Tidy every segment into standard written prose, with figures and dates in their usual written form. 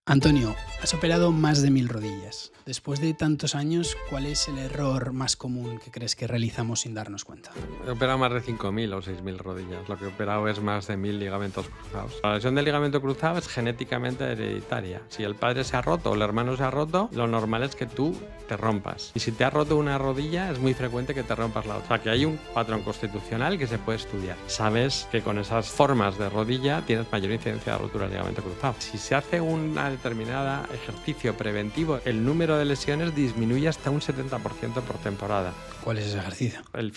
Antonio, has operado más de 1000 rodillas. Después de tantos años, ¿cuál es el error más común que crees que realizamos sin darnos cuenta? He operado más de 5.000 o 6.000 rodillas. Lo que he operado es más de 1.000 ligamentos cruzados. La lesión del ligamento cruzado es genéticamente hereditaria. Si el padre se ha roto o el hermano se ha roto, lo normal es que tú te rompas. Y si te has roto una rodilla, es muy frecuente que te rompas la otra. O sea, que hay un patrón constitucional que se puede estudiar. Sabes que con esas formas de rodilla tienes mayor incidencia de rotura del ligamento cruzado. Si se hace un determinado ejercicio preventivo, el número de lesiones disminuye hasta un 70% por temporada. ¿Cuál es ese ejercicio? El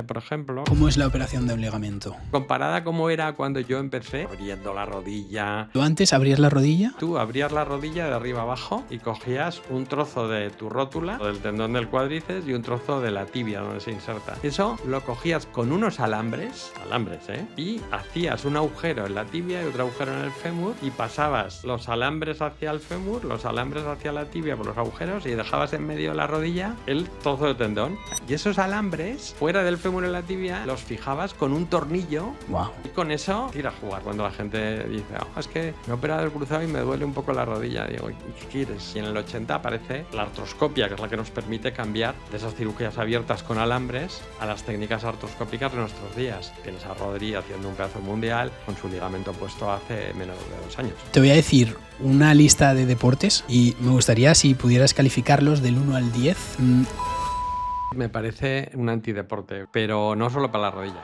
por ejemplo, ¿Cómo es la operación de un ligamento? comparada a cómo era cuando yo empecé, abriendo la rodilla. ¿Tú antes abrías la rodilla? Tú abrías la rodilla de arriba abajo y cogías un trozo de tu rótula, o del tendón del cuádriceps, y un trozo de la tibia donde se inserta. Eso lo cogías con unos alambres, y hacías un agujero en la tibia y otro agujero en el fémur, y pasabas los alambres hacia el fémur, los alambres hacia la tibia por los agujeros, y dejabas en medio de la rodilla el trozo de tendón. Y esos alambres, fuera del fémur en la tibia, los fijabas con un tornillo. Wow. Y con eso tira a jugar. Cuando la gente dice, es que me he operado el cruzado y me duele un poco la rodilla, digo, ¿y qué quieres? Y en el 80 aparece la artroscopia, que es la que nos permite cambiar de esas cirugías abiertas con alambres a las técnicas artroscópicas de nuestros días. Tienes a Rodri haciendo un pedazo mundial con su ligamento puesto hace menos de 2 años. Te voy a decir una lista de deportes y me gustaría si pudieras calificarlos del 1 al 10. Me parece un antideporte, pero no solo para la rodilla.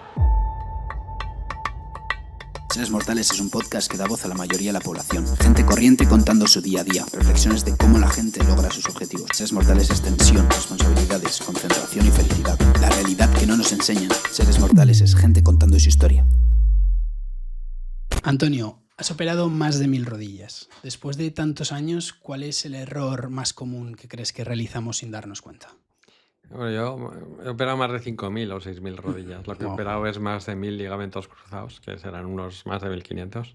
Seres Mortales es un podcast que da voz a la mayoría de la población. Gente corriente contando su día a día. Reflexiones de cómo la gente logra sus objetivos. Seres Mortales es tensión, responsabilidades, concentración y felicidad. La realidad que no nos enseñan. Seres Mortales es gente contando su historia. Antonio, has operado más de 1000 rodillas. Después de tantos años, ¿cuál es el error más común que crees que realizamos sin darnos cuenta? Bueno, yo he operado más de 5.000 o 6.000 rodillas. Lo que he operado es más de 1.000 ligamentos cruzados, que serán unos más de 1.500.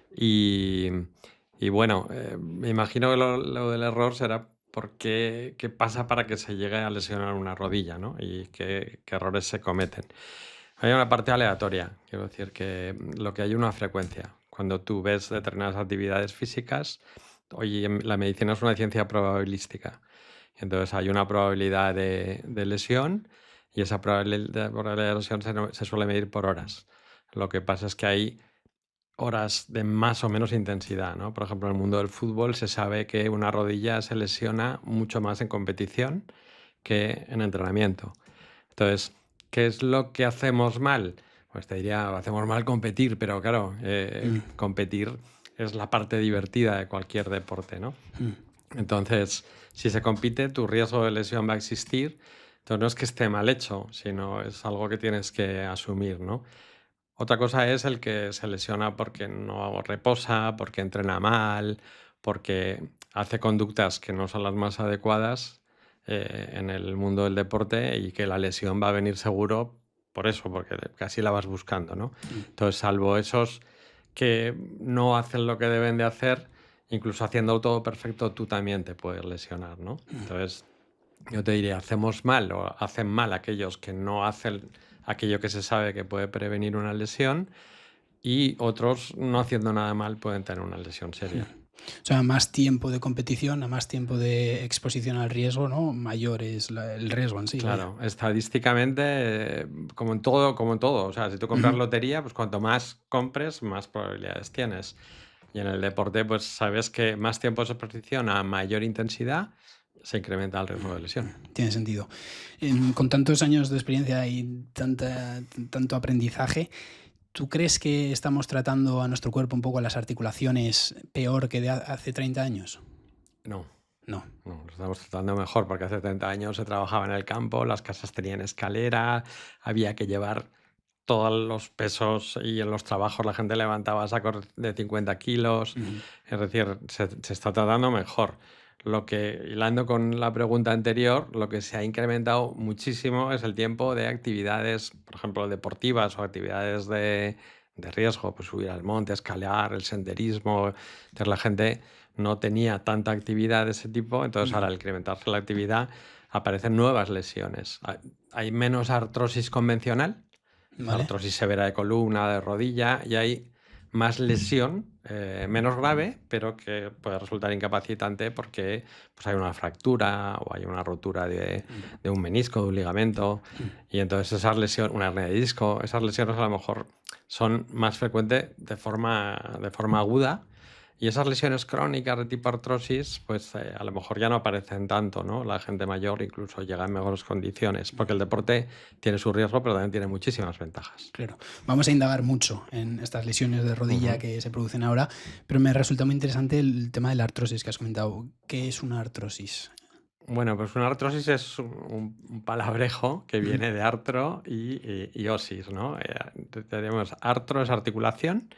Y bueno, me imagino que lo del error será porque qué pasa para que se llegue a lesionar una rodilla, ¿no? Y qué errores se cometen. Hay una parte aleatoria, quiero decir que lo que hay una frecuencia. Cuando tú ves determinadas actividades físicas, oye, la medicina es una ciencia probabilística. Entonces hay una probabilidad de lesión y esa probabilidad de lesión se suele medir por horas. Lo que pasa es que hay horas de más o menos intensidad, ¿no? Por ejemplo, en el mundo del fútbol se sabe que una rodilla se lesiona mucho más en competición que en entrenamiento. Entonces, ¿qué es lo que hacemos mal? Pues te diría, hacemos mal competir, pero claro, competir es la parte divertida de cualquier deporte, ¿no? Entonces, si se compite, tu riesgo de lesión va a existir. Entonces, no es que esté mal hecho, sino es algo que tienes que asumir, ¿no? Otra cosa es el que se lesiona porque no reposa, porque entrena mal, porque hace conductas que no son las más adecuadas en el mundo del deporte y que la lesión va a venir seguro por eso, porque casi la vas buscando, ¿no? Entonces, salvo esos que no hacen lo que deben de hacer, incluso haciendo todo perfecto, tú también te puedes lesionar, ¿no? Entonces, yo te diría, hacemos mal o hacen mal aquellos que no hacen aquello que se sabe que puede prevenir una lesión y otros, no haciendo nada mal, pueden tener una lesión seria. O sea, más tiempo de competición, a más tiempo de exposición al riesgo, ¿no? Mayor es el riesgo en sí. Claro, estadísticamente, como en todo. O sea, si tú compras lotería, pues cuanto más compres, más probabilidades tienes. Y en el deporte, pues sabes que más tiempo de exposición a mayor intensidad se incrementa el riesgo de lesión. Tiene sentido. Con tantos años de experiencia y tanto aprendizaje, ¿tú crees que estamos tratando a nuestro cuerpo un poco las articulaciones peor que de hace 30 años? No, No. lo estamos tratando mejor porque hace 30 años se trabajaba en el campo, las casas tenían escalera, había que llevar todos los pesos y en los trabajos la gente levantaba sacos de 50 kilos. Es decir, se está tratando mejor. Hilando con la pregunta anterior, lo que se ha incrementado muchísimo es el tiempo de actividades, por ejemplo, deportivas o actividades de riesgo, pues subir al monte, escalar, el senderismo. Entonces la gente no tenía tanta actividad de ese tipo, entonces ahora al incrementarse la actividad aparecen nuevas lesiones. Hay menos artrosis convencional, ¿Vale? artrosis severa de columna, de rodilla, y hay más lesión, menos grave, pero que puede resultar incapacitante porque pues, hay una fractura o hay una rotura de un menisco, de un ligamento, y entonces esas lesiones, una hernia de disco, esas lesiones a lo mejor son más frecuentes de forma aguda. Y esas lesiones crónicas de tipo artrosis, pues a lo mejor ya no aparecen tanto, ¿no? La gente mayor incluso llega en mejores condiciones, porque el deporte tiene su riesgo, pero también tiene muchísimas ventajas. Claro. Vamos a indagar mucho en estas lesiones de rodilla que se producen ahora, pero me resulta muy interesante el tema de la artrosis que has comentado. ¿Qué es una artrosis? Bueno, pues una artrosis es un palabrejo que viene de artro y osis, ¿no? Tenemos artro es articulación,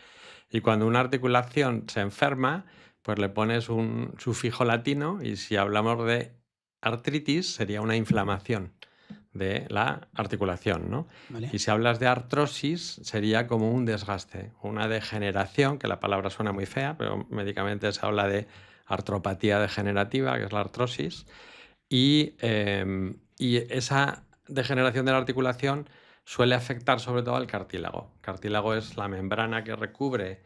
y cuando una articulación se enferma, pues le pones un sufijo latino, y si hablamos de artritis sería una inflamación de la articulación, ¿no? ¿Vale? Y si hablas de artrosis sería como un desgaste, una degeneración, que la palabra suena muy fea, pero médicamente se habla de artropatía degenerativa, que es la artrosis. Y esa degeneración de la articulación suele afectar sobre todo al cartílago. El cartílago es la membrana que recubre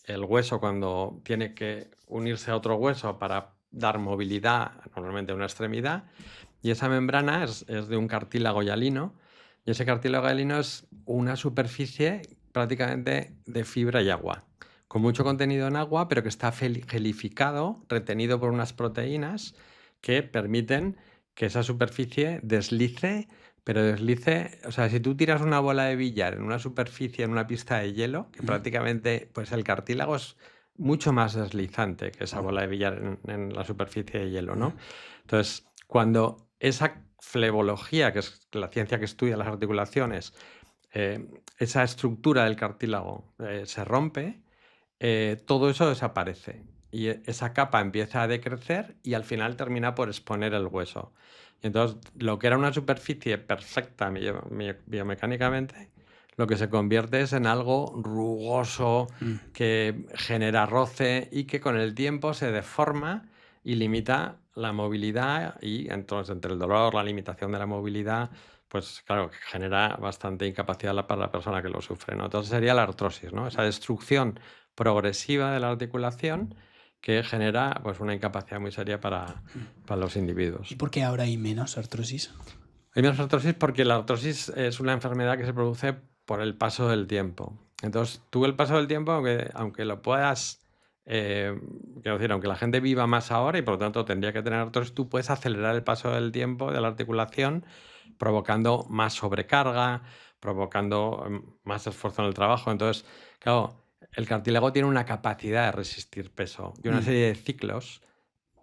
el hueso cuando tiene que unirse a otro hueso para dar movilidad, normalmente a una extremidad. Y esa membrana es de un cartílago hialino. Y ese cartílago hialino es una superficie prácticamente de fibra y agua, con mucho contenido en agua, pero que está gelificado, retenido por unas proteínas que permiten que esa superficie deslice, pero deslice, o sea, si tú tiras una bola de billar en una superficie, en una pista de hielo, que prácticamente, pues el cartílago es mucho más deslizante que esa bola de billar en la superficie de hielo, ¿no? Entonces, cuando esa flebología, que es la ciencia que estudia las articulaciones, esa estructura del cartílago se rompe, todo eso desaparece. Y esa capa empieza a decrecer y al final termina por exponer el hueso. Y entonces, lo que era una superficie perfecta biomecánicamente, lo que se convierte es en algo rugoso, que genera roce y que con el tiempo se deforma y limita la movilidad. Y entonces, entre el dolor, la limitación de la movilidad, pues claro, genera bastante incapacidad para la persona que lo sufre, ¿no? Entonces sería la artrosis, ¿no? Esa destrucción progresiva de la articulación que genera pues, una incapacidad muy seria para los individuos. ¿Y por qué ahora hay menos artrosis? Hay menos artrosis porque la artrosis es una enfermedad que se produce por el paso del tiempo. Entonces, tú el paso del tiempo, aunque lo puedas, quiero decir, aunque la gente viva más ahora y por lo tanto tendría que tener artrosis, tú puedes acelerar el paso del tiempo de la articulación provocando más sobrecarga, provocando más esfuerzo en el trabajo. Entonces, claro, el cartílago tiene una capacidad de resistir peso y una serie de ciclos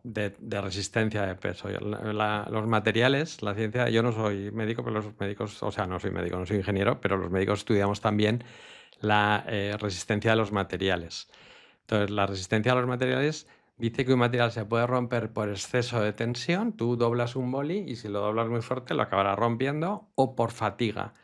de resistencia de peso. Los materiales, la ciencia, yo no soy médico, pero los médicos, o sea, no soy médico, no soy ingeniero, pero los médicos estudiamos también la resistencia de los materiales. Entonces, la resistencia a los materiales dice que un material se puede romper por exceso de tensión. Tú doblas un boli y si lo doblas muy fuerte lo acabarás rompiendo, o por fatiga.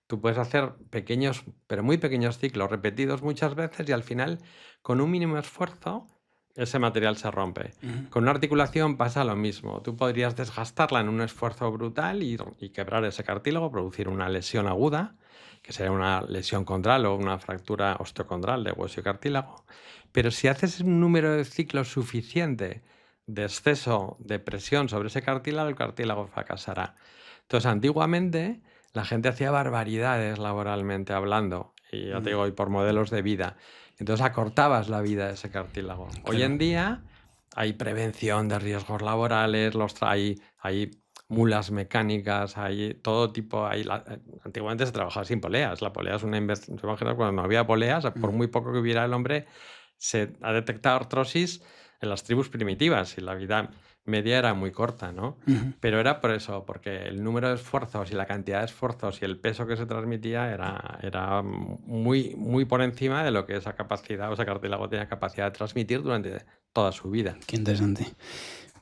Tú puedes hacer pequeños, pero muy pequeños ciclos repetidos muchas veces y al final, con un mínimo esfuerzo, ese material se rompe. Con una articulación pasa lo mismo. Tú podrías desgastarla en un esfuerzo brutal y quebrar ese cartílago, producir una lesión aguda, que sería una lesión condral o una fractura osteocondral de hueso y cartílago. Pero si haces un número de ciclos suficiente de exceso de presión sobre ese cartílago, el cartílago fracasará. Entonces, antiguamente, la gente hacía barbaridades laboralmente hablando, y ya te digo, y por modelos de vida. Entonces acortabas la vida de ese cartílago. Claro. Hoy en día hay prevención de riesgos laborales, hay mulas mecánicas, hay todo tipo. Antiguamente se trabajaba sin poleas. La polea es una inversión. Cuando no había poleas, por muy poco que hubiera el hombre, se ha detectado artrosis en las tribus primitivas y la vida media era muy corta, ¿no? Pero era por eso, porque el número de esfuerzos y la cantidad de esfuerzos y el peso que se transmitía era muy, muy por encima de lo que esa capacidad, o ese cartílago tenía capacidad de transmitir durante toda su vida. Qué interesante.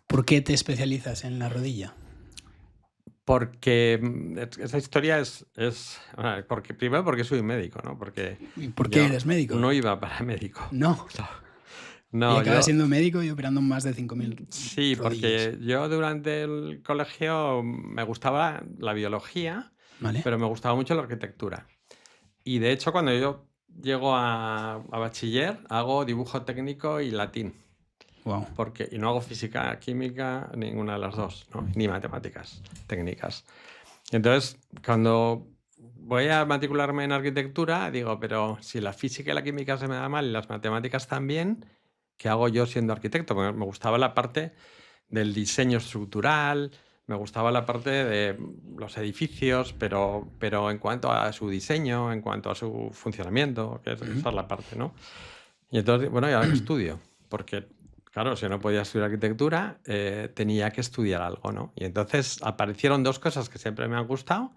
¿Por qué te especializas en la rodilla? Porque esa historia es primero porque soy médico, ¿no? Porque ¿Y por qué eres médico? No iba para médico. No. No, y acabas siendo médico y operando más de 5.000 Sí, rodillas. Porque yo durante el colegio me gustaba la biología, ¿vale? Pero me gustaba mucho la arquitectura. Y de hecho, cuando yo llego a bachiller, hago dibujo técnico y latín. Wow. Y no hago física, química, ninguna de las dos, ¿no? Ni matemáticas técnicas. Entonces, cuando voy a matricularme en arquitectura, digo, pero si la física y la química se me da mal y las matemáticas también, ¿qué hago yo siendo arquitecto? Porque me gustaba la parte del diseño estructural, me gustaba la parte de los edificios, pero en cuanto a su diseño, en cuanto a su funcionamiento, que esa es la parte, ¿no? Y entonces, bueno, ¿y ahora qué estudio? Porque, claro, si no podía estudiar arquitectura, tenía que estudiar algo, ¿no? Y entonces aparecieron dos cosas que siempre me han gustado,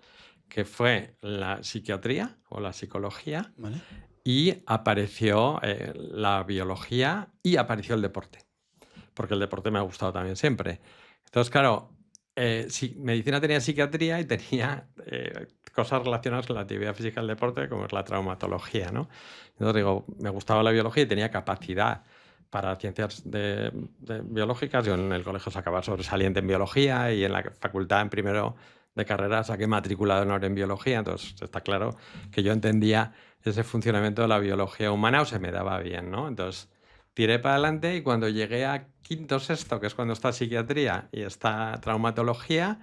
que fue la psiquiatría o la psicología, ¿Vale? y apareció la biología y apareció el deporte, porque el deporte me ha gustado también siempre. Entonces, claro, medicina tenía psiquiatría y tenía cosas relacionadas con la actividad física del deporte, como es la traumatología, ¿no? Entonces digo, me gustaba la biología y tenía capacidad para ciencias biológicas. Yo en el colegio sacaba sobresaliente en biología y en la facultad en primero de carrera saqué matrícula de honor en biología. Entonces está claro que yo entendía ese funcionamiento de la biología humana o se me daba bien, ¿no? Entonces tiré para adelante y cuando llegué a quinto, sexto, que es cuando está psiquiatría y está traumatología,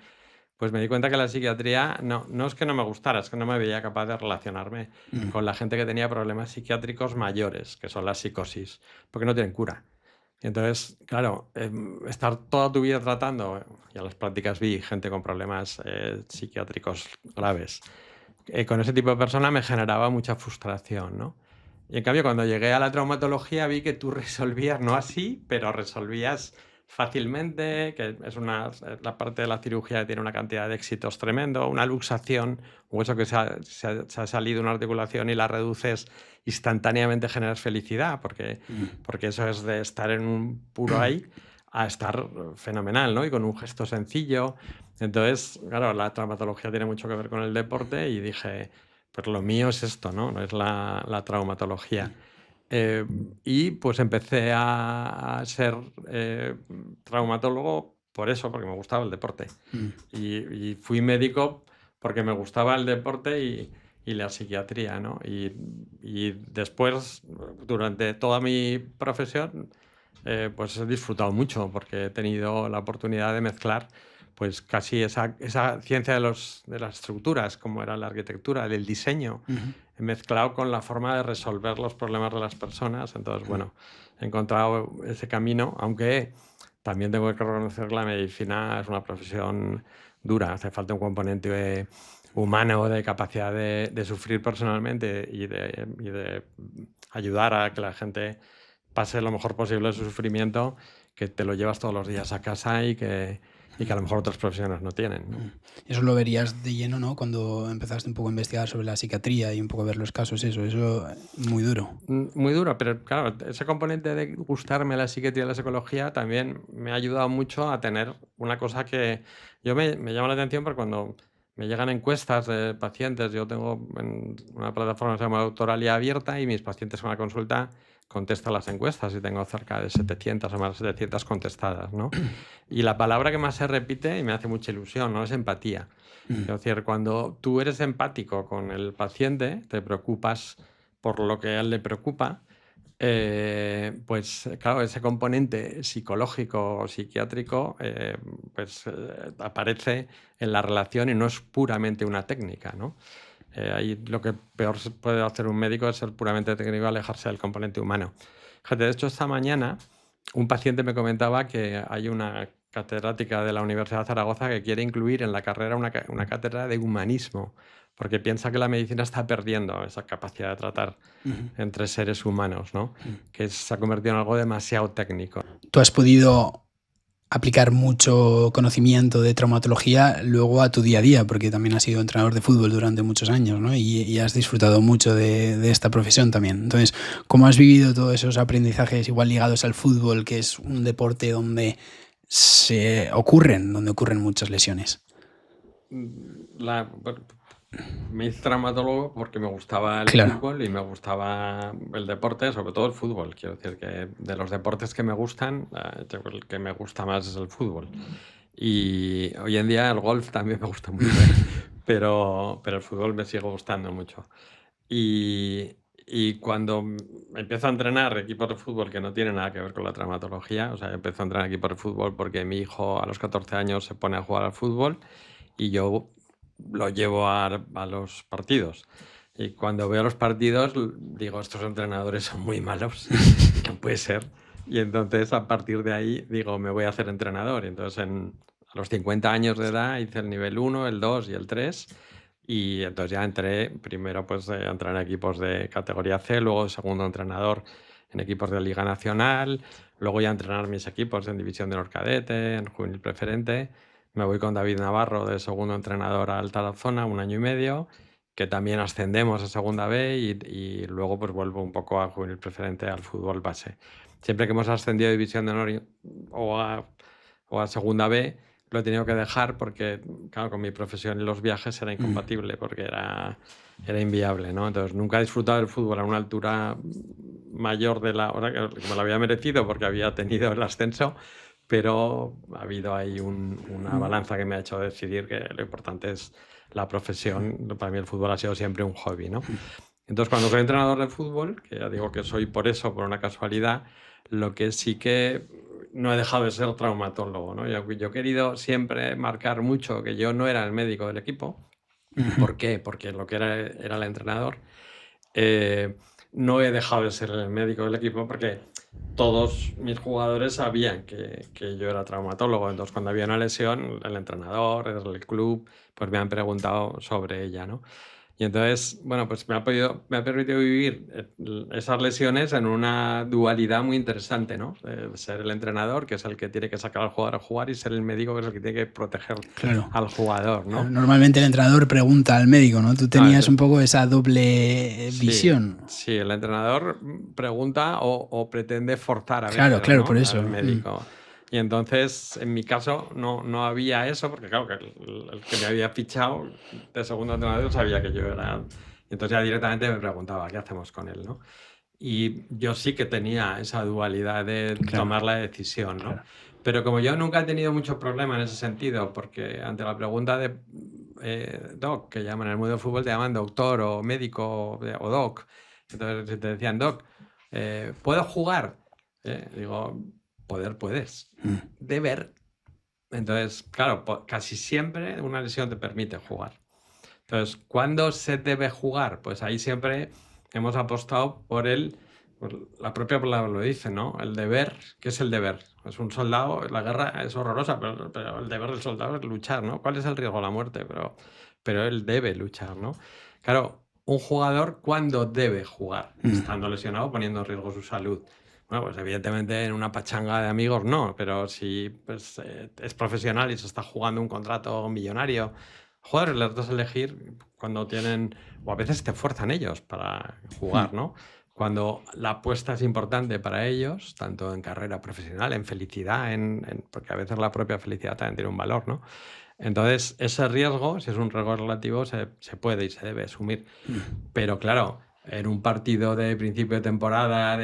pues me di cuenta que la psiquiatría no es que no me gustara, es que no me veía capaz de relacionarme con la gente que tenía problemas psiquiátricos mayores, que son las psicosis, porque no tienen cura. Y entonces, claro, estar toda tu vida tratando, y a las prácticas vi gente con problemas psiquiátricos graves, con ese tipo de personas me generaba mucha frustración, ¿no? Y en cambio, cuando llegué a la traumatología vi que tú resolvías, no así, pero resolvías fácilmente, que es la parte de la cirugía que tiene una cantidad de éxitos tremendo, una luxación, hueso que se ha salido una articulación y la reduces instantáneamente, generas felicidad, porque eso es de estar en un puro ahí a estar fenomenal, ¿no? Y con un gesto sencillo. Entonces, claro, la traumatología tiene mucho que ver con el deporte y dije, pues lo mío es esto, ¿no? No es la traumatología. Y pues empecé a ser traumatólogo por eso, porque me gustaba el deporte. Y fui médico porque me gustaba el deporte y la psiquiatría, ¿no? Y después, durante toda mi profesión, pues he disfrutado mucho porque he tenido la oportunidad de mezclar pues casi esa ciencia de las estructuras, como era la arquitectura, del diseño, mezclado con la forma de resolver los problemas de las personas. Entonces, bueno, he encontrado ese camino, aunque también tengo que reconocer que la medicina es una profesión dura, hace falta un componente humano de capacidad de sufrir personalmente y de ayudar a que la gente pase lo mejor posible su sufrimiento, que te lo llevas todos los días a casa y que a lo mejor otras profesiones no tienen, ¿no? Eso lo verías de lleno, ¿no? Cuando empezaste un poco a investigar sobre la psiquiatría y un poco a ver los casos, eso muy duro. Muy duro, pero claro, ese componente de gustarme la psiquiatría y la psicología también me ha ayudado mucho a tener una cosa que yo me llama la atención, porque cuando me llegan encuestas de pacientes, yo tengo en una plataforma que se llama Doctoralia Abierta y mis pacientes en una consulta contestan las encuestas y tengo cerca de 700 o más de 700 contestadas, ¿no? Y la palabra que más se repite y me hace mucha ilusión, ¿no? Es empatía. Es decir, cuando tú eres empático con el paciente, te preocupas por lo que a él le preocupa, pues claro, ese componente psicológico o psiquiátrico aparece en la relación y no es puramente una técnica, ¿no? Ahí lo que peor se puede hacer un médico es ser puramente técnico, alejarse del componente humano. Fíjate, de hecho, esta mañana un paciente me comentaba que hay una catedrática de la Universidad de Zaragoza que quiere incluir en la carrera una cátedra de humanismo, porque piensa que la medicina está perdiendo esa capacidad de tratar entre seres humanos, ¿no? Que se ha convertido en algo demasiado técnico. ¿Tú has podido aplicar mucho conocimiento de traumatología luego a tu día a día, porque también has sido entrenador de fútbol durante muchos años, ¿no? Y has disfrutado mucho de esta profesión también? Entonces, ¿cómo has vivido todos esos aprendizajes igual ligados al fútbol, que es un deporte donde ocurren muchas lesiones? Me hice traumatólogo porque me gustaba el fútbol y me gustaba el deporte, sobre todo el fútbol. Quiero decir que de los deportes que me gustan, el que me gusta más es el fútbol. Y hoy en día el golf también me gusta mucho, pero el fútbol me sigue gustando mucho. Y Y cuando empiezo a entrenar equipos de fútbol que no tienen nada que ver con la traumatología, o sea, empiezo a entrenar equipos de fútbol porque mi hijo a los 14 años se pone a jugar al fútbol y yo lo llevo a los partidos. Y cuando veo los partidos digo, estos entrenadores son muy malos, no puede ser. Y entonces a partir de ahí digo, me voy a hacer entrenador. Y entonces a los 50 años de edad hice el nivel 1, el 2 y el 3. Y entonces ya entré primero pues a entrenar equipos de categoría C, luego segundo entrenador en equipos de Liga Nacional, luego ya entrenar mis equipos en División de Honor Cadete, en Juvenil Preferente. Me voy con David Navarro de segundo entrenador a Alta Zona, 1 año y medio, que también ascendemos a Segunda B y luego pues vuelvo un poco a Juvenil Preferente, al fútbol base. Siempre que hemos ascendido a División de Honor o a Segunda B, lo he tenido que dejar porque, claro, con mi profesión y los viajes era incompatible porque era inviable, ¿no? Entonces nunca he disfrutado del fútbol a una altura mayor de la hora que me lo había merecido porque había tenido el ascenso, pero ha habido ahí una balanza que me ha hecho decidir que lo importante es la profesión. Para mí el fútbol ha sido siempre un hobby, ¿no? Entonces cuando soy entrenador de fútbol, que ya digo que soy por eso, por una casualidad, lo que sí que no he dejado de ser traumatólogo, ¿no? Yo he querido siempre marcar mucho que yo no era el médico del equipo. ¿Por qué? Porque lo que era el entrenador. No he dejado de ser el médico del equipo porque todos mis jugadores sabían que yo era traumatólogo. Entonces, cuando había una lesión, el entrenador, el club, pues me han preguntado sobre ella, ¿no? Y entonces, bueno, pues me ha permitido vivir esas lesiones en una dualidad muy interesante, ¿no? Ser el entrenador, que es el que tiene que sacar al jugador a jugar, y ser el médico, que es el que tiene que proteger al jugador, ¿no? Normalmente el entrenador pregunta al médico, ¿no? Tú tenías un poco esa doble visión. Sí, el entrenador pregunta o pretende forzar a veces, claro, ¿no? por eso. Al médico. Y entonces, en mi caso, no había eso, porque claro, que el que me había fichado de segundo entrenador sabía que yo era... Y entonces ya directamente me preguntaba, ¿qué hacemos con él, no? Y yo sí que tenía esa dualidad de tomar la decisión, ¿no? Claro. Pero como yo nunca he tenido mucho problema en ese sentido, porque ante la pregunta de doc, que llaman en el mundo del fútbol, te llaman doctor o médico o doc. Entonces, si te decían, doc, ¿puedo jugar? Digo... Poder puedes, deber. Entonces, claro, casi siempre una lesión te permite jugar. Entonces, ¿cuándo se debe jugar? Pues ahí siempre hemos apostado por la propia palabra lo dice, ¿no? El deber. ¿Qué es el deber? Es un soldado, la guerra es horrorosa, pero el deber del soldado es luchar, ¿no? ¿Cuál es el riesgo? La muerte, pero él debe luchar, ¿no? Claro, un jugador, ¿cuándo debe jugar? Estando lesionado, poniendo en riesgo su salud. Bueno, pues evidentemente en una pachanga de amigos no, pero si pues, es profesional y se está jugando un contrato millonario, joder, les das a elegir cuando tienen, o a veces te fuerzan ellos para jugar, ¿no? Cuando la apuesta es importante para ellos, tanto en carrera profesional, en felicidad, porque a veces la propia felicidad también tiene un valor, ¿no? Entonces, ese riesgo, si es un riesgo relativo, se puede y se debe asumir. Pero claro, en un partido de principio de temporada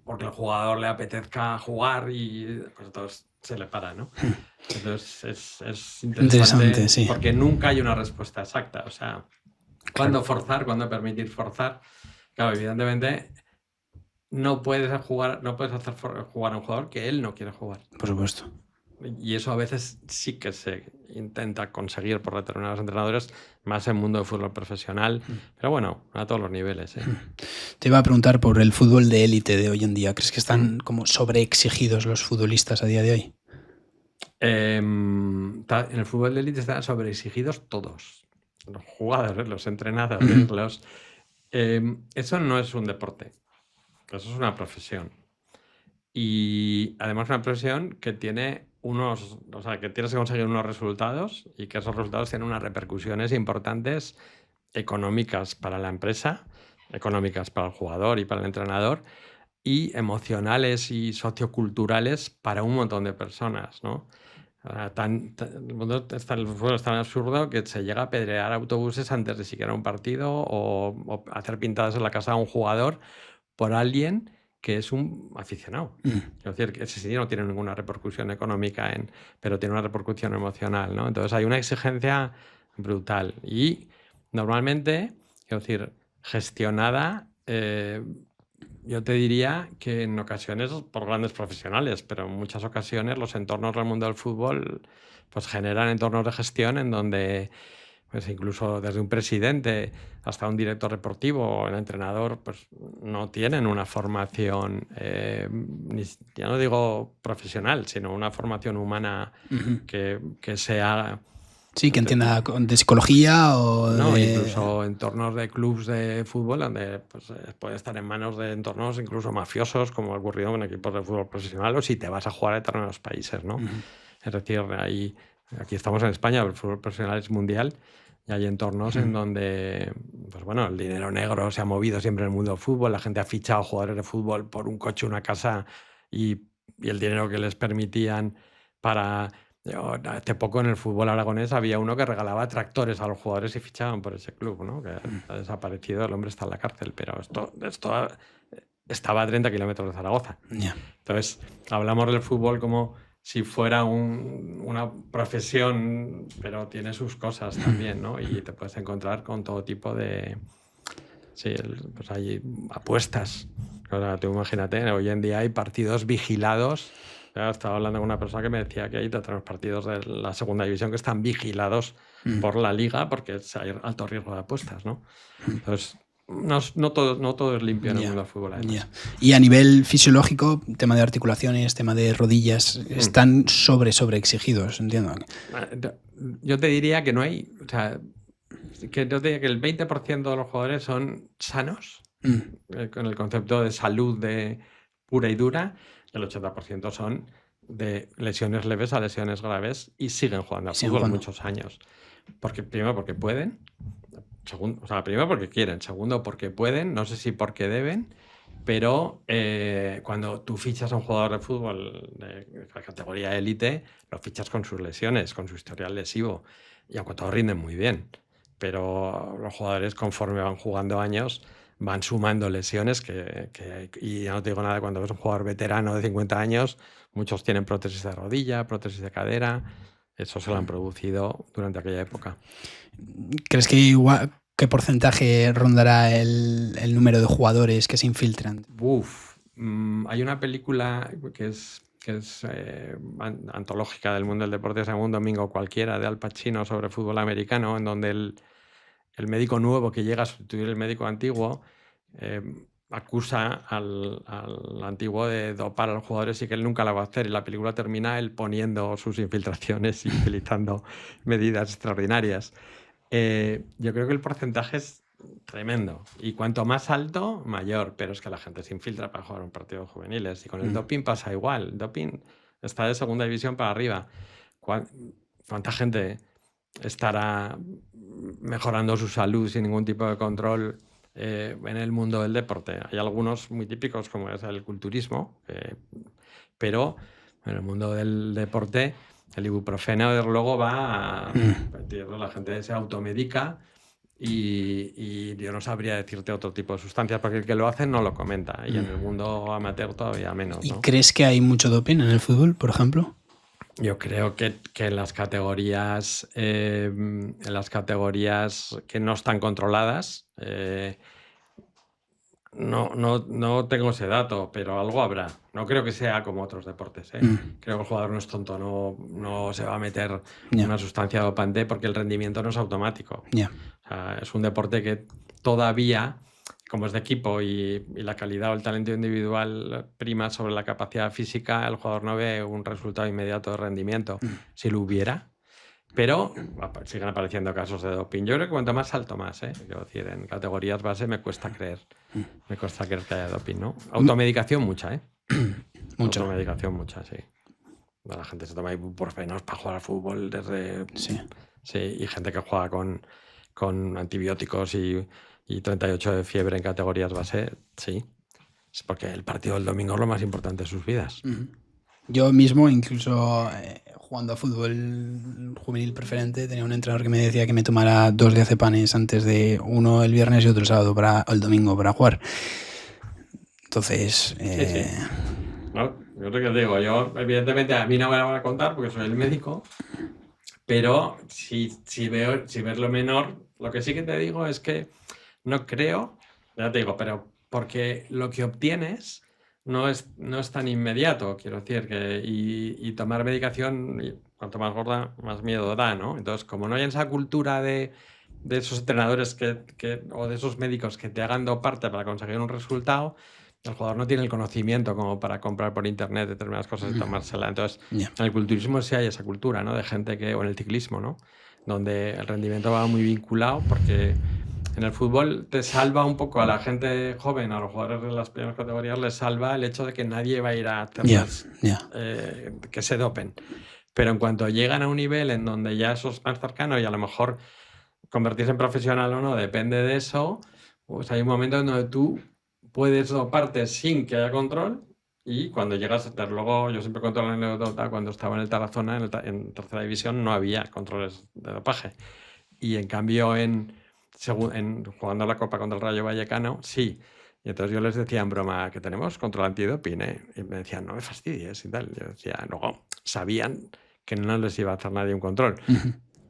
porque el jugador le apetezca jugar y pues entonces se le para, ¿no? Entonces es interesante sí. Porque nunca hay una respuesta exacta. O sea, ¿cuándo forzar? ¿Cuándo permitir forzar? Claro, evidentemente no puedes hacer jugar a un jugador que él no quiere jugar. Por supuesto. Y eso a veces sí que se intenta conseguir por determinados entrenadores, más en el mundo del fútbol profesional, pero bueno, a todos los niveles. Te iba a preguntar por el fútbol de élite de hoy en día. ¿Crees que están como sobreexigidos los futbolistas a día de hoy? En el fútbol de élite están sobreexigidos todos. Los jugadores, los entrenadores, eso no es un deporte, eso es una profesión. Y además una profesión que tiene que tienes que conseguir unos resultados y que esos resultados tienen unas repercusiones importantes económicas para la empresa, económicas para el jugador y para el entrenador, y emocionales y socioculturales para un montón de personas, ¿no? El fútbol es tan absurdo que se llega a apedrear autobuses antes de siquiera un partido o hacer pintadas en la casa de un jugador por alguien que es un aficionado. Es decir, que ese sí no tiene ninguna repercusión económica, pero tiene una repercusión emocional, ¿no? Entonces hay una exigencia brutal. Y normalmente, es decir, gestionada, yo te diría que en ocasiones por grandes profesionales, pero en muchas ocasiones los entornos del mundo del fútbol pues generan entornos de gestión en donde pues incluso desde un presidente hasta un director deportivo o el entrenador pues no tienen una formación, ya no digo profesional, sino una formación humana que sea... Sí, que entienda de psicología o no, de... incluso entornos de clubes de fútbol donde pues, puede estar en manos de entornos incluso mafiosos, como ha ocurrido con equipos de fútbol profesional, o si te vas a jugar a determinados países, ¿no? Es decir, aquí estamos en España, el fútbol profesional es mundial y hay entornos en donde pues bueno, el dinero negro se ha movido siempre en el mundo del fútbol, la gente ha fichado jugadores de fútbol por un coche, una casa y el dinero que les permitían para... Hace poco en el fútbol aragonés había uno que regalaba tractores a los jugadores y fichaban por ese club, ¿no? Que ha desaparecido, el hombre está en la cárcel, pero esto estaba a 30 kilómetros de Zaragoza. Yeah. Entonces, hablamos del fútbol como si fuera una profesión, pero tiene sus cosas también, ¿no? Y te puedes encontrar con todo tipo de... Sí, pues hay apuestas. O sea, tú imagínate, hoy en día hay partidos vigilados. Ya estaba hablando con una persona que me decía que hay otros partidos de la segunda división que están vigilados por la liga porque hay alto riesgo de apuestas, ¿no? Entonces, no todo es limpio en el mundo del fútbol. Y a nivel fisiológico, tema de articulaciones, tema de rodillas, están sobreexigidos, entiendo. Yo te diría que no hay... O sea, que yo te diría que el 20% de los jugadores son sanos, con el concepto de salud de pura y dura. El 80% son de lesiones leves a lesiones graves y siguen jugando a fútbol muchos años. Primero, porque pueden. Primero, porque quieren. Segundo, porque pueden. No sé si porque deben. Pero cuando tú fichas a un jugador de fútbol de categoría élite, lo fichas con sus lesiones, con su historial lesivo. Y aunque todos rinden muy bien. Pero los jugadores, conforme van jugando años, van sumando lesiones y ya no te digo nada, cuando ves un jugador veterano de 50 años, muchos tienen prótesis de rodilla, prótesis de cadera, eso se lo han producido durante aquella época. ¿Crees que igual, qué porcentaje rondará el número de jugadores que se infiltran? Hay una película que es antológica del mundo del deporte, se llama Un domingo cualquiera, de Al Pacino, sobre fútbol americano, en donde el médico nuevo que llega a sustituir el médico antiguo acusa al antiguo de dopar a los jugadores y que él nunca lo va a hacer. Y la película termina él poniendo sus infiltraciones y utilizando medidas extraordinarias. Yo creo que el porcentaje es tremendo. Y cuanto más alto, mayor. Pero es que la gente se infiltra para jugar un partido de juveniles. Y con el doping pasa igual. El doping está de segunda división para arriba. ¿Cuánta gente estará mejorando su salud sin ningún tipo de control en el mundo del deporte? Hay algunos muy típicos, como es el culturismo, pero en el mundo del deporte el ibuprofeno desde luego va a... La gente se automedica y yo no sabría decirte otro tipo de sustancias porque el que lo hace no lo comenta y en el mundo amateur todavía menos, ¿no? ¿Y crees que hay mucho doping en el fútbol, por ejemplo? Yo creo que en las categorías que no están controladas, no tengo ese dato, pero algo habrá. No creo que sea como otros deportes. Creo que el jugador no es tonto, no se va a meter una sustancia dopante porque el rendimiento no es automático. O sea, es un deporte que todavía, como es de equipo y la calidad o el talento individual prima sobre la capacidad física, el jugador no ve un resultado inmediato de rendimiento. Si lo hubiera, pero siguen apareciendo casos de doping. Yo creo que cuanto más alto más, Quiero decir, en categorías base me cuesta creer. Me cuesta creer que haya doping, ¿no? Automedicación mucha, Mucha. Automedicación mucha, sí. La gente se toma ibuprofenos para jugar al fútbol desde... Sí, y gente que juega con antibióticos y 38 de fiebre en categorías base, sí. Es porque el partido del domingo es lo más importante de sus vidas. Yo mismo, incluso jugando a fútbol juvenil preferente, tenía un entrenador que me decía que me tomara 2 diazepanes antes de uno el viernes y otro el sábado el domingo para jugar. Sí. No, yo te digo, yo evidentemente a mí no me lo van a contar porque soy el médico, pero si ves lo menor, lo que sí que te digo es que no creo, ya te digo, pero porque lo que obtienes no es tan inmediato, quiero decir, y tomar medicación, cuanto más gorda, más miedo da, ¿no? Entonces, como no hay esa cultura de esos entrenadores o de esos médicos que te hagan doparte para conseguir un resultado, el jugador no tiene el conocimiento como para comprar por internet determinadas cosas y tomársela. Entonces, en el culturismo sí hay esa cultura, ¿no? De gente o en el ciclismo, ¿no? Donde el rendimiento va muy vinculado, porque en el fútbol te salva un poco a la gente joven, a los jugadores de las primeras categorías, les salva el hecho de que nadie va a ir a hacerlas que se dopen. Pero en cuanto llegan a un nivel en donde ya eso es más cercano y a lo mejor convertirse en profesional o no depende de eso, pues hay un momento en donde tú puedes doparte sin que haya control, y cuando llegas, luego yo siempre cuento la anécdota, cuando estaba en el Tarazona, en tercera división, no había controles de dopaje. Y en cambio, jugando la Copa contra el Rayo Vallecano, sí. Y entonces yo les decía en broma que tenemos control antidoping, ¿eh? Y me decían, no me fastidies y tal. Yo decía, luego sabían que no les iba a hacer nadie un control.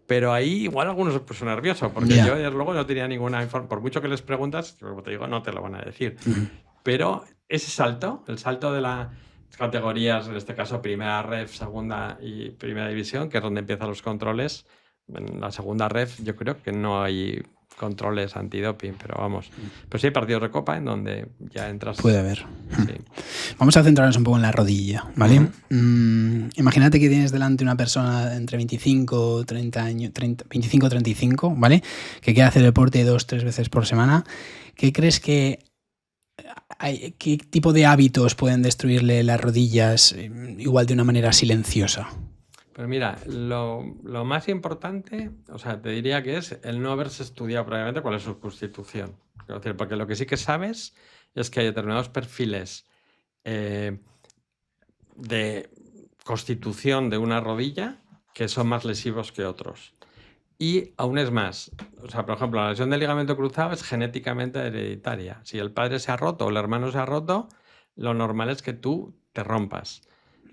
Pero ahí igual algunos se puso nervioso, porque yo desde luego no tenía ninguna información. Por mucho que les preguntas, como te digo, no te lo van a decir. Pero ese salto, el salto de las categorías, en este caso primera ref, segunda y primera división, que es donde empiezan los controles, en la segunda ref yo creo que no hay controles antidoping, pero vamos. Pero sí hay partidos de Copa en donde ya entras. Puede haber. Sí. Vamos a centrarnos un poco en la rodilla, ¿vale? Imagínate que tienes delante una persona entre 25 30 años, 25 35, ¿vale? Que quiere hacer deporte 2-3 veces por semana. ¿Qué crees que qué tipo de hábitos pueden destruirle las rodillas igual de una manera silenciosa? Pues mira, lo más importante, o sea, te diría que es el no haberse estudiado previamente cuál es su constitución. Es decir, porque lo que sí que sabes es que hay determinados perfiles de constitución de una rodilla que son más lesivos que otros. Y aún es más, o sea, por ejemplo, la lesión del ligamento cruzado es genéticamente hereditaria. Si el padre se ha roto o el hermano se ha roto, lo normal es que tú te rompas.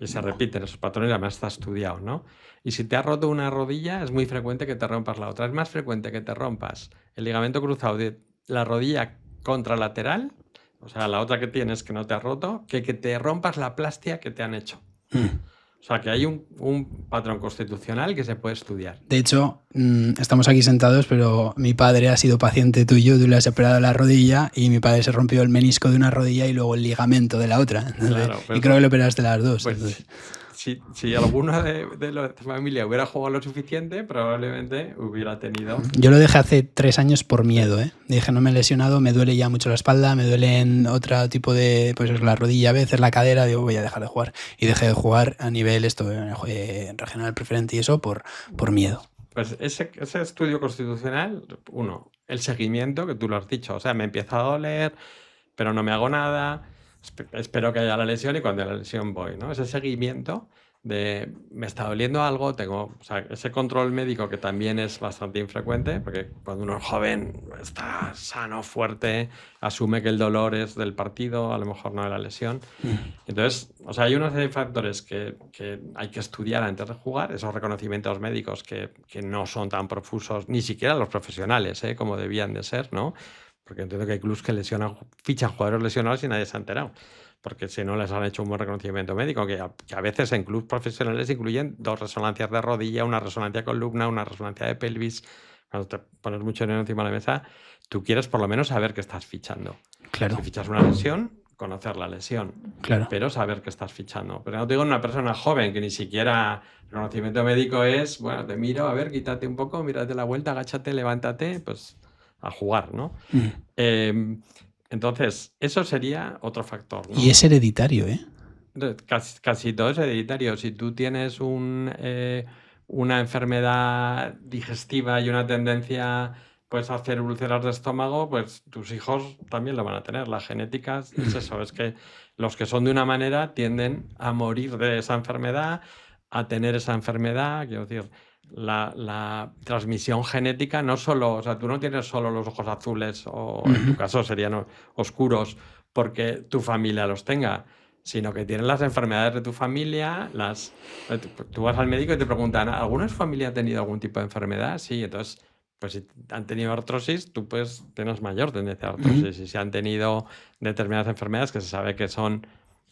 Y se repiten esos patrones, además está estudiado, ¿no? Y si te has roto una rodilla, es muy frecuente que te rompas la otra. Es más frecuente que te rompas el ligamento cruzado de la rodilla contralateral, o sea, la otra que tienes que no te has roto, que te rompas la plastia que te han hecho. O sea, que hay un patrón constitucional que se puede estudiar. De hecho, estamos aquí sentados, pero mi padre ha sido paciente tuyo, tú le has operado la rodilla y mi padre se rompió el menisco de una rodilla y luego el ligamento de la otra. Claro, pues, y creo que le operaste las dos. Pues, si alguno de la familia hubiera jugado lo suficiente, probablemente hubiera tenido... Yo lo dejé hace 3 años por miedo, ¿eh? Dije, no me he lesionado, me duele ya mucho la espalda, me duelen otro tipo de... Pues la rodilla a veces, la cadera, digo, voy a dejar de jugar. Y dejé de jugar a nivel regional preferente y eso por miedo. Pues ese estudio constitucional, el seguimiento, que tú lo has dicho, o sea, me empieza a doler, pero no me hago nada... Espero que haya la lesión y cuando haya la lesión voy, ¿no? Ese seguimiento de me está doliendo algo, o sea, ese control médico que también es bastante infrecuente, porque cuando uno es joven, está sano, fuerte, asume que el dolor es del partido, a lo mejor no de la lesión. Entonces, o sea, hay una serie de factores que hay que estudiar antes de jugar, esos reconocimientos médicos que no son tan profusos, ni siquiera los profesionales, como debían de ser, ¿no? Porque entiendo que hay clubs que fichan jugadores lesionados y nadie se ha enterado, porque si no les han hecho un buen reconocimiento médico, que a veces en clubs profesionales incluyen 2 resonancias de rodilla, una resonancia de columna, una resonancia de pelvis. Cuando te pones mucho dinero encima de la mesa, tú quieres por lo menos saber qué estás fichando. Claro. Si fichas una lesión, conocer la lesión, claro, pero saber qué estás fichando. Pero no te digo una persona joven que ni siquiera el reconocimiento médico es, bueno, te miro, a ver, quítate un poco, mírate la vuelta, agáchate, levántate, pues... a jugar, ¿no? Entonces, eso sería otro factor, ¿no? Y es hereditario, ¿eh? Casi todo es hereditario. Si tú tienes una enfermedad digestiva y una tendencia pues, a hacer úlceras de estómago, pues tus hijos también lo van a tener. La genética es eso, es que los que son de una manera tienden a morir de esa enfermedad, a tener esa enfermedad, quiero decir... La transmisión genética no solo, o sea, tú no tienes solo los ojos azules o en tu caso serían oscuros porque tu familia los tenga, sino que tienes las enfermedades de tu familia, tú vas al médico y te preguntan, ¿alguna familia ha tenido algún tipo de enfermedad? Sí, entonces Pues si han tenido artrosis, tú pues tienes mayor tendencia a artrosis. Y si han tenido determinadas enfermedades que se sabe que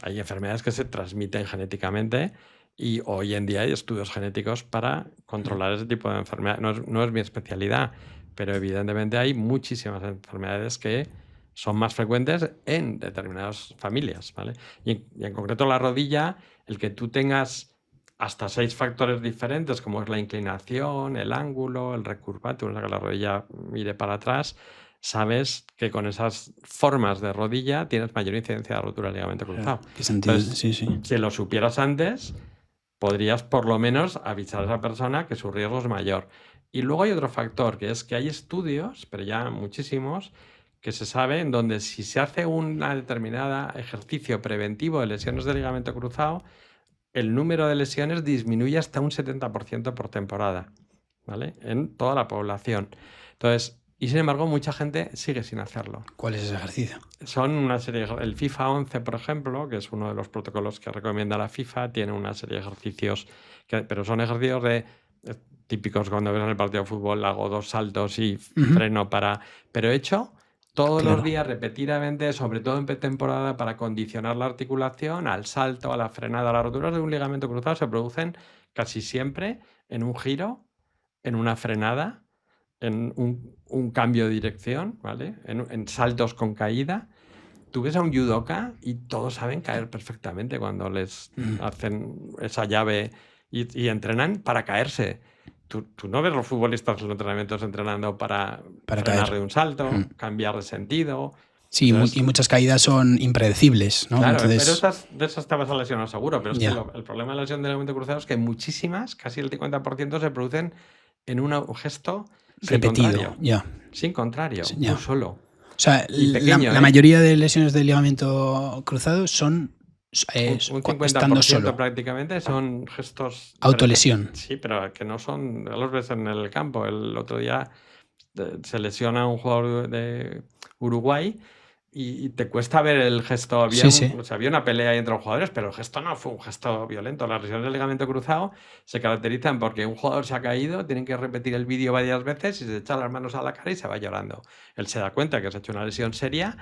hay enfermedades que se transmiten genéticamente y hoy en día hay estudios genéticos para controlar ese tipo de enfermedades. No es mi especialidad, pero evidentemente hay muchísimas enfermedades que son más frecuentes en determinadas familias, ¿vale? Y en concreto la rodilla, el que tú tengas hasta 6 factores diferentes, como es la inclinación, el ángulo, el recurvatum, o sea, que la rodilla mire para atrás, sabes que con esas formas de rodilla tienes mayor incidencia de rotura del ligamento cruzado. ¿Qué sentido? Entonces, Sí. si lo supieras antes, podrías por lo menos avisar a esa persona que su riesgo es mayor. Y luego hay otro factor, que es que hay estudios, pero ya muchísimos, que se sabe en donde si se hace un determinado ejercicio preventivo de lesiones del ligamento cruzado, el número de lesiones disminuye hasta un 70% por temporada, ¿vale? En toda la población. Entonces, y sin embargo, mucha gente sigue sin hacerlo. ¿Cuál es ese ejercicio? Son una serie, el FIFA 11, por ejemplo, que es uno de los protocolos que recomienda la FIFA, tiene una serie de ejercicios, pero son ejercicios típicos cuando ves en el partido de fútbol, hago 2 saltos y freno pero hecho todos los días repetidamente, sobre todo en pretemporada, para condicionar la articulación al salto, a la frenada. Las roturas de un ligamento cruzado se producen casi siempre en un giro, en una frenada, en un cambio de dirección, ¿vale? En saltos con caída. Tú ves a un judoka y todos saben caer perfectamente cuando les hacen esa llave y entrenan para caerse. Tú no ves los futbolistas en los entrenamientos entrenando para frenar caer de un salto, cambiar de sentido. Sí, entonces, y muchas caídas son impredecibles, ¿no? Claro, pero de esas te vas a lesionar seguro. Pero es que el problema de la lesión del ligamento cruzado es que muchísimas, casi el 50%, se producen en un gesto repetido. Sin contrario, tú solo. O sea, pequeño, la mayoría de lesiones del ligamento cruzado son un 50% estando solo. Prácticamente son gestos... Autolesión. Sí, pero que no son... Ya los ves en el campo. El otro día se lesiona un jugador de Uruguay y te cuesta ver el gesto. Había una pelea entre los jugadores, pero el gesto no fue un gesto violento. Las lesiones del ligamento cruzado se caracterizan porque un jugador se ha caído, tienen que repetir el vídeo varias veces y se echa las manos a la cara y se va llorando. Él se da cuenta que se ha hecho una lesión seria,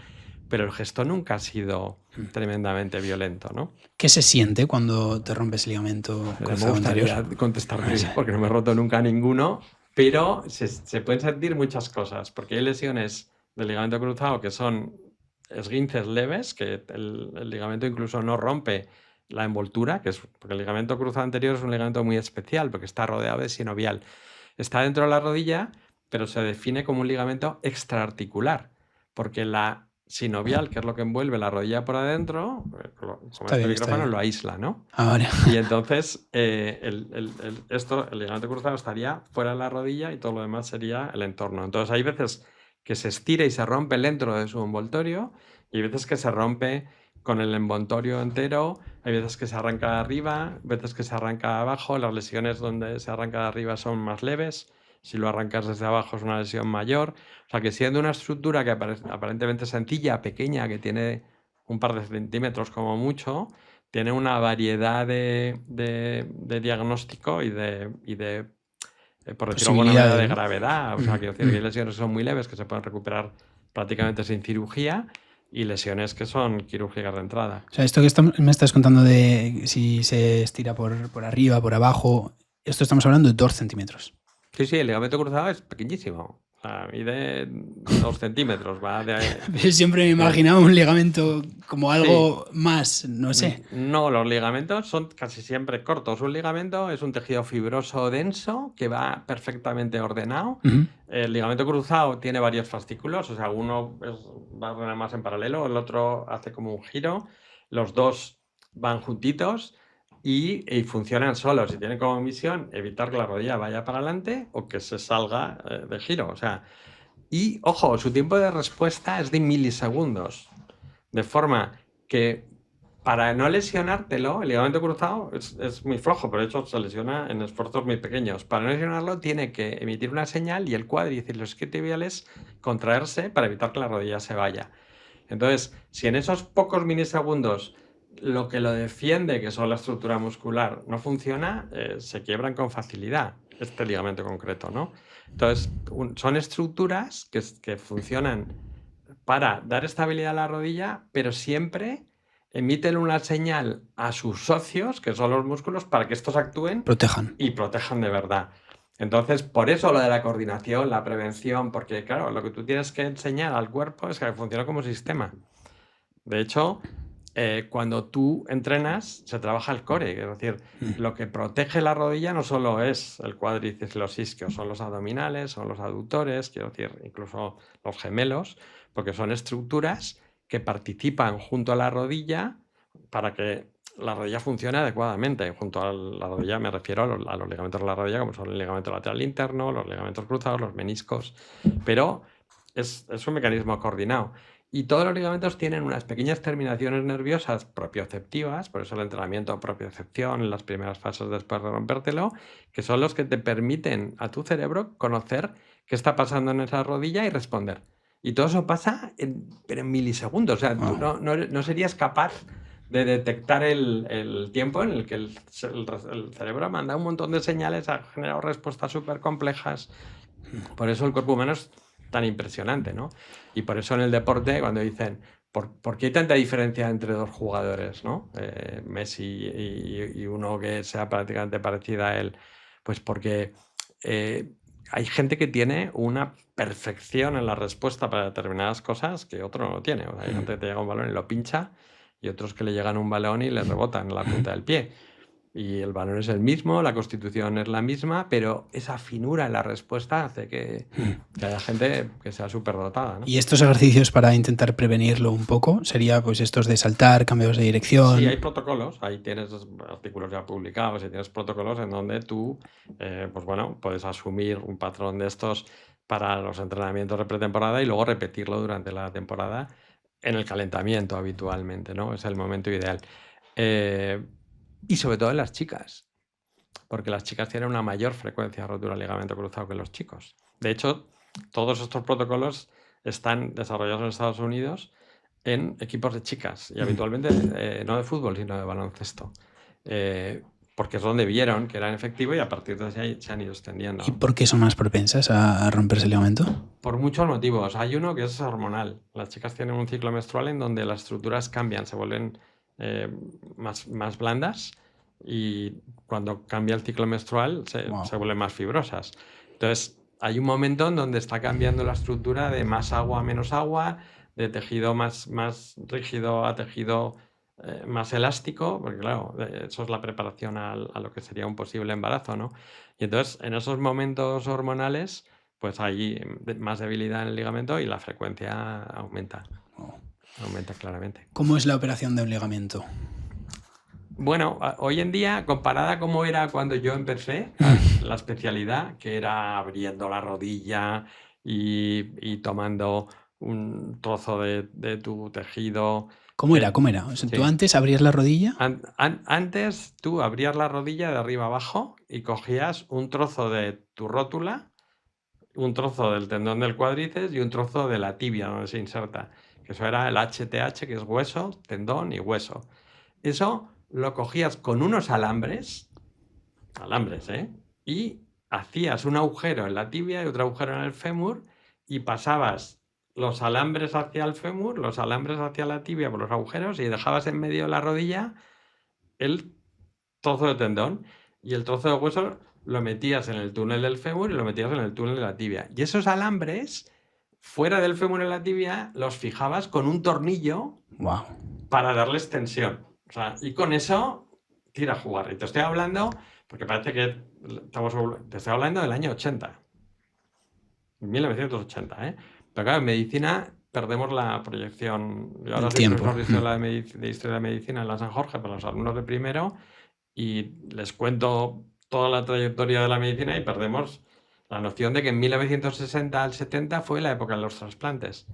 pero el gesto nunca ha sido tremendamente violento, ¿no? ¿Qué se siente cuando te rompes el ligamento cruzado anterior? Me gustaría contestarte porque no me he roto nunca ninguno, pero se pueden sentir muchas cosas, porque hay lesiones del ligamento cruzado que son esguinces leves, que el ligamento incluso no rompe la envoltura, porque el ligamento cruzado anterior es un ligamento muy especial, porque está rodeado de sinovial. Está dentro de la rodilla, pero se define como un ligamento extraarticular, porque la sinovial, que es lo que envuelve la rodilla por adentro, como este micrófono lo aísla, ¿no? Ahora. Y entonces el ligamento cruzado estaría fuera de la rodilla y todo lo demás sería el entorno. Entonces hay veces que se estira y se rompe dentro de su envoltorio y hay veces que se rompe con el envoltorio entero, hay veces que se arranca de arriba, veces que se arranca de abajo. Las lesiones donde se arranca de arriba son más leves. Si lo arrancas desde abajo es una lesión mayor. O sea que siendo una estructura que aparentemente sencilla, pequeña, que tiene un par de centímetros como mucho, tiene una variedad de diagnóstico y de por decirlo de alguna manera, de gravedad. O sea, quiero decir que hay lesiones que son muy leves, que se pueden recuperar prácticamente sin cirugía, y lesiones que son quirúrgicas de entrada. O sea, esto que me estás contando de si se estira por arriba, por abajo, esto estamos hablando de 2 centímetros. Sí, el ligamento cruzado es pequeñísimo. O sea, mide 2 centímetros. Siempre me imaginaba un ligamento como algo más, no sé. No, los ligamentos son casi siempre cortos. Un ligamento es un tejido fibroso denso que va perfectamente ordenado. El ligamento cruzado tiene varios fascículos, o sea, uno va a ordenar más en paralelo, el otro hace como un giro. Los dos van juntitos y funcionan solos y tienen como misión evitar que la rodilla vaya para adelante o que se salga de giro. O sea, y ojo, su tiempo de respuesta es de milisegundos. De forma que para no lesionártelo, el ligamento cruzado es muy flojo, pero de hecho se lesiona en esfuerzos muy pequeños. Para no lesionarlo tiene que emitir una señal y el cuádriceps y los isquiotibiales contraerse para evitar que la rodilla se vaya. Entonces, si en esos pocos milisegundos lo que lo defiende, que son la estructura muscular, no funciona, se quiebran con facilidad. este ligamento concreto, ¿no? Entonces, son estructuras que funcionan para dar estabilidad a la rodilla, pero siempre emiten una señal a sus socios, que son los músculos, para que estos actúen y protejan de verdad. Entonces, por eso lo de la coordinación, la prevención, porque claro, lo que tú tienes que enseñar al cuerpo es que funciona como sistema. De hecho, cuando tú entrenas, se trabaja el core, es decir, lo que protege la rodilla no solo es el cuádriceps y los isquios, son los abdominales, son los aductores, quiero decir, incluso los gemelos, porque son estructuras que participan junto a la rodilla para que la rodilla funcione adecuadamente. Junto a la rodilla me refiero a los ligamentos de la rodilla, como son el ligamento lateral interno, los ligamentos cruzados, los meniscos, pero es un mecanismo coordinado. Y todos los ligamentos tienen unas pequeñas terminaciones nerviosas propioceptivas, por eso el entrenamiento a propiocepción en las primeras fases después de rompértelo, que son los que te permiten a tu cerebro conocer qué está pasando en esa rodilla y responder. Y todo eso pasa pero en milisegundos. O sea, tú no serías capaz de detectar el tiempo en el que el cerebro manda un montón de señales, ha generado respuestas súper complejas. Por eso el cuerpo humano es tan impresionante, ¿no? Y por eso en el deporte, cuando dicen, ¿por qué hay tanta diferencia entre dos jugadores, ¿no? Messi y uno que sea prácticamente parecida a él? Pues porque hay gente que tiene una perfección en la respuesta para determinadas cosas que otro no tiene. O sea, hay gente que te llega un balón y lo pincha, y otros que le llegan un balón y le rebotan en la punta del pie. Y el balón es el mismo, la constitución es la misma, pero esa finura en la respuesta hace que haya gente que sea súper dotada, ¿no? ¿Y estos ejercicios para intentar prevenirlo un poco? ¿Sería pues estos de saltar, cambios de dirección? Sí, hay protocolos, ahí tienes artículos ya publicados y tienes protocolos en donde tú, pues bueno, puedes asumir un patrón de estos para los entrenamientos de pretemporada y luego repetirlo durante la temporada en el calentamiento habitualmente, ¿no? Es el momento ideal. Y sobre todo en las chicas, porque las chicas tienen una mayor frecuencia de rotura de ligamento cruzado que los chicos. De hecho, todos estos protocolos están desarrollados en Estados Unidos en equipos de chicas y habitualmente no de fútbol, sino de baloncesto. Porque es donde vieron que era efectivo y a partir de ahí se han ido extendiendo. ¿Y por qué son más propensas a romperse el ligamento? Por muchos motivos. Hay uno que es hormonal. Las chicas tienen un ciclo menstrual en donde las estructuras cambian, se vuelven más blandas, y cuando cambia el ciclo menstrual se vuelven más fibrosas. Entonces hay un momento en donde está cambiando la estructura de más agua a menos agua, de tejido más rígido a tejido más elástico, porque claro, eso es la preparación a lo que sería un posible embarazo, ¿no? Y entonces en esos momentos hormonales pues hay más debilidad en el ligamento y la frecuencia aumenta. Aumenta claramente. ¿Cómo es la operación de un ligamento? Bueno, hoy en día, comparada a cómo era cuando yo empecé, la especialidad, que era abriendo la rodilla y tomando un trozo de tu tejido. ¿Cómo era? O sea, ¿tú antes abrías la rodilla? Antes tú abrías la rodilla de arriba abajo y cogías un trozo de tu rótula, un trozo del tendón del cuádriceps y un trozo de la tibia donde se inserta. Que eso era el HTH, que es hueso, tendón y hueso. Eso lo cogías con unos alambres, y hacías un agujero en la tibia y otro agujero en el fémur y pasabas los alambres hacia el fémur, los alambres hacia la tibia por los agujeros y dejabas en medio de la rodilla el trozo de tendón y el trozo de hueso lo metías en el túnel del fémur y lo metías en el túnel de la tibia. Y esos alambres fuera del fémur en la tibia los fijabas con un tornillo para darles tensión. O sea, y con eso tira a jugar. Y te estoy hablando, porque parece que te estoy hablando del año 80. 1980, ¿eh? Pero claro, en medicina perdemos la proyección. Yo ahora soy profesor de Historia de Medicina en la San Jorge para los alumnos de primero y les cuento toda la trayectoria de la medicina y perdemos la noción de que en 1960 al 70 fue la época de los trasplantes.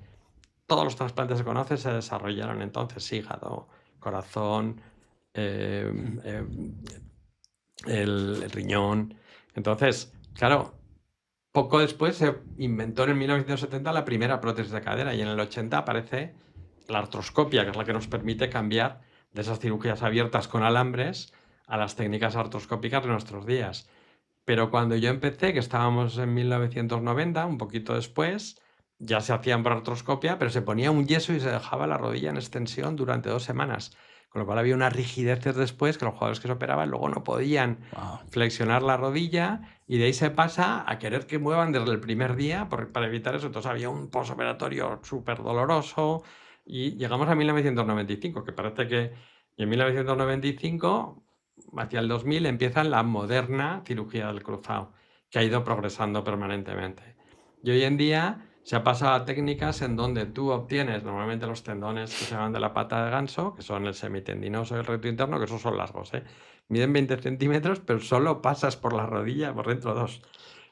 Todos los trasplantes que se conocen se desarrollaron entonces, hígado, corazón, el riñón. Entonces, claro, poco después se inventó en 1970 la primera prótesis de cadera y en el 80 aparece la artroscopia, que es la que nos permite cambiar de esas cirugías abiertas con alambres a las técnicas artroscópicas de nuestros días. Pero cuando yo empecé, que estábamos en 1990, un poquito después, ya se hacían por artroscopia, pero se ponía un yeso y se dejaba la rodilla en extensión durante 2 semanas. Con lo cual había unas rigideces después que los jugadores que se operaban luego no podían flexionar la rodilla, y de ahí se pasa a querer que muevan desde el primer día para evitar eso. Entonces había un posoperatorio súper doloroso y llegamos a 1995, que parece que... Y en 1995, hacia el 2000, empieza la moderna cirugía del cruzado, que ha ido progresando permanentemente. Y hoy en día se ha pasado a técnicas en donde tú obtienes normalmente los tendones que se llaman de la pata de ganso, que son el semitendinoso y el recto interno, que esos son largos, ¿eh? Miden 20 centímetros, pero solo pasas por la rodilla, por dentro 2.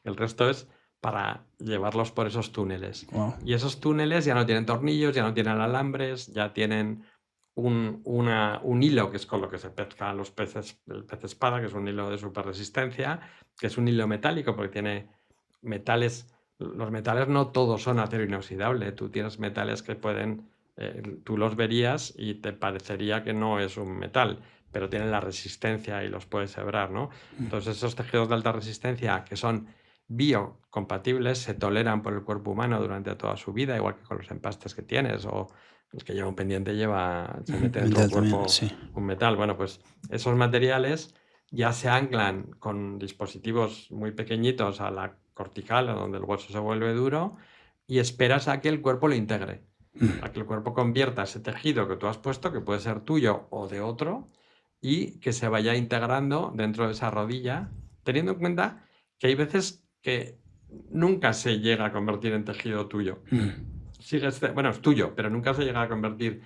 El resto es para llevarlos por esos túneles. Wow. Y esos túneles ya no tienen tornillos, ya no tienen alambres, ya tienen un hilo, que es con lo que se pescan los peces, el pez espada, que es un hilo de super resistencia, que es un hilo metálico porque tiene metales. Los metales no todos son acero inoxidable. Tú tienes metales que pueden, tú los verías y te parecería que no es un metal, pero tienen la resistencia y los puedes hebrar, ¿no? Entonces esos tejidos de alta resistencia, que son biocompatibles, se toleran por el cuerpo humano durante toda su vida, igual que con los empastes que tienes, o el que lleva un pendiente se mete dentro del cuerpo un metal. Bueno, pues esos materiales ya se anclan con dispositivos muy pequeñitos a la cortical, donde el hueso se vuelve duro, y esperas a que el cuerpo lo integre, a que el cuerpo convierta ese tejido que tú has puesto, que puede ser tuyo o de otro, y que se vaya integrando dentro de esa rodilla, teniendo en cuenta que hay veces que nunca se llega a convertir en tejido tuyo. Bueno, es tuyo, pero nunca se llega a convertir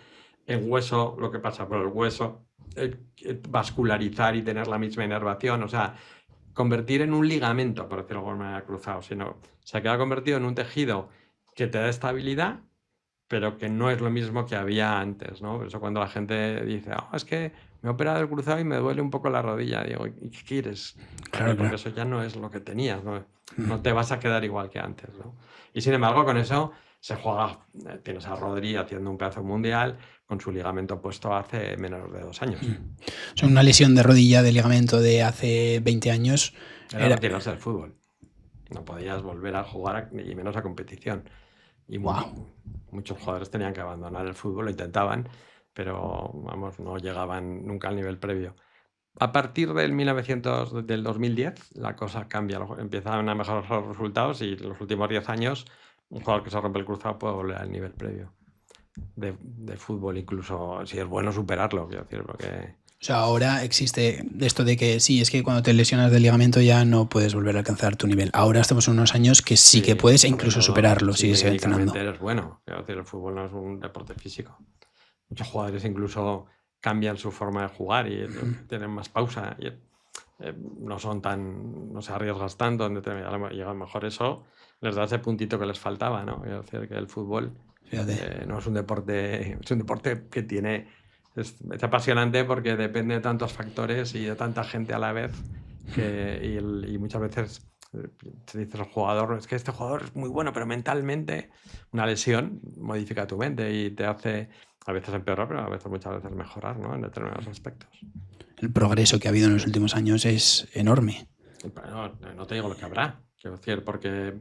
en hueso lo que pasa por el hueso, vascularizar y tener la misma inervación, o sea, convertir en un ligamento, por decirlo de alguna manera, cruzado, sino se queda convertido en un tejido que te da estabilidad, pero que no es lo mismo que había antes, ¿no? Por eso cuando la gente dice, es que me he operado el cruzado y me duele un poco la rodilla, digo, ¿y qué quieres? Claro, porque eso ya no es lo que tenías, no te vas a quedar igual que antes, ¿no? Y sin embargo, con eso se juega, tienes a Rodri haciendo un pedazo mundial con su ligamento puesto hace menos de 2 años. O sea, una lesión de rodilla de ligamento de hace 20 años era retirarse del fútbol. No podías volver a jugar, y menos a competición. Y muchos jugadores tenían que abandonar el fútbol, lo intentaban, pero vamos, no llegaban nunca al nivel previo. A partir del 2010, la cosa cambia, empiezan a mejorar los resultados, y en los últimos 10 años un jugador que se rompe el cruzado puede volver al nivel previo de fútbol, incluso si es bueno superarlo, quiero decir, porque... O sea, ahora existe esto de que sí, es que cuando te lesionas del ligamento ya no puedes volver a alcanzar tu nivel. Ahora estamos en unos años que sí que puedes, e incluso superarlo si sigues entrenando. Eres bueno. Quiero decir, el fútbol no es un deporte físico. Muchos jugadores incluso cambian su forma de jugar y tienen más pausa. Y no se arriesgan tanto. Y a lo mejor eso les da ese puntito que les faltaba, ¿no? Quiero decir, que el fútbol no es un deporte, es un deporte que tiene... Es apasionante porque depende de tantos factores y de tanta gente a la vez y muchas veces te dices al jugador, es que este jugador es muy bueno, pero mentalmente una lesión modifica tu mente y te hace a veces empeorar, pero a veces muchas veces mejorar, ¿no? En determinados aspectos. El progreso que ha habido en los últimos años es enorme. No te digo lo que habrá, quiero decir, porque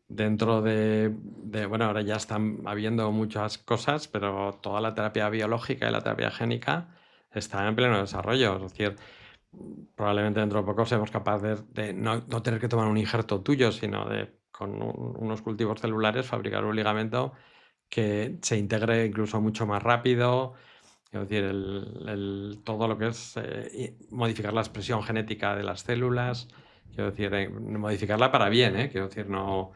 dentro bueno, ahora ya están habiendo muchas cosas, pero toda la terapia biológica y la terapia génica está en pleno desarrollo. Es decir, probablemente dentro de poco seamos capaces de no tener que tomar un injerto tuyo, sino de, con unos cultivos celulares, fabricar un ligamento que se integre incluso mucho más rápido. Es decir, todo lo que es modificar la expresión genética de las células, quiero decir, modificarla para bien, quiero decir, no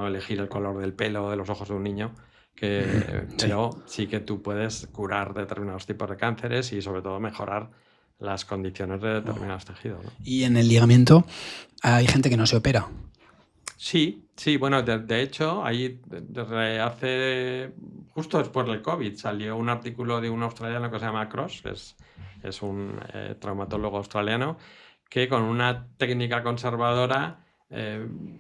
elegir el color del pelo o de los ojos de un niño, pero sí que tú puedes curar determinados tipos de cánceres y sobre todo mejorar las condiciones de determinados tejidos, ¿no? Y en el ligamento hay gente que no se opera. Sí, bueno, de hecho, ahí desde hace, justo después del COVID, salió un artículo de un australiano que se llama Cross, es un traumatólogo australiano, que con una técnica conservadora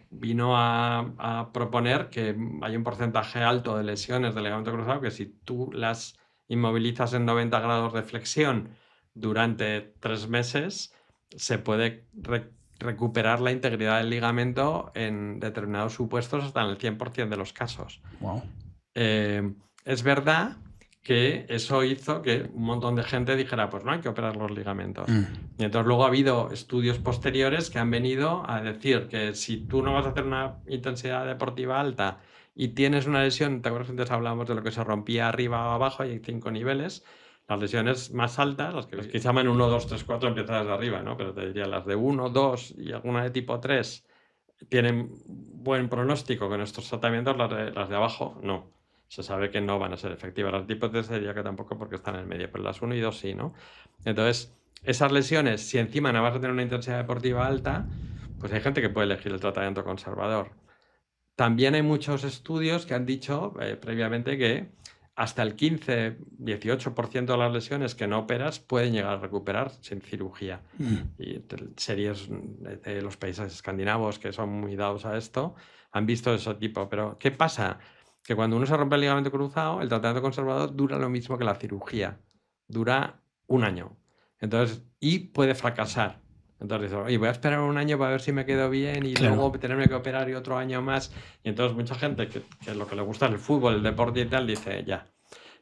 vino a proponer que hay un porcentaje alto de lesiones del ligamento cruzado que si tú las inmovilizas en 90 grados de flexión durante 3 meses, se puede recuperar la integridad del ligamento en determinados supuestos hasta en el 100% de los casos. Wow. Es verdad que eso hizo que un montón de gente dijera, pues no hay que operar los ligamentos. Y entonces luego ha habido estudios posteriores que han venido a decir que si tú no vas a hacer una intensidad deportiva alta y tienes una lesión, ¿te acuerdas que antes hablábamos de lo que se rompía arriba o abajo? Hay 5 niveles. Las lesiones más altas, las que se llaman 1, 2, 3, 4, empiezan desde arriba, ¿no? Pero te diría las de 1, 2 y alguna de tipo 3 tienen buen pronóstico con estos tratamientos, las de abajo no. Se sabe que no van a ser efectivas. Las tipo 3 diría que tampoco porque están en el medio, pero las 1 y 2 sí, ¿no? Entonces, esas lesiones, si encima no vas a tener una intensidad deportiva alta, pues hay gente que puede elegir el tratamiento conservador. También hay muchos estudios que han dicho previamente que hasta el 15-18% de las lesiones que no operas pueden llegar a recuperar sin cirugía. Y series de los países escandinavos que son muy dados a esto han visto ese tipo. Pero ¿qué pasa? Que cuando uno se rompe el ligamento cruzado, el tratamiento conservador dura lo mismo que la cirugía. Dura 1 año. Entonces, y puede fracasar. Entonces dices, oye, voy a esperar 1 año para ver si me quedo bien y luego tenerme que operar y otro año más. Y entonces mucha gente que lo que le gusta es el fútbol, el deporte y tal, dice, ya.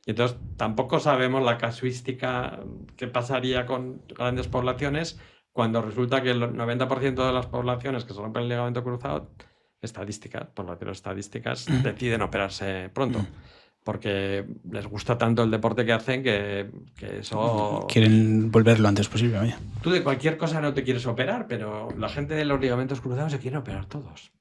Y entonces tampoco sabemos la casuística que pasaría con grandes poblaciones cuando resulta que el 90% de las poblaciones que se rompen el ligamento cruzado, poblaciones estadísticas, deciden operarse pronto. Porque les gusta tanto el deporte que hacen que eso... Quieren volver lo antes posible, vaya. Tú de cualquier cosa no te quieres operar, pero la gente de los ligamentos cruzados se quiere operar todos.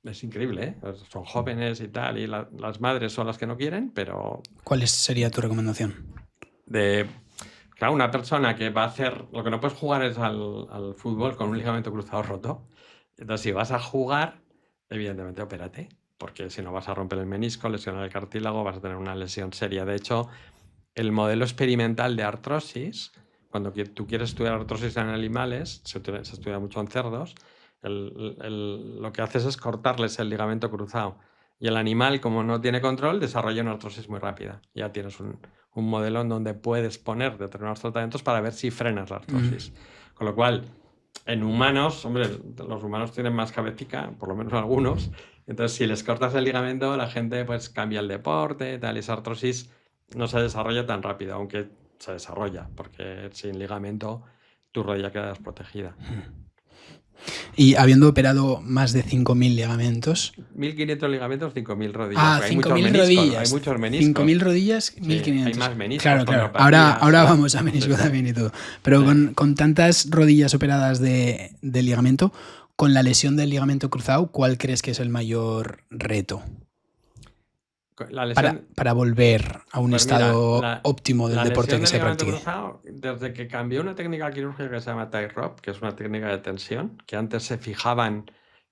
Es increíble, ¿eh? Son jóvenes y tal, y las madres son las que no quieren, pero... ¿Cuál sería tu recomendación? Claro, una persona que va a hacer... Lo que no puedes jugar es al fútbol con un ligamento cruzado roto. Entonces, si vas a jugar, evidentemente, opérate. Porque si no vas a romper el menisco, lesionar el cartílago, vas a tener una lesión seria. De hecho, el modelo experimental de artrosis, cuando tú quieres estudiar artrosis en animales, se estudia mucho en cerdos, lo que haces es cortarles el ligamento cruzado. Y el animal, como no tiene control, desarrolla una artrosis muy rápida. Ya tienes un modelo en donde puedes poner determinados tratamientos para ver si frenas la artrosis. Con lo cual, en humanos, hombre, los humanos tienen más cabecita, por lo menos algunos. Entonces, si les cortas el ligamento, la gente pues cambia el deporte, tal, y esa artrosis no se desarrolla tan rápido, aunque se desarrolla, porque sin ligamento tu rodilla queda desprotegida. Y habiendo operado más de 5.000 ligamentos... 1.500 ligamentos, 5.000 rodillas. Ah, 5.000 rodillas. Hay muchos meniscos. 5.000 rodillas, 1.500. Sí, hay más meniscos. Claro. Ahora vamos a menisco también y todo. Pero con tantas rodillas operadas de ligamento, con la lesión del ligamento cruzado, ¿cuál crees que es el mayor reto? La lesión, para volver a un estado óptimo del deporte que se practique. Cruzado, desde que cambió una técnica quirúrgica que se llama tie rod, que es una técnica de tensión, que antes se fijaban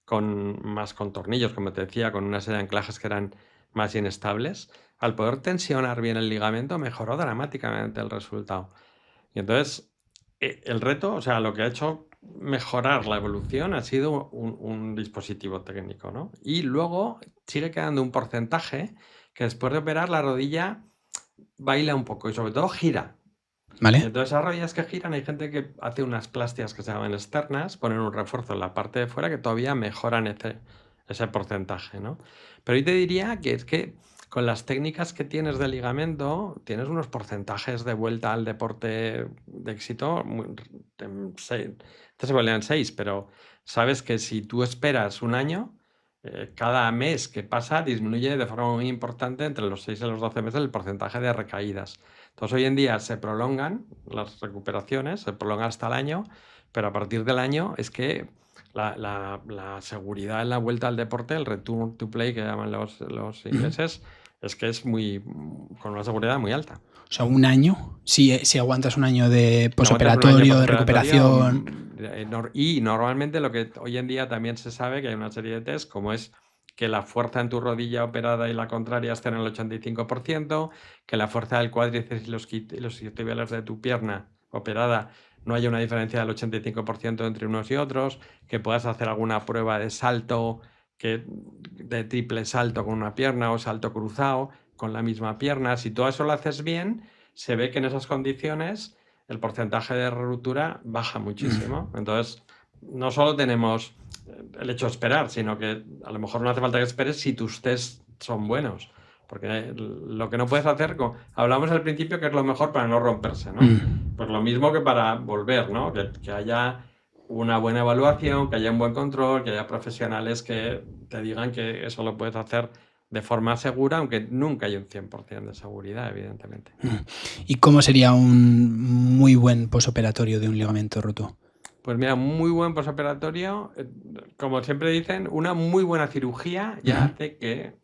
con tornillos, como te decía, con una serie de anclajes que eran más inestables, al poder tensionar bien el ligamento mejoró dramáticamente el resultado. Y entonces el reto, o sea, lo que ha hecho mejorar la evolución ha sido un dispositivo técnico, ¿no? Y luego sigue quedando un porcentaje que después de operar la rodilla baila un poco y sobre todo gira. ¿Vale? Y entonces esas rodillas que giran, hay gente que hace unas plastias que se llaman externas, ponen un refuerzo en la parte de fuera que todavía mejoran ese porcentaje, ¿no? Pero yo te diría que es que con las técnicas que tienes de ligamento, tienes unos porcentajes de vuelta al deporte de éxito. Se valían 6, pero sabes que si tú esperas 1 año, cada mes que pasa disminuye de forma muy importante entre los 6 y los 12 meses el porcentaje de recaídas. Entonces hoy en día se prolongan las recuperaciones, se prolongan hasta el año, pero a partir del año es que la seguridad en la vuelta al deporte, el return to play que llaman los ingleses, es que es con una seguridad muy alta. O sea, 1 año, si aguantas 1 año de posoperatorio, de recuperación. Y normalmente lo que hoy en día también se sabe, que hay una serie de test, como es que la fuerza en tu rodilla operada y la contraria estén en el 85%, que la fuerza del cuádriceps y los isquiotibiales de tu pierna operada no haya una diferencia del 85% entre unos y otros, que puedas hacer alguna prueba de salto, de triple salto con una pierna o salto cruzado con la misma pierna. Si todo eso lo haces bien, se ve que en esas condiciones el porcentaje de ruptura baja muchísimo. Entonces, no solo tenemos el hecho de esperar, sino que a lo mejor no hace falta que esperes si tus test son buenos. Porque lo que no puedes hacer, hablamos al principio que es lo mejor para no romperse, ¿no? Pues lo mismo que para volver, ¿no? Que haya una buena evaluación, que haya un buen control, que haya profesionales que te digan que eso lo puedes hacer de forma segura, aunque nunca hay un 100% de seguridad, evidentemente. ¿Y cómo sería un muy buen posoperatorio de un ligamento roto? Pues mira, un muy buen posoperatorio, como siempre dicen, una muy buena cirugía ya hace que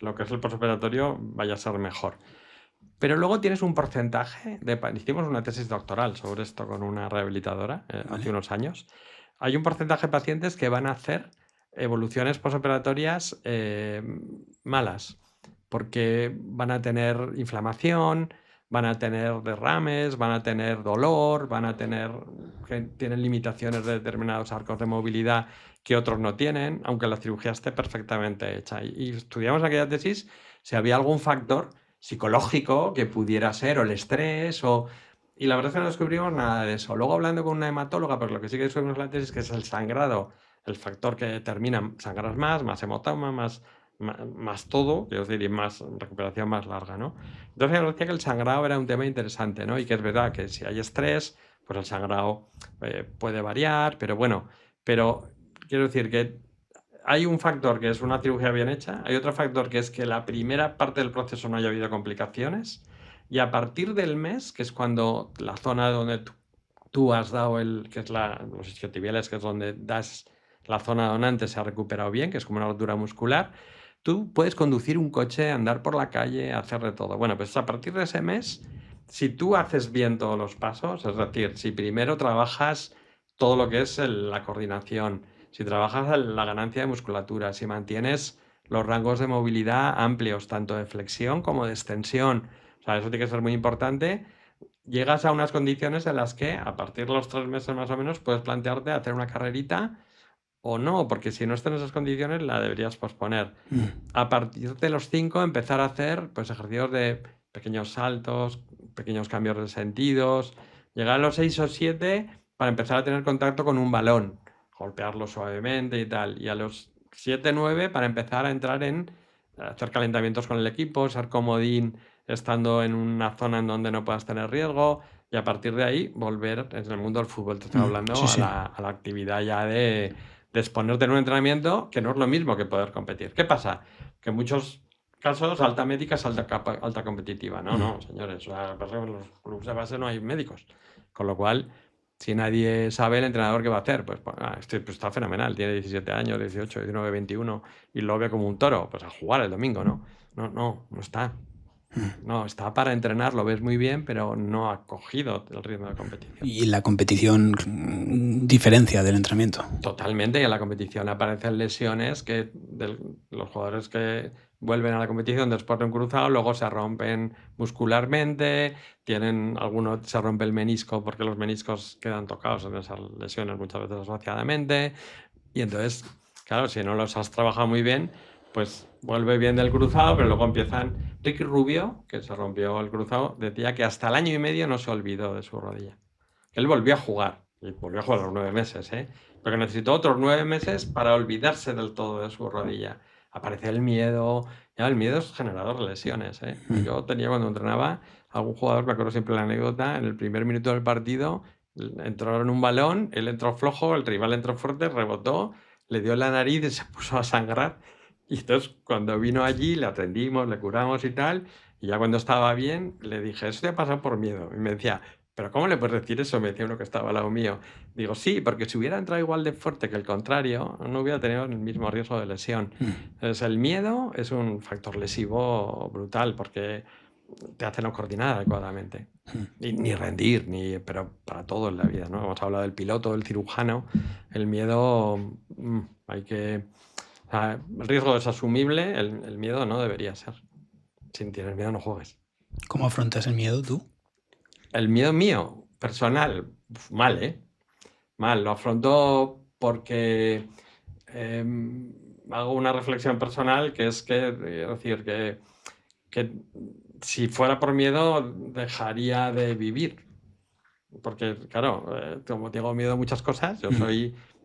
lo que es el posoperatorio vaya a ser mejor. Pero luego tienes un porcentaje hicimos una tesis doctoral sobre esto con una rehabilitadora hace unos años. Hay un porcentaje de pacientes que van a hacer evoluciones posoperatorias malas, porque van a tener inflamación, van a tener derrames, van a tener dolor, tienen limitaciones de determinados arcos de movilidad que otros no tienen, aunque la cirugía esté perfectamente hecha. Y estudiamos aquella tesis si había algún factor psicológico que pudiera ser, o el estrés, y la verdad es que no descubrimos nada de eso. Luego, hablando con una hematóloga, pues lo que sí que descubrimos en la tesis es que es el sangrado, el factor que determina sangrar más hematoma, más todo, quiero decir, y más recuperación más larga, ¿no? Entonces me parecía que el sangrado era un tema interesante, ¿no? Y que es verdad que si hay estrés, pues el sangrado puede variar, pero bueno, quiero decir que hay un factor que es una cirugía bien hecha, hay otro factor que es que la primera parte del proceso no haya habido complicaciones, y a partir del mes, que es cuando la zona donde tú has dado que es los isquiotibiales, que es donde das la zona donante, se ha recuperado bien, que es como una rotura muscular, tú puedes conducir un coche, andar por la calle, hacer de todo. Bueno, pues a partir de ese mes, si tú haces bien todos los pasos, es decir, si primero trabajas todo lo que es la coordinación, si trabajas la ganancia de musculatura, si mantienes los rangos de movilidad amplios, tanto de flexión como de extensión, o sea, eso tiene que ser muy importante, llegas a unas condiciones en las que a partir de los 3 meses más o menos puedes plantearte hacer una carrerita o no, porque si no estás en esas condiciones la deberías posponer. A partir de los 5 empezar a hacer pues ejercicios de pequeños saltos, pequeños cambios de sentidos, llegar a los 6 o 7 para empezar a tener contacto con un balón, golpearlo suavemente y tal, y a los 7, 9 para empezar a entrar en hacer calentamientos con el equipo, ser comodín estando en una zona en donde no puedas tener riesgo, y a partir de ahí volver en el mundo del fútbol. Te estoy hablando Sí, sí. a la actividad ya de exponerte en un entrenamiento, que no es lo mismo que poder competir. ¿Qué pasa? Que en muchos casos alta médica es alta competitiva. No, señores. En los clubes de base no hay médicos. Con lo cual, si nadie sabe el entrenador qué va a hacer, pues está fenomenal. Tiene 17 años, 18, 19, 21 y lo ve como un toro. Pues a jugar el domingo, ¿no? No está. No, está para entrenar, lo ves muy bien, pero no ha cogido el ritmo de competición. Y la competición diferencia del entrenamiento. Totalmente, y en la competición aparecen lesiones que los jugadores que vuelven a la competición después de un cruzado luego se rompen muscularmente, algunos se rompe el menisco porque los meniscos quedan tocados en esas lesiones muchas veces asociadamente, y entonces, claro, si no los has trabajado muy bien, pues vuelve bien del cruzado, pero luego empiezan. Ricky Rubio, que se rompió el cruzado, decía que hasta el 1 año y medio no se olvidó de su rodilla. Él volvió a jugar, y volvió a jugar los 9 meses, pero necesitó otros 9 meses para olvidarse del todo de su rodilla. Aparece el miedo, ya el miedo es generador de lesiones. Yo tenía, cuando entrenaba, algún jugador, me acuerdo siempre la anécdota, en el primer minuto del partido, entró en un balón, él entró flojo, el rival entró fuerte, rebotó, le dio en la nariz y se puso a sangrar. Y entonces, cuando vino allí, le atendimos, le curamos y tal, y ya cuando estaba bien, le dije, eso te ha pasado por miedo. Y me decía, ¿pero cómo le puedes decir eso? Me decía uno que estaba al lado mío. Digo, sí, porque si hubiera entrado igual de fuerte que el contrario, no hubiera tenido el mismo riesgo de lesión. Entonces, el miedo es un factor lesivo brutal, porque te hace no coordinar adecuadamente. Ni rendir, pero para todo en la vida, ¿no? Hemos hablado del piloto, del cirujano. El miedo, el riesgo es asumible, el miedo no debería ser. Si tienes miedo, no juegues. ¿Cómo afrontas el miedo tú? El miedo mío, personal, mal, Mal. Lo afronto porque hago una reflexión personal, que es decir, que si fuera por miedo, dejaría de vivir. Porque, claro, como tengo miedo a muchas cosas, yo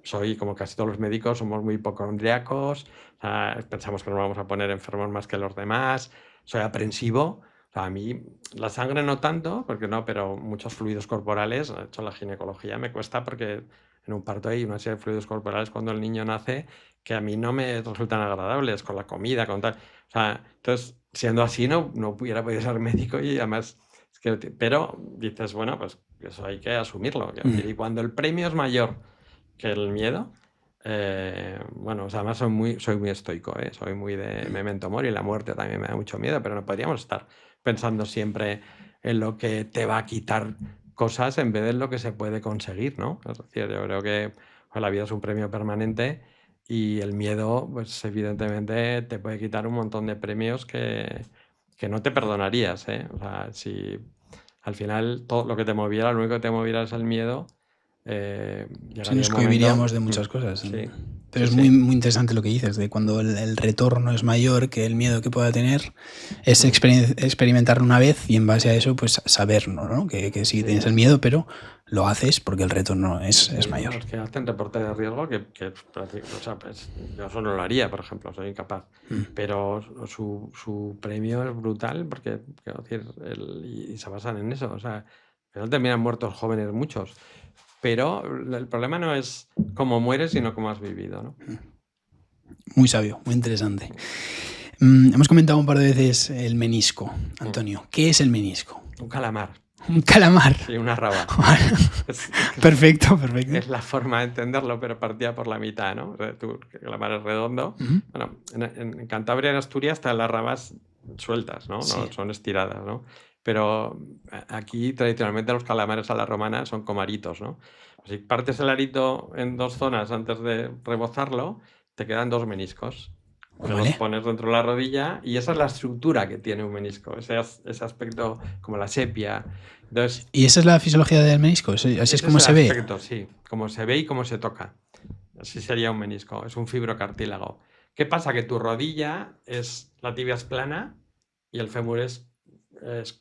soy como casi todos los médicos, somos muy hipocondríacos, o sea, pensamos que nos vamos a poner enfermos más que los demás, soy aprensivo. O sea, a mí la sangre no tanto, porque no, pero muchos fluidos corporales, de hecho la ginecología me cuesta porque en un parto hay una serie de fluidos corporales cuando el niño nace que a mí no me resultan agradables, con la comida, con tal. O sea, entonces, siendo así, no hubiera podido ser médico y además... pero dices, bueno, pues eso hay que asumirlo. Y cuando el premio es mayor que el miedo, bueno, o sea, además soy muy estoico, soy muy de memento mori, la muerte también me da mucho miedo, pero no podríamos estar pensando siempre en lo que te va a quitar cosas en vez de en lo que se puede conseguir, ¿no? Es decir, yo creo que pues, la vida es un premio permanente y el miedo, pues evidentemente te puede quitar un montón de premios que no te perdonarías, ¿eh? O sea, si al final todo lo que te moviera, lo único que te moviera es el miedo, Sí, llegaría nos un cohibiríamos momento... de muchas cosas. Sí, Pero sí, es muy, sí. muy interesante lo que dices, de cuando el retorno es mayor que el miedo que pueda tener, es experimentarlo una vez y en base a eso, pues saber, ¿no? Que sí tienes el miedo, pero lo haces porque el retorno es mayor. Los que hacen reporte de riesgo, o sea, pues, yo eso no lo haría, por ejemplo, soy incapaz. Pero su premio es brutal porque, quiero decir, y se basan en eso. O sea, al final terminan muertos jóvenes muchos. Pero el problema no es cómo mueres, sino cómo has vivido, ¿no? Muy sabio, muy interesante. Hemos comentado un par de veces el menisco, Antonio. ¿Qué es el menisco? Un calamar. Un calamar. Sí, una raba. Perfecto. Es la forma de entenderlo, pero partida por la mitad, ¿no? El calamar es redondo. Bueno, en Cantabria, en Asturias, están las rabas sueltas, ¿no? Sí. No son estiradas, ¿no? Pero aquí, tradicionalmente, los calamares a la romana son como aritos, ¿no? Si partes el arito en dos zonas antes de rebozarlo, te quedan dos meniscos. Que los pones dentro de la rodilla y esa es la estructura que tiene un menisco, ese aspecto como la sepia. Entonces, ¿y esa es la fisiología del menisco? ¿Así es como se ve? Aspecto, sí, como se ve y como se toca. Así sería un menisco, es un fibrocartílago. ¿Qué pasa? Que tu rodilla la tibia es plana y el fémur es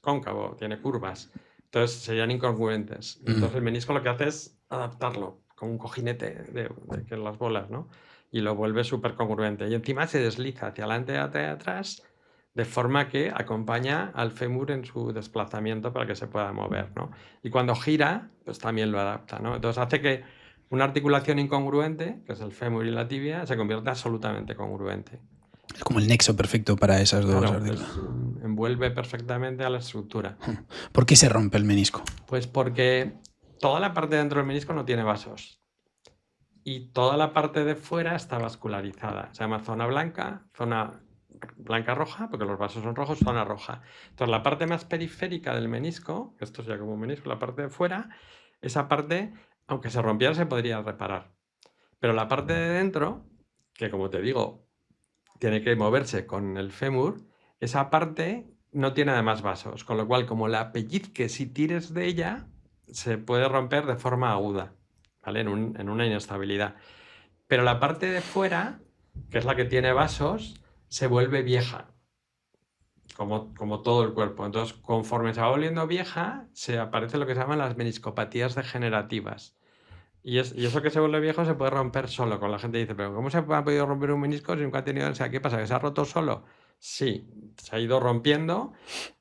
cóncavo, tiene curvas. Entonces serían incongruentes. Entonces el menisco lo que hace es adaptarlo, con un cojinete de las bolas, ¿no? Y lo vuelve súper congruente. Y encima se desliza hacia adelante y hacia atrás, de forma que acompaña al fémur en su desplazamiento para que se pueda mover, ¿no? Y cuando gira, pues también lo adapta, ¿no? Entonces hace que una articulación incongruente, que es el fémur y la tibia, se convierta absolutamente congruente. Es como el nexo perfecto para esas dos articulaciones. Envuelve perfectamente a la estructura. ¿Por qué se rompe el menisco? Pues porque toda la parte dentro del menisco no tiene vasos. Y toda la parte de fuera está vascularizada. Se llama zona blanca roja, porque los vasos son rojos, zona roja. Entonces la parte más periférica del menisco, esto sería como un menisco, la parte de fuera, esa parte, aunque se rompiera, se podría reparar. Pero la parte de dentro, que como te digo, tiene que moverse con el fémur, esa parte no tiene además vasos, con lo cual como la pellizques si tires de ella, se puede romper de forma aguda, ¿vale? En una inestabilidad. Pero la parte de fuera, que es la que tiene vasos, se vuelve vieja, como todo el cuerpo. Entonces, conforme se va volviendo vieja, se aparece lo que se llaman las meniscopatías degenerativas. Y eso que se vuelve viejo se puede romper solo. Con la gente dice, pero ¿cómo se ha podido romper un menisco si nunca ha tenido? O sea, ¿qué pasa? ¿Que se ha roto solo? Sí, se ha ido rompiendo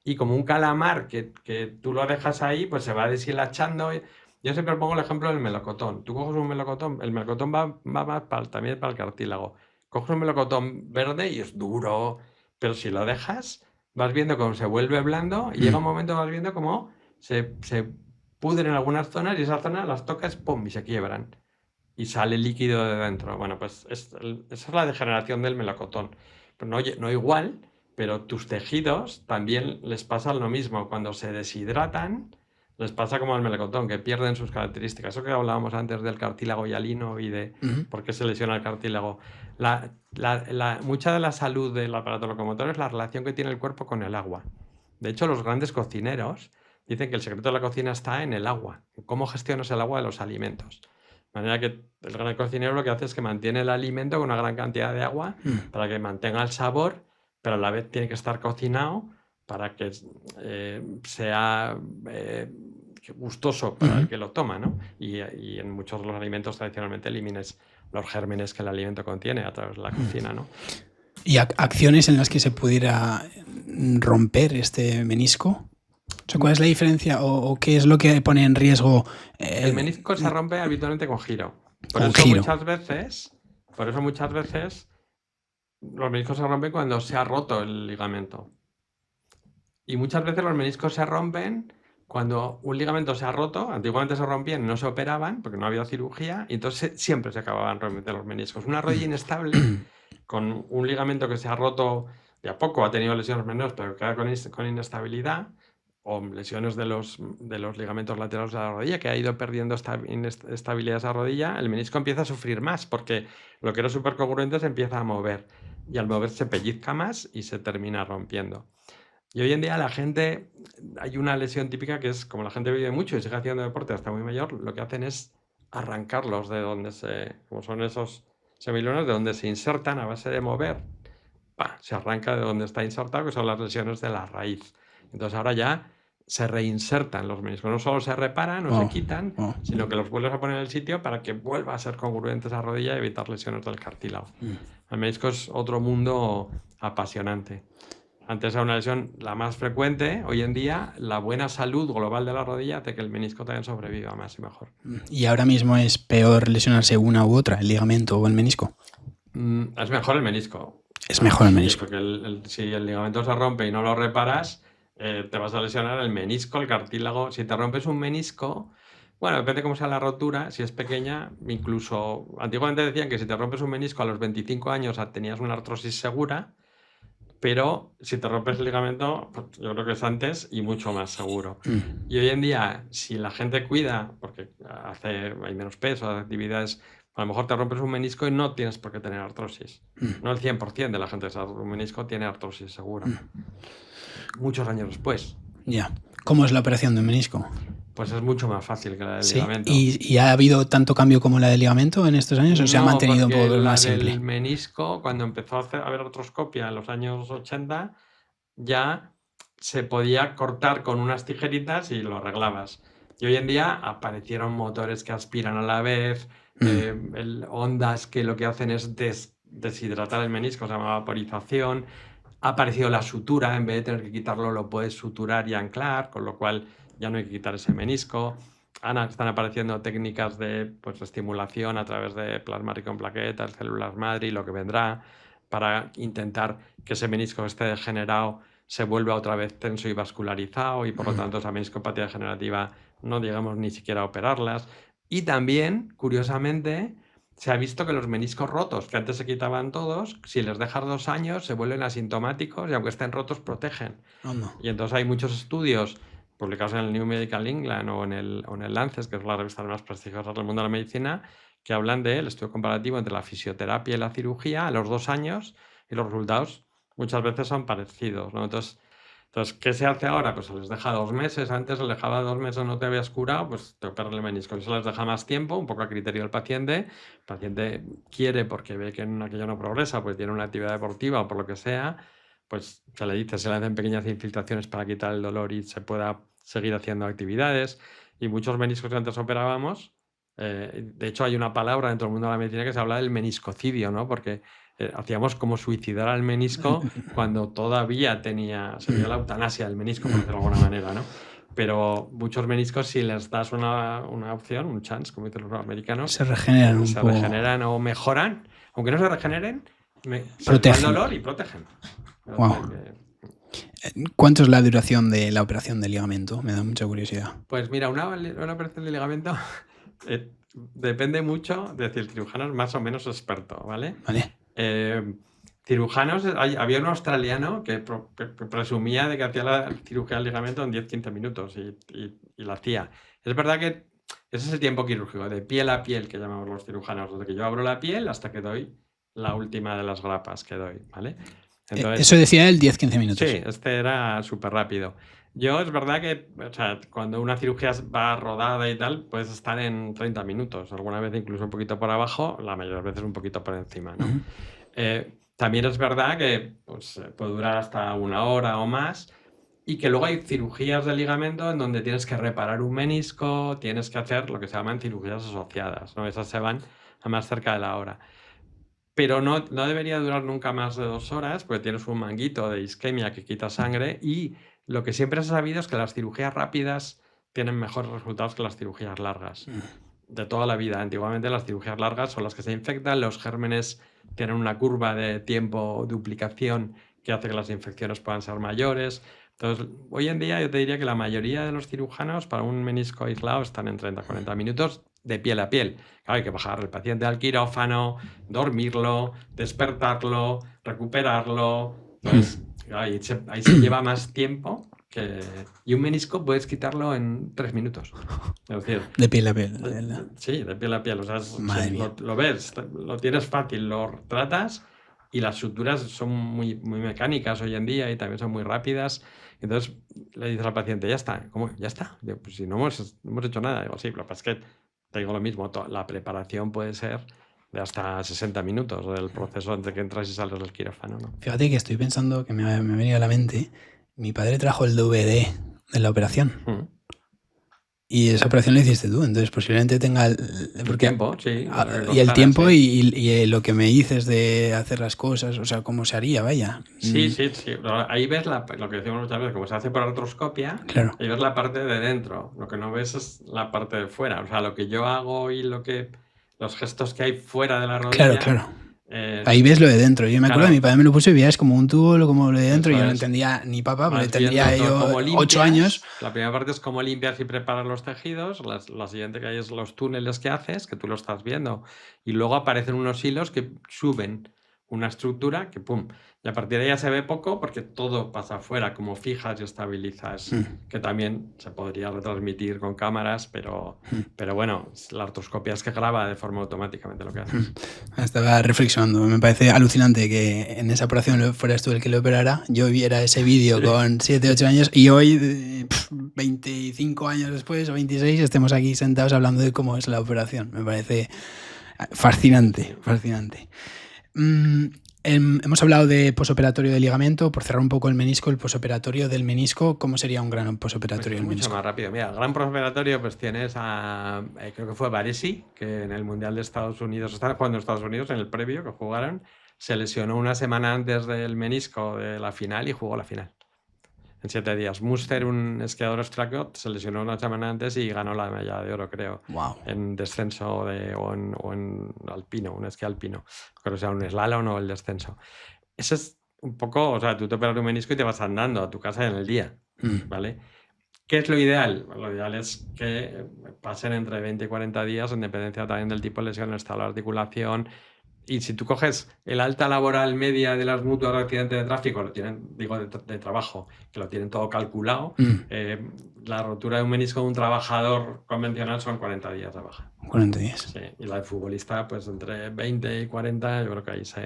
y como un calamar que tú lo dejas ahí, pues se va deshilachando. Yo siempre pongo el ejemplo del melocotón. Tú coges un melocotón, el melocotón va más también para el cartílago. Coges un melocotón verde y es duro, pero si lo dejas, vas viendo cómo se vuelve blando y llega un momento que vas viendo cómo se pudren en algunas zonas y esas zonas las tocas, ¡pum!, y se quiebran. Y sale líquido de dentro. Bueno, pues esa es la degeneración del melocotón. Pues no igual, pero tus tejidos también les pasa lo mismo. Cuando se deshidratan, les pasa como al melocotón, que pierden sus características. Eso que hablábamos antes del cartílago hialino y de por qué se lesiona el cartílago. Mucha de la salud del aparato locomotor es la relación que tiene el cuerpo con el agua. De hecho, los grandes cocineros dicen que el secreto de la cocina está en el agua, en cómo gestionas el agua de los alimentos. De manera que el gran cocinero lo que hace es que mantiene el alimento con una gran cantidad de agua para que mantenga el sabor, pero a la vez tiene que estar cocinado para que sea gustoso para el que lo toma, ¿no? Y en muchos de los alimentos tradicionalmente elimines los gérmenes que el alimento contiene a través de la cocina, ¿no? ¿Y acciones en las que se pudiera romper este menisco? O sea, ¿cuál es la diferencia o qué es lo que pone en riesgo? El menisco se rompe habitualmente con giro. Por Con eso giro. muchas veces los meniscos se rompen cuando se ha roto el ligamento. Y muchas veces los meniscos se rompen cuando un ligamento se ha roto. Antiguamente se rompían y no se operaban porque no había cirugía, y entonces siempre se acababan rompiendo los meniscos. Una rodilla inestable con un ligamento que se ha roto de a poco, ha tenido lesiones menores, pero queda con inestabilidad, o lesiones de los ligamentos laterales de la rodilla, que ha ido perdiendo estabilidad esa rodilla, el menisco empieza a sufrir más porque lo que era súper congruente se empieza a mover, y al mover se pellizca más y se termina rompiendo. Y hoy en día la gente, hay una lesión típica que es, como la gente vive mucho y sigue haciendo deporte hasta muy mayor, lo que hacen es arrancarlos de donde como son esos semilunas, de donde se insertan a base de mover. Se arranca de donde está insertado, que son las lesiones de la raíz. Entonces ahora ya se reinsertan los meniscos. No solo se reparan o se quitan, sino que los vuelves a poner en el sitio para que vuelva a ser congruente esa rodilla y evitar lesiones del cartílago. El menisco es otro mundo apasionante. Antes era una lesión la más frecuente. Hoy en día, la buena salud global de la rodilla hace que el menisco también sobreviva más y mejor. ¿Y ahora mismo es peor lesionarse una u otra, el ligamento o el menisco? Es mejor el menisco. Es mejor el menisco. Porque si el ligamento se rompe y no lo reparas, te vas a lesionar el menisco, el cartílago. Si te rompes un menisco, bueno, depende cómo sea la rotura. Si es pequeña, incluso antiguamente decían que si te rompes un menisco a los 25 años tenías una artrosis segura. Pero si te rompes el ligamento, pues yo creo que es antes y mucho más seguro. Y hoy en día, si la gente cuida, porque hay menos peso, hace actividades, a lo mejor te rompes un menisco y no tienes por qué tener artrosis. No el 100% de la gente que se rompe un menisco tiene artrosis segura. Muchos años después. Ya. ¿Cómo es la operación de un menisco? Pues es mucho más fácil que la del ligamento. ¿Y ha habido tanto cambio como la del ligamento en estos años o se ha mantenido un poco más simple? El menisco, cuando empezó a haber artroscopia en los años 80, ya se podía cortar con unas tijeritas y lo arreglabas. Y hoy en día aparecieron motores que aspiran a la vez, ondas que lo que hacen es deshidratar el menisco, se llama vaporización. Ha aparecido la sutura, en vez de tener que quitarlo lo puedes suturar y anclar, con lo cual ya no hay que quitar ese menisco. Están apareciendo técnicas de estimulación a través de plasma rico en plaquetas, células madre y lo que vendrá, para intentar que ese menisco que esté degenerado se vuelva otra vez tenso y vascularizado, y por lo tanto esa meniscopatía degenerativa no llegamos ni siquiera a operarlas. Y también, curiosamente, se ha visto que los meniscos rotos, que antes se quitaban todos, si les dejas 2 años se vuelven asintomáticos y aunque estén rotos protegen. Y entonces hay muchos estudios publicados en el New Medical England o en el Lancet, que es la revista más prestigiosa del mundo de la medicina, que hablan del estudio comparativo entre la fisioterapia y la cirugía a los 2 años, y los resultados muchas veces son parecidos, ¿no? Entonces, ¿qué se hace ahora? Pues se les deja 2 meses. Antes se les dejaba 2 meses, no te habías curado, pues te operas el menisco. Se les deja más tiempo, un poco a criterio del paciente. El paciente quiere, porque ve que aquello no progresa, pues tiene una actividad deportiva o por lo que sea, pues se le dice, se le hacen pequeñas infiltraciones para quitar el dolor y se pueda seguir haciendo actividades. Y muchos meniscos que antes operábamos, de hecho hay una palabra dentro del mundo de la medicina que se habla del meniscocidio, ¿no? Porque hacíamos como suicidar al menisco cuando todavía sería la eutanasia del menisco, por decirlo de alguna manera, ¿no? Pero muchos meniscos, si les das una opción, un chance, como dicen los americanos, se regeneran un poco. Se regeneran o mejoran, aunque no se regeneren, protegen el dolor y protegen. Wow. ¿Cuánto es la duración de la operación de ligamento? Me da mucha curiosidad. Pues mira, una operación de ligamento depende mucho, de decir, el cirujano es más o menos experto, ¿vale? Vale. Cirujanos, había un australiano que presumía de que hacía la cirugía del ligamento en 10-15 minutos y la hacía. Es verdad que ese es el tiempo quirúrgico, de piel a piel, que llamamos los cirujanos, desde que yo abro la piel hasta que doy la última de las grapas que doy, ¿vale? Entonces, eso decía él, 10-15 minutos. Sí, era súper rápido. Yo es verdad que, o sea, cuando una cirugía va rodada y tal, puedes estar en 30 minutos, alguna vez incluso un poquito por abajo, la mayor veces un poquito por encima, ¿no? También es verdad que puede durar hasta 1 hora o más, Y que luego hay cirugías de ligamento en donde tienes que reparar un menisco, tienes que hacer lo que se llaman cirugías asociadas, ¿no? Esas se van a más cerca de la hora. Pero no debería durar nunca más de 2 horas, porque tienes un manguito de isquemia que quita sangre, y lo que siempre se ha sabido es que las cirugías rápidas tienen mejores resultados que las cirugías largas. De toda la vida. Antiguamente las cirugías largas son las que se infectan, los gérmenes tienen una curva de tiempo duplicación que hace que las infecciones puedan ser mayores. Entonces, hoy en día yo te diría que la mayoría de los cirujanos para un menisco aislado están en 30-40 minutos de piel a piel. Claro, hay que bajar al paciente al quirófano, dormirlo, despertarlo, recuperarlo. Entonces, ahí se lleva más tiempo. Y un menisco puedes quitarlo en 3 minutos. Es decir, de piel a piel. Sí, de piel a piel. O sea, lo ves, lo tienes fácil, lo tratas y las suturas son muy, muy mecánicas hoy en día y también son muy rápidas. Entonces le dices al paciente, ya está. ¿Cómo? ¿Ya está? Digo, pues si no hemos hecho nada. Digo, sí, pero es que te digo lo mismo. La preparación puede ser de hasta 60 minutos del proceso entre que entras y sales del quirófano, ¿no? Fíjate que estoy pensando, que me ha venido a la mente, mi padre trajo el DVD de la operación. Y esa operación la hiciste tú, entonces posiblemente tenga el tiempo, sí. Y el tiempo y lo que me dices de hacer las cosas, o sea, cómo se haría, vaya. Sí. Ahí ves lo que decimos muchas veces, como se hace por artroscopia, claro. Ahí ves la parte de dentro, lo que no ves es la parte de fuera. O sea, lo que yo hago y los gestos que hay fuera de la rodilla. Claro. Ahí ves lo de dentro. Yo me acuerdo, mi padre me lo puso y veías como un tubo, como lo de dentro, y yo no entendía ni papá, porque tendría yo 8 años. La primera parte es cómo limpias y preparas los tejidos. La siguiente que hay es los túneles que haces, que tú lo estás viendo. Y luego aparecen unos hilos que suben una estructura que pum. Y a partir de ahí ya se ve poco porque todo pasa afuera, como fijas y estabilizas, que también se podría retransmitir con cámaras, pero bueno, la artroscopia es que graba de forma automáticamente lo que haces. Estaba reflexionando, me parece alucinante que en esa operación fueras tú el que lo operara, yo viera ese vídeo con 7, 8 años y hoy, 25 años después o 26, estemos aquí sentados hablando de cómo es la operación. Me parece fascinante. Hemos hablado de posoperatorio de ligamento. Por cerrar un poco el menisco, el posoperatorio del menisco, ¿cómo sería un gran posoperatorio del menisco? Mucho más rápido. Mira, el gran posoperatorio, pues tienes creo que fue Baresi, que en el Mundial de Estados Unidos, estaban jugando en Estados Unidos en el previo que jugaron, se lesionó una semana antes del menisco de la final y jugó la final. En 7 días. Muster, un esquiador austriaco, se lesionó una semana antes y ganó la medalla de oro, creo. Wow. En descenso o en alpino, un esquí alpino. Creo que sea un slalom o el descenso. Eso es un poco, o sea, tú te operas un menisco y te vas andando a tu casa en el día, ¿vale? ¿Qué es lo ideal? Lo ideal es que pasen entre 20 y 40 días, en dependencia también del tipo de lesión, el estado de la articulación. Y si tú coges el alta laboral media de las mutuas de accidentes de tráfico, lo tienen, digo, de trabajo, que lo tienen todo calculado, la rotura de un menisco de un trabajador convencional son 40 días de baja. 40 días. Sí, y la de futbolista, pues entre 20 y 40, yo creo que ahí se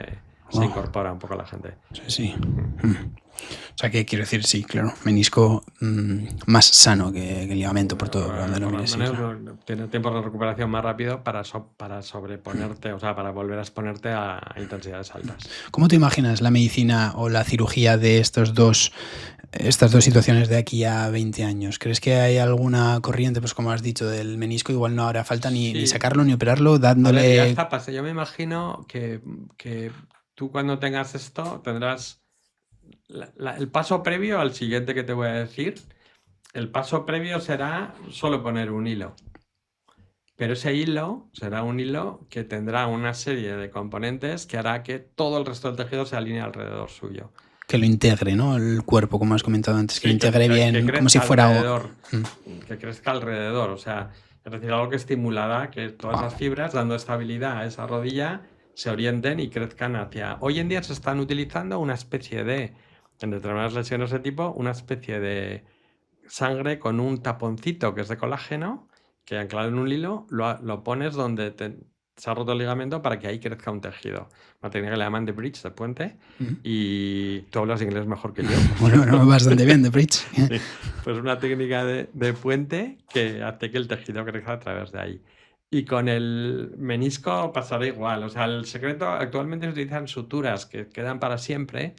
incorpora un poco la gente. Sí. O sea, que quiero decir, sí, claro, menisco más sano que el ligamento por todo. Tiene tiempo de recuperación más rápido para sobreponerte, o sea, para volver a exponerte a intensidades altas. ¿Cómo te imaginas la medicina o la cirugía de estas dos situaciones de aquí a 20 años? ¿Crees que hay alguna corriente, pues como has dicho, del menisco? Igual no hará falta ni sacarlo ni operarlo, dándole... A ver, ya está, yo me imagino que tú cuando tengas esto tendrás... el paso previo al siguiente que te voy a decir, el paso previo será solo poner un hilo. Pero ese hilo será un hilo que tendrá una serie de componentes que hará que todo el resto del tejido se alinee alrededor suyo. Que lo integre, ¿no? El cuerpo, como has comentado antes, que lo integre bien, como si fuera... Que crezca alrededor, o sea, es decir, algo que estimulará que todas las fibras, dando estabilidad a esa rodilla, se orienten y crezcan hacia... Hoy en día se están utilizando una especie de... en determinadas lesiones de tipo, una especie de sangre con un taponcito que es de colágeno, que anclado en un hilo, lo pones donde se ha roto el ligamento para que ahí crezca un tejido. Una técnica que le llaman de bridge, de puente, y tú hablas inglés mejor que yo. Bueno, bastante bien, de bridge. Sí, pues una técnica de puente que hace que el tejido crezca a través de ahí. Y con el menisco pasará igual. O sea, el secreto, actualmente se utilizan suturas que quedan para siempre,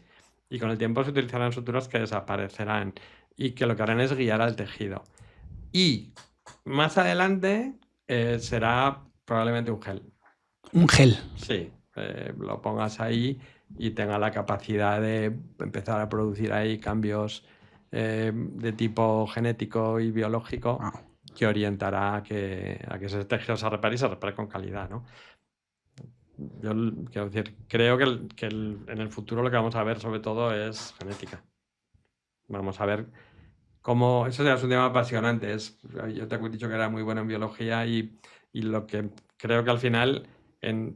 y con el tiempo se utilizarán suturas que desaparecerán. y que lo que harán es guiar al tejido. Y más adelante será probablemente un gel. Un gel. Sí, lo pongas ahí y tenga la capacidad de empezar a producir ahí cambios de tipo genético y biológico que orientará a que ese tejido se repare y se repare con calidad, ¿no? Yo quiero decir, creo que en el futuro lo que vamos a ver sobre todo es genética. Vamos a ver cómo... Eso ya es un tema apasionante. Yo te he dicho que era muy bueno en biología y lo que creo que al final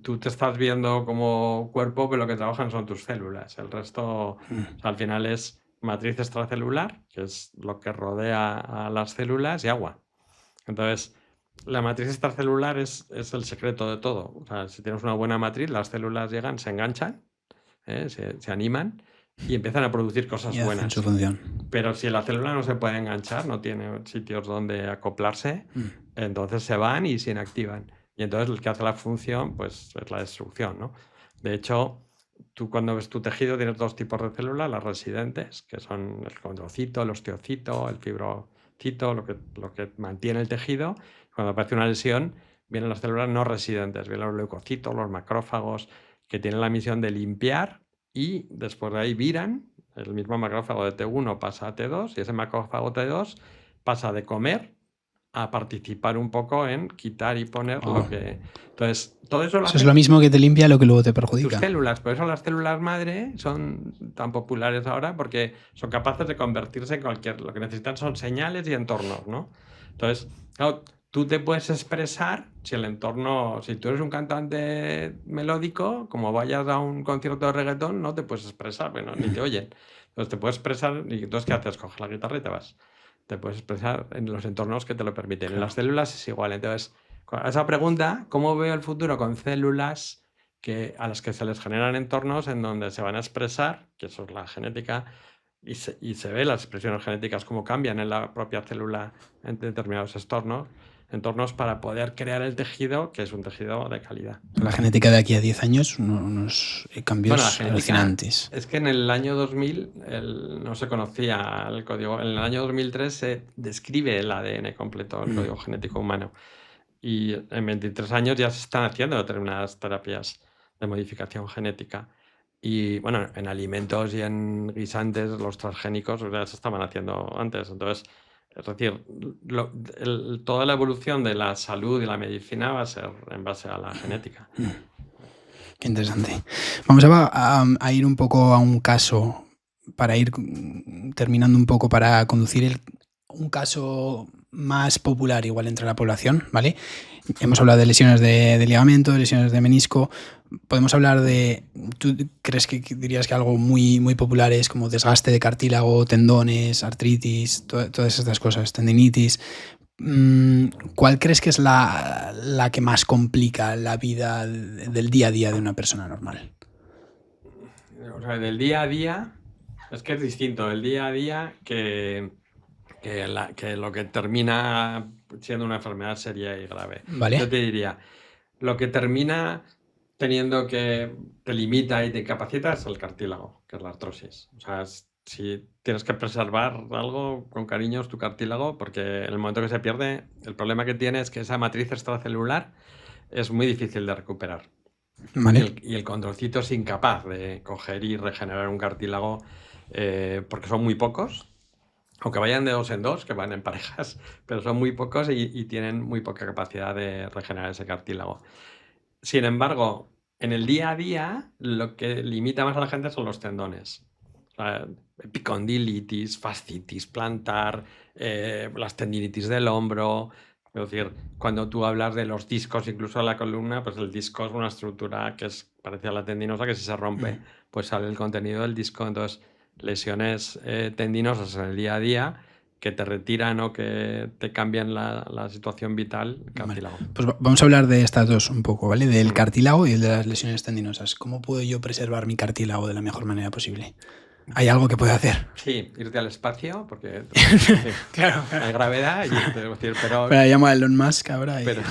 tú te estás viendo como cuerpo, pero lo que trabajan son tus células. El resto, o sea, al final es matriz extracelular, que es lo que rodea a las células, y agua. Entonces, la matriz extracelular es el secreto de todo. O sea, si tienes una buena matriz, las células llegan, se enganchan, se animan y empiezan a producir cosas y buenas. hacen su función. Pero si la célula no se puede enganchar, no tiene sitios donde acoplarse, entonces se van y se inactivan. Y entonces el que hace la función pues es la destrucción, ¿no? De hecho, tú cuando ves tu tejido tienes dos tipos de células, las residentes, que son el condrocito, el osteocito, el fibrocito, lo que mantiene el tejido. Cuando aparece una lesión, vienen las células no residentes, vienen los leucocitos, los macrófagos, que tienen la misión de limpiar y después de ahí viran. El mismo macrófago de T1 pasa a T2 y ese macrófago T2 pasa de comer a participar un poco en quitar y poner lo que... Entonces, todo eso es lo mismo que te limpia lo que luego te perjudica. Tus células. Por eso las células madre son tan populares ahora, porque son capaces de convertirse en cualquier... Lo que necesitan son señales y entornos, ¿no? Entonces, claro, tú te puedes expresar si el entorno... Si tú eres un cantante melódico, como vayas a un concierto de reggaetón, no te puedes expresar, bueno, ni te oyen. Entonces te puedes expresar y entonces ¿qué haces? Coges la guitarra y te vas. Te puedes expresar en los entornos que te lo permiten. En las células es igual. Entonces, a esa pregunta, ¿cómo veo el futuro con células a las que se les generan entornos en donde se van a expresar, que eso es la genética, y se ve las expresiones genéticas cómo cambian en la propia célula en determinados entornos para poder crear el tejido, que es un tejido de calidad. La genética de aquí a 10 años, unos cambios alucinantes. Es que en el año 2000 no se conocía el código. En el año 2003 se describe el ADN completo, el código genético humano. Y en 23 años ya se están haciendo determinadas terapias de modificación genética. Y bueno, en alimentos y en guisantes, los transgénicos ya se estaban haciendo antes. Entonces, es decir, toda la evolución de la salud y la medicina va a ser en base a la genética. Qué interesante. Vamos a ir un poco a un caso, para ir terminando un poco, para conducir un caso más popular igual entre la población, ¿vale? Hemos hablado de lesiones de ligamento, de lesiones de menisco. Podemos hablar de... ¿Tú crees que dirías que algo muy, muy popular es como desgaste de cartílago, tendones, artritis, todas estas cosas, tendinitis? ¿Cuál crees que es la que más complica la vida del día a día de una persona normal? O sea, del día a día es que es distinto. El día a día que lo que termina siendo una enfermedad seria y grave. ¿Vale? Yo te diría, lo que termina teniendo que te limita y te incapacita es el cartílago, que es la artrosis. O sea, si tienes que preservar algo con cariño es tu cartílago, porque en el momento que se pierde, el problema que tiene es que esa matriz extracelular es muy difícil de recuperar. ¿Vale? Y el condrocito es incapaz de coger y regenerar un cartílago porque son muy pocos. Aunque vayan de 2 en 2, que van en parejas, pero son muy pocos y tienen muy poca capacidad de regenerar ese cartílago. Sin embargo, en el día a día, lo que limita más a la gente son los tendones. O sea, epicondilitis, fascitis plantar, las tendinitis del hombro. Es decir, cuando tú hablas de los discos, incluso de la columna, pues el disco es una estructura que es parecida a la tendinosa, que si se rompe, pues sale el contenido del disco. Entonces, lesiones tendinosas en el día a día que te retiran o que te cambian la situación vital, cartílago. Vale. Pues vamos a hablar de estas dos un poco, ¿vale? Del cartílago y de las lesiones tendinosas. ¿Cómo puedo yo preservar mi cartílago de la mejor manera posible? ¿Hay algo que pueda hacer? Sí, irte al espacio, porque claro. hay gravedad, pero llamo a Elon Musk ahora. Pero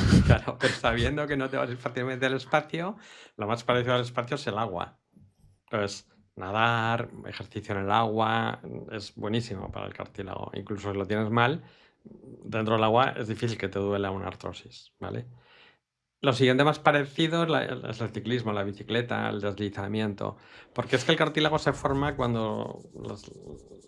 sabiendo que no te vas a ir fácilmente al espacio, lo más parecido al espacio es el agua. Entonces, nadar, ejercicio en el agua, es buenísimo para el cartílago. Incluso si lo tienes mal, dentro del agua es difícil que te duela una artrosis, ¿vale? Lo siguiente más parecido es el ciclismo, la bicicleta, el deslizamiento. Porque es que el cartílago se forma cuando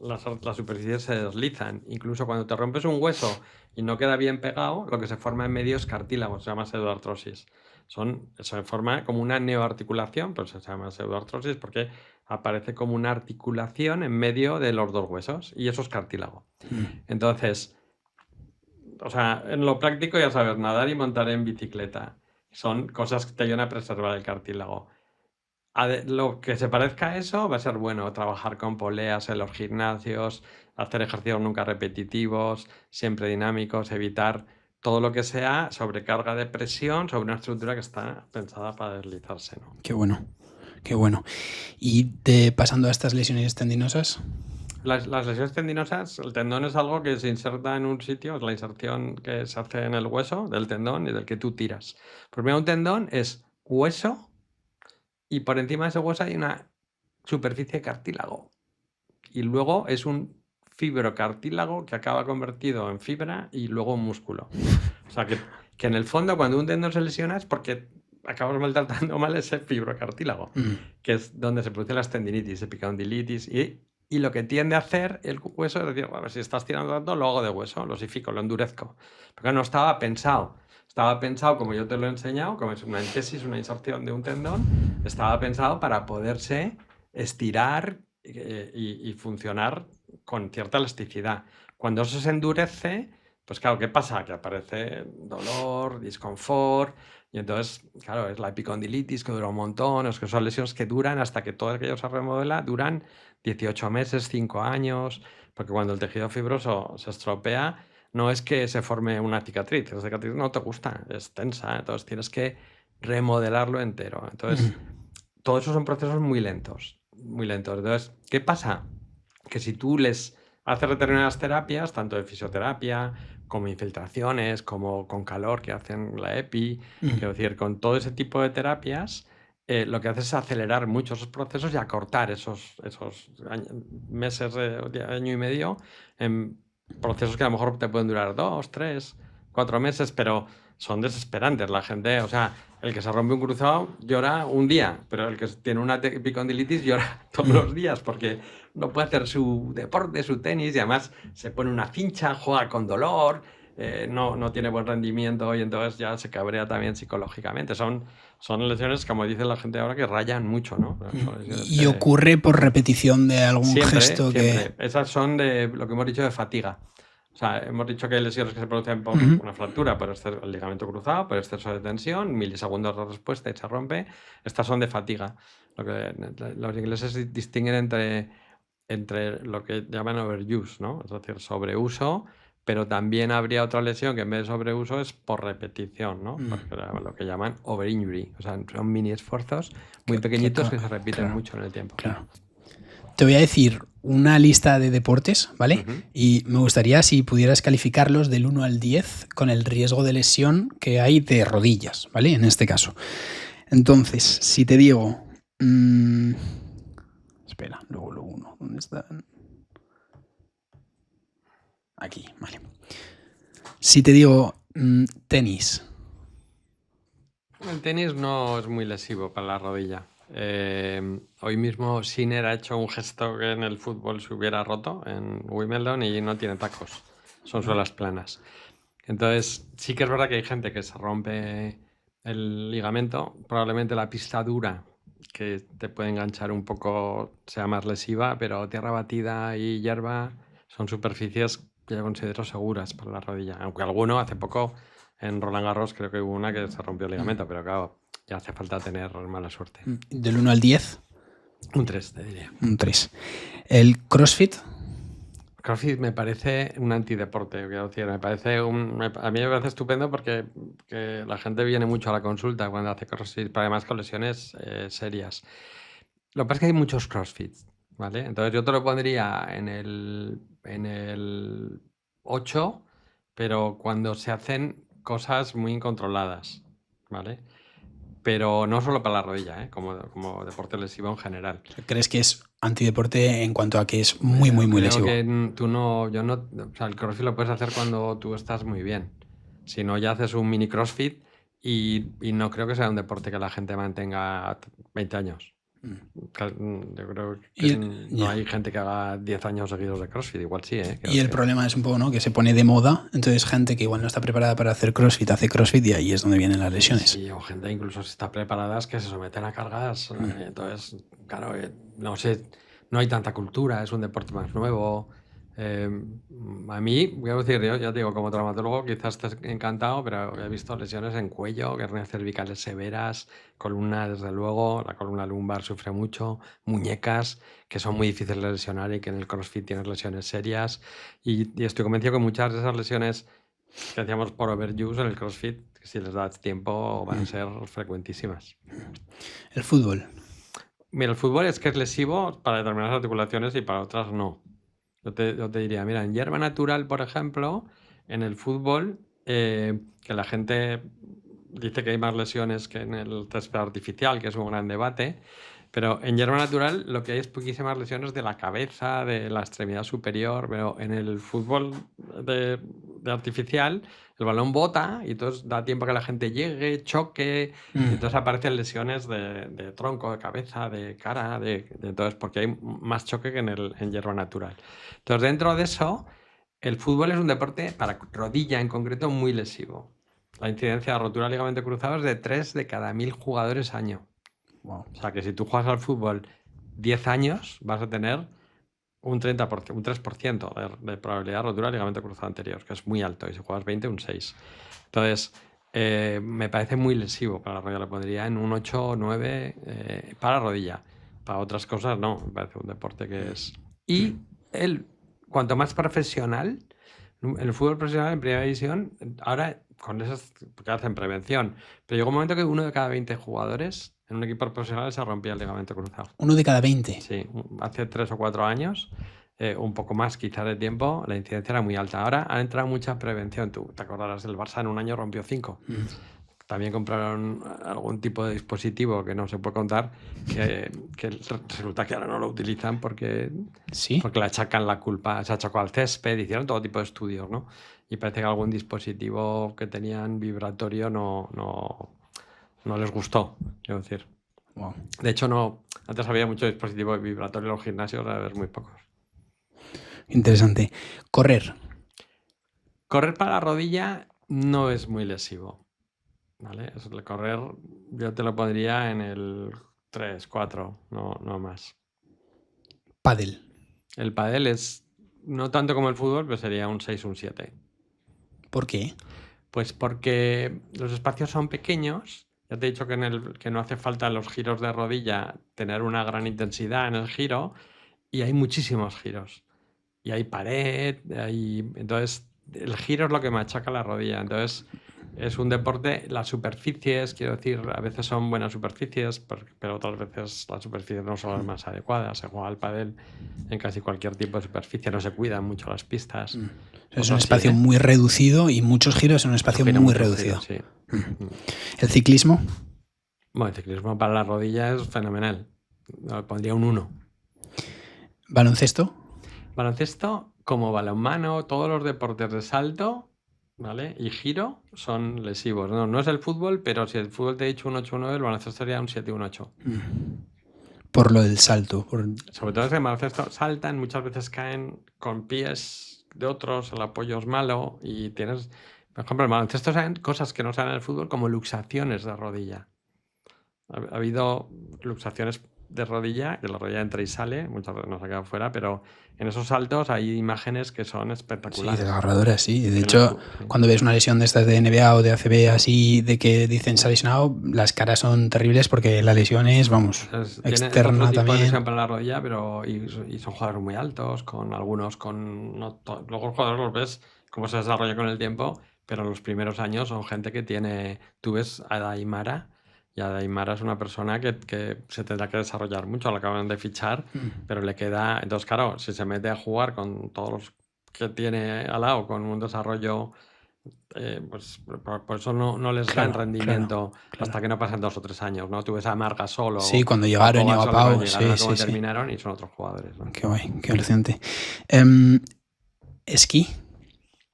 las superficies se deslizan. Incluso cuando te rompes un hueso y no queda bien pegado, lo que se forma en medio es cartílago, se llama pseudoartrosis. Se forma como una neoarticulación, pero se llama pseudoartrosis porque aparece como una articulación en medio de los dos huesos y eso es cartílago. Entonces, o sea, en lo práctico ya sabes, nadar y montar en bicicleta son cosas que te ayudan a preservar el cartílago. Lo que se parezca a eso va a ser bueno, trabajar con poleas en los gimnasios, hacer ejercicios nunca repetitivos, siempre dinámicos, evitar todo lo que sea sobrecarga de presión sobre una estructura que está pensada para deslizarse, ¿no? Qué bueno, qué bueno. Y pasando a estas lesiones tendinosas. Las lesiones tendinosas, el tendón es algo que se inserta en un sitio, es la inserción que se hace en el hueso del tendón y del que tú tiras. Pues mira, un tendón es hueso y por encima de ese hueso hay una superficie de cartílago. Y luego es un fibrocartílago que acaba convertido en fibra y luego en músculo. O sea que en el fondo cuando un tendón se lesiona es porque acabas maltratando mal ese fibrocartílago, que es donde se producen las tendinitis, epicondilitis y lo que tiende a hacer el hueso es decir, a ver, si estás tirando tanto, lo hago de hueso, lo osifico, lo endurezco. Porque no estaba pensado. Estaba pensado, como yo te lo he enseñado, como es una entesis, una inserción de un tendón, estaba pensado para poderse estirar y funcionar con cierta elasticidad. Cuando eso se endurece, pues claro, ¿qué pasa? Que aparece dolor, disconfort, y entonces, claro, es la epicondilitis que dura un montón, es que son lesiones que duran hasta que todo aquello se remodela, duran 18 meses, 5 años, porque cuando el tejido fibroso se estropea, no es que se forme una cicatriz, la cicatriz no te gusta, es tensa, entonces tienes que remodelarlo entero. Entonces, todo eso son procesos muy lentos, muy lentos. Entonces, ¿qué pasa? Que si tú les haces determinadas terapias, tanto de fisioterapia, como infiltraciones, como con calor que hacen la EPI, quiero decir, con todo ese tipo de terapias, lo que haces es acelerar muchos esos procesos y acortar esos meses de año y medio en procesos que a lo mejor te pueden durar 2, 3, 4 meses, pero son desesperantes. La gente, o sea, el que se rompe un cruzado llora un día, pero el que tiene una epicondilitis llora todos los días porque no puede hacer su deporte, su tenis, y además se pone una cincha, juega con dolor, no tiene buen rendimiento y entonces ya se cabrea también psicológicamente. Son lesiones, como dice la gente ahora, que rayan mucho, ¿no? Y ocurre por repetición de algún gesto siempre. Esas son de lo que hemos dicho de fatiga. O sea, hemos dicho que hay lesiones que se producen por una fractura, por el ligamento cruzado, por exceso de tensión, milisegundos de respuesta y se rompe. Estas son de fatiga. Los ingleses distinguen entre lo que llaman overuse, ¿no? Es decir, sobreuso, pero también habría otra lesión que en vez de sobreuso es por repetición, ¿no? Porque lo que llaman overinjury. O sea, son mini esfuerzos muy pequeñitos que se repiten mucho en el tiempo. Claro. Te voy a decir una lista de deportes, ¿vale? Y me gustaría si pudieras calificarlos del 1 al 10 con el riesgo de lesión que hay de rodillas, ¿vale? En este caso. Entonces, si te digo... espera, luego lo uno. ¿Dónde están? Aquí, vale. Si te digo tenis. El tenis no es muy lesivo para la rodilla. Hoy mismo Sinner ha hecho un gesto que en el fútbol se hubiera roto en Wimbledon y no tiene tacos, son suelas planas. Entonces sí que es verdad que hay gente que se rompe el ligamento, probablemente la pista dura que te puede enganchar un poco sea más lesiva, pero tierra batida y hierba son superficies que yo considero seguras para la rodilla, aunque alguno hace poco en Roland Garros creo que hubo una que se rompió el ligamento, pero claro, ya hace falta tener mala suerte. ¿Del 1 al 10? Un 3, te diría. Un 3. ¿El CrossFit? CrossFit me parece un antideporte, quiero decir, a mí me parece estupendo porque que la gente viene mucho a la consulta cuando hace CrossFit, pero además con lesiones serias. Lo que pasa es que hay muchos CrossFits, ¿vale? Entonces yo te lo pondría en el 8, pero cuando se hacen cosas muy incontroladas, ¿vale? pero no solo para la rodilla, como deporte lesivo en general. ¿Crees que es antideporte en cuanto a que es muy lesivo? Creo que o sea, el CrossFit lo puedes hacer cuando tú estás muy bien. Si no, ya haces un mini CrossFit y no creo que sea un deporte que la gente mantenga 20 años. Yo creo que no hay gente que haga 10 años seguidos de CrossFit, igual sí, Y el problema es un poco, ¿no?, que se pone de moda, entonces gente que igual no está preparada para hacer CrossFit hace CrossFit y ahí es donde vienen las lesiones. Sí, o gente incluso si está preparada que se someten a cargas. Entonces, claro, no sé, no hay tanta cultura, es un deporte más nuevo. A mí, voy a decir, yo ya te digo, como traumatólogo quizás estés encantado, pero he visto lesiones en cuello, hernias cervicales severas, columna desde luego, la columna lumbar sufre mucho, muñecas que son muy difíciles de lesionar y que en el CrossFit tienes lesiones serias, y estoy convencido que muchas de esas lesiones que hacíamos por overuse en el CrossFit, si les das tiempo, van a ser frecuentísimas. El fútbol. Mira, el fútbol es que es lesivo para determinadas articulaciones y para otras no. Yo te diría, mira, en hierba natural, por ejemplo, en el fútbol, que la gente dice que hay más lesiones que en el césped artificial, que es un gran debate, pero en hierba natural lo que hay es poquísimas lesiones de la cabeza, de la extremidad superior, pero en el fútbol de artificial el balón bota y entonces da tiempo a que la gente llegue, choque, y entonces aparecen lesiones de tronco, de cabeza, de cara, entonces porque hay más choque que en hierba natural. Entonces dentro de eso, el fútbol es un deporte para rodilla en concreto muy lesivo. La incidencia de rotura de ligamento cruzado es de 3 de cada 1000 jugadores año. Wow. O sea que si tú juegas al fútbol 10 años, vas a tener un 30%, un 3% de probabilidad de rotura de ligamento cruzado anterior, que es muy alto. Y si juegas 20, un 6. Entonces, me parece muy lesivo para la rodilla. Le pondría en un 8 o 9 para rodilla. Para otras cosas no, me parece un deporte que es... Y cuanto más profesional, en el fútbol profesional en primera división, ahora con esas que hacen prevención, pero llegó un momento que 1 de cada 20 jugadores en un equipo profesional se rompía el ligamento cruzado. 1 de cada 20. Sí, hace 3 o 4 años, un poco más quizás de tiempo, la incidencia era muy alta. Ahora ha entrado mucha prevención. Tú te acordarás del Barça, en un año rompió 5. También compraron algún tipo de dispositivo que no se puede contar, que resulta que ahora no lo utilizan porque le achacan la culpa, se achacó al césped, hicieron todo tipo de estudios, ¿no? Y parece que algún dispositivo que tenían vibratorio no les gustó, quiero decir. Wow. De hecho, antes había mucho dispositivo vibratorio en los gimnasios, ahora ves muy pocos. Interesante. Correr. Correr para la rodilla no es muy lesivo, ¿vale? El correr yo te lo pondría en el 3, 4, no más. Pádel. El pádel es no tanto como el fútbol, pero sería un 6, un 7. ¿Por qué? Pues porque los espacios son pequeños. Ya te he dicho que no hace falta en los giros de rodilla tener una gran intensidad en el giro, y hay muchísimos giros. Y hay pared, entonces el giro es lo que machaca la rodilla. Entonces es un deporte, las superficies, quiero decir, a veces son buenas superficies, pero otras veces las superficies no son las más adecuadas. Se juega al pádel en casi cualquier tipo de superficie, no se cuidan mucho las pistas. Es un espacio muy reducido y muchos giros en un espacio muy reducido. Sí. ¿El ciclismo? Bueno, el ciclismo para la rodilla es fenomenal. Le pondría un 1. ¿Baloncesto? Baloncesto, como balonmano, todos los deportes de salto, ¿vale?, y giro son lesivos. No es el fútbol, pero si el fútbol te he dicho un 8 o 9, el baloncesto sería un 7 o un 8. Por lo del salto. Sobre todo es que en baloncesto saltan, muchas veces caen con pies de otros, el apoyo es malo y tienes... Por ejemplo, en baloncesto salen cosas que no salen en el fútbol, como luxaciones de rodilla. Ha habido luxaciones de rodilla, que la rodilla entra y sale, muchas veces nos ha quedado fuera, pero en esos saltos hay imágenes que son espectaculares. Sí, desgarradoras, sí. De hecho, cuando ves una lesión de estas de NBA o de ACB así, de que dicen se ha lesionado, las caras son terribles porque la lesión es, vamos, externa otro tipo también. De lesión para la rodilla, pero y son jugadores muy altos, con algunos luego los jugadores los ves cómo se desarrolla con el tiempo, pero en los primeros años son gente que tiene... Tú ves a Daimara, y Daimara es una persona que se tendrá que desarrollar mucho, lo acaban de fichar, pero le queda... Entonces, claro, si se mete a jugar con todos los que tiene al lado, con un desarrollo Pues por eso no les Claro, dan rendimiento claro. hasta que no pasan 2 o 3 años, ¿no? Tú ves a Marc Gasol Sí, cuando llegaron y a Pau, Pau, llegaron a sí, cómo sí. terminaron y son otros jugadores, ¿no? Qué guay, qué alucinante. ¿Esquí?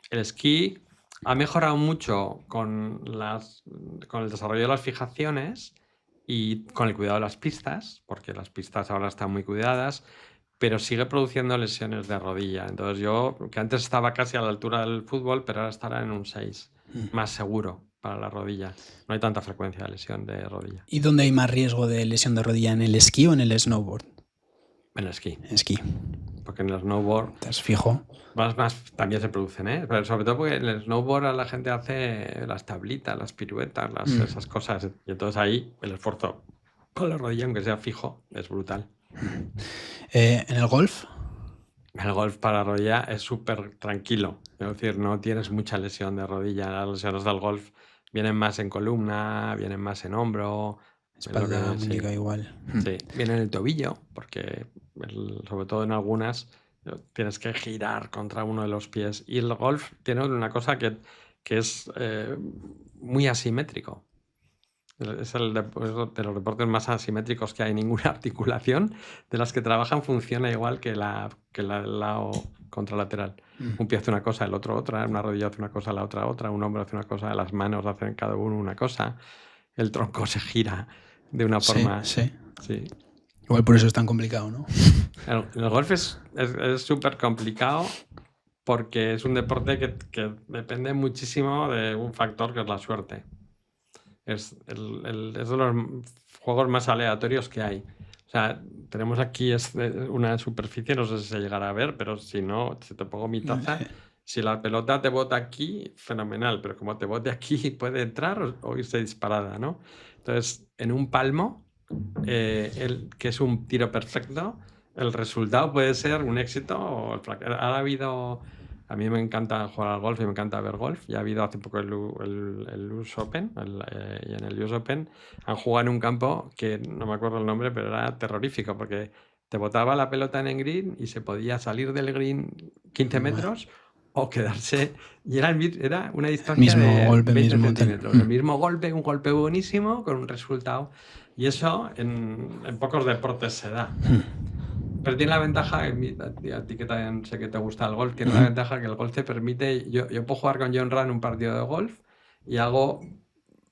El esquí ha mejorado mucho con el desarrollo de las fijaciones y con el cuidado de las pistas, porque las pistas ahora están muy cuidadas, pero sigue produciendo lesiones de rodilla. Entonces yo, que antes estaba casi a la altura del fútbol, pero ahora estará en un 6, más seguro para la rodilla. No hay tanta frecuencia de lesión de rodilla. ¿Y dónde hay más riesgo de lesión de rodilla, en el esquí o en el snowboard? En el esquí. Esquí. Porque en el snowboard ¿Estás fijo? más también se producen, ¿eh? Pero sobre todo porque en el snowboard la gente hace las tablitas, las piruetas, esas cosas. Y entonces ahí el esfuerzo con la rodilla, aunque sea fijo, es brutal. ¿En el golf? El golf para la rodilla es súper tranquilo. Es decir, no tienes mucha lesión de rodilla. Las lesiones del golf vienen más en columna, vienen más en hombro. Espalda, muñeca igual. Sí, viene en el tobillo, porque sobre todo en algunas tienes que girar contra uno de los pies. Y el golf tiene una cosa que es muy asimétrico. Es de los deportes más asimétricos que hay. Ninguna articulación de las que trabajan funciona igual que la del lado contralateral. Un pie hace una cosa, el otro otra, una rodilla hace una cosa, la otra, un hombro hace una cosa, las manos hacen cada uno una cosa, el tronco se gira de una forma... Sí. Sí. Igual por eso es tan complicado, ¿no? El golf es súper complicado porque es un deporte que depende muchísimo de un factor que es la suerte. Es de los juegos más aleatorios que hay. O sea, tenemos aquí una superficie, no sé si se llegará a ver, pero si no, si te pongo mi taza, si la pelota te bota aquí, fenomenal, pero como te bote aquí puede entrar o irse disparada, ¿no? Entonces, en un palmo, que es un tiro perfecto, el resultado puede ser un éxito o el fracaso. Ha habido... A mí me encanta jugar al golf y me encanta ver golf. Ya ha habido hace poco el US Open, y en el US Open han jugado en un campo que no me acuerdo el nombre, pero era terrorífico porque te botaba la pelota en el green y se podía salir del green 15 metros o quedarse. Y era una distancia de golpe, 20 centímetros. El mismo golpe, un golpe buenísimo con un resultado. Y eso en pocos deportes se da. Pero tiene la ventaja, a ti que también sé que te gusta el golf, tiene la ventaja que el golf te permite... Yo puedo jugar con Jon Rahm un partido de golf y hago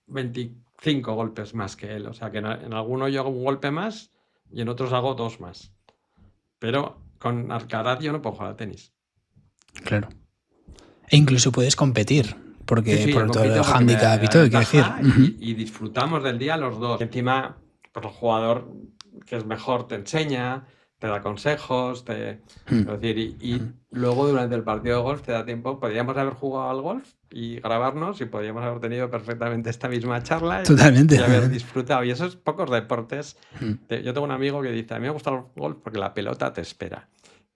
25 golpes más que él. O sea que en alguno yo hago un golpe más y en otros hago 2 más. Pero con Alcaraz yo no puedo jugar al tenis. Claro. E incluso puedes competir, porque Sí, por todo el handicap y todo, quiero decir. Y disfrutamos del día los dos. Encima, pues el jugador que es mejor te enseña... te da consejos, es decir, y luego durante el partido de golf te da tiempo, podríamos haber jugado al golf y grabarnos y podríamos haber tenido perfectamente esta misma charla Totalmente. Y haber disfrutado. Y esos pocos deportes, yo tengo un amigo que dice, a mí me gusta el golf porque la pelota te espera.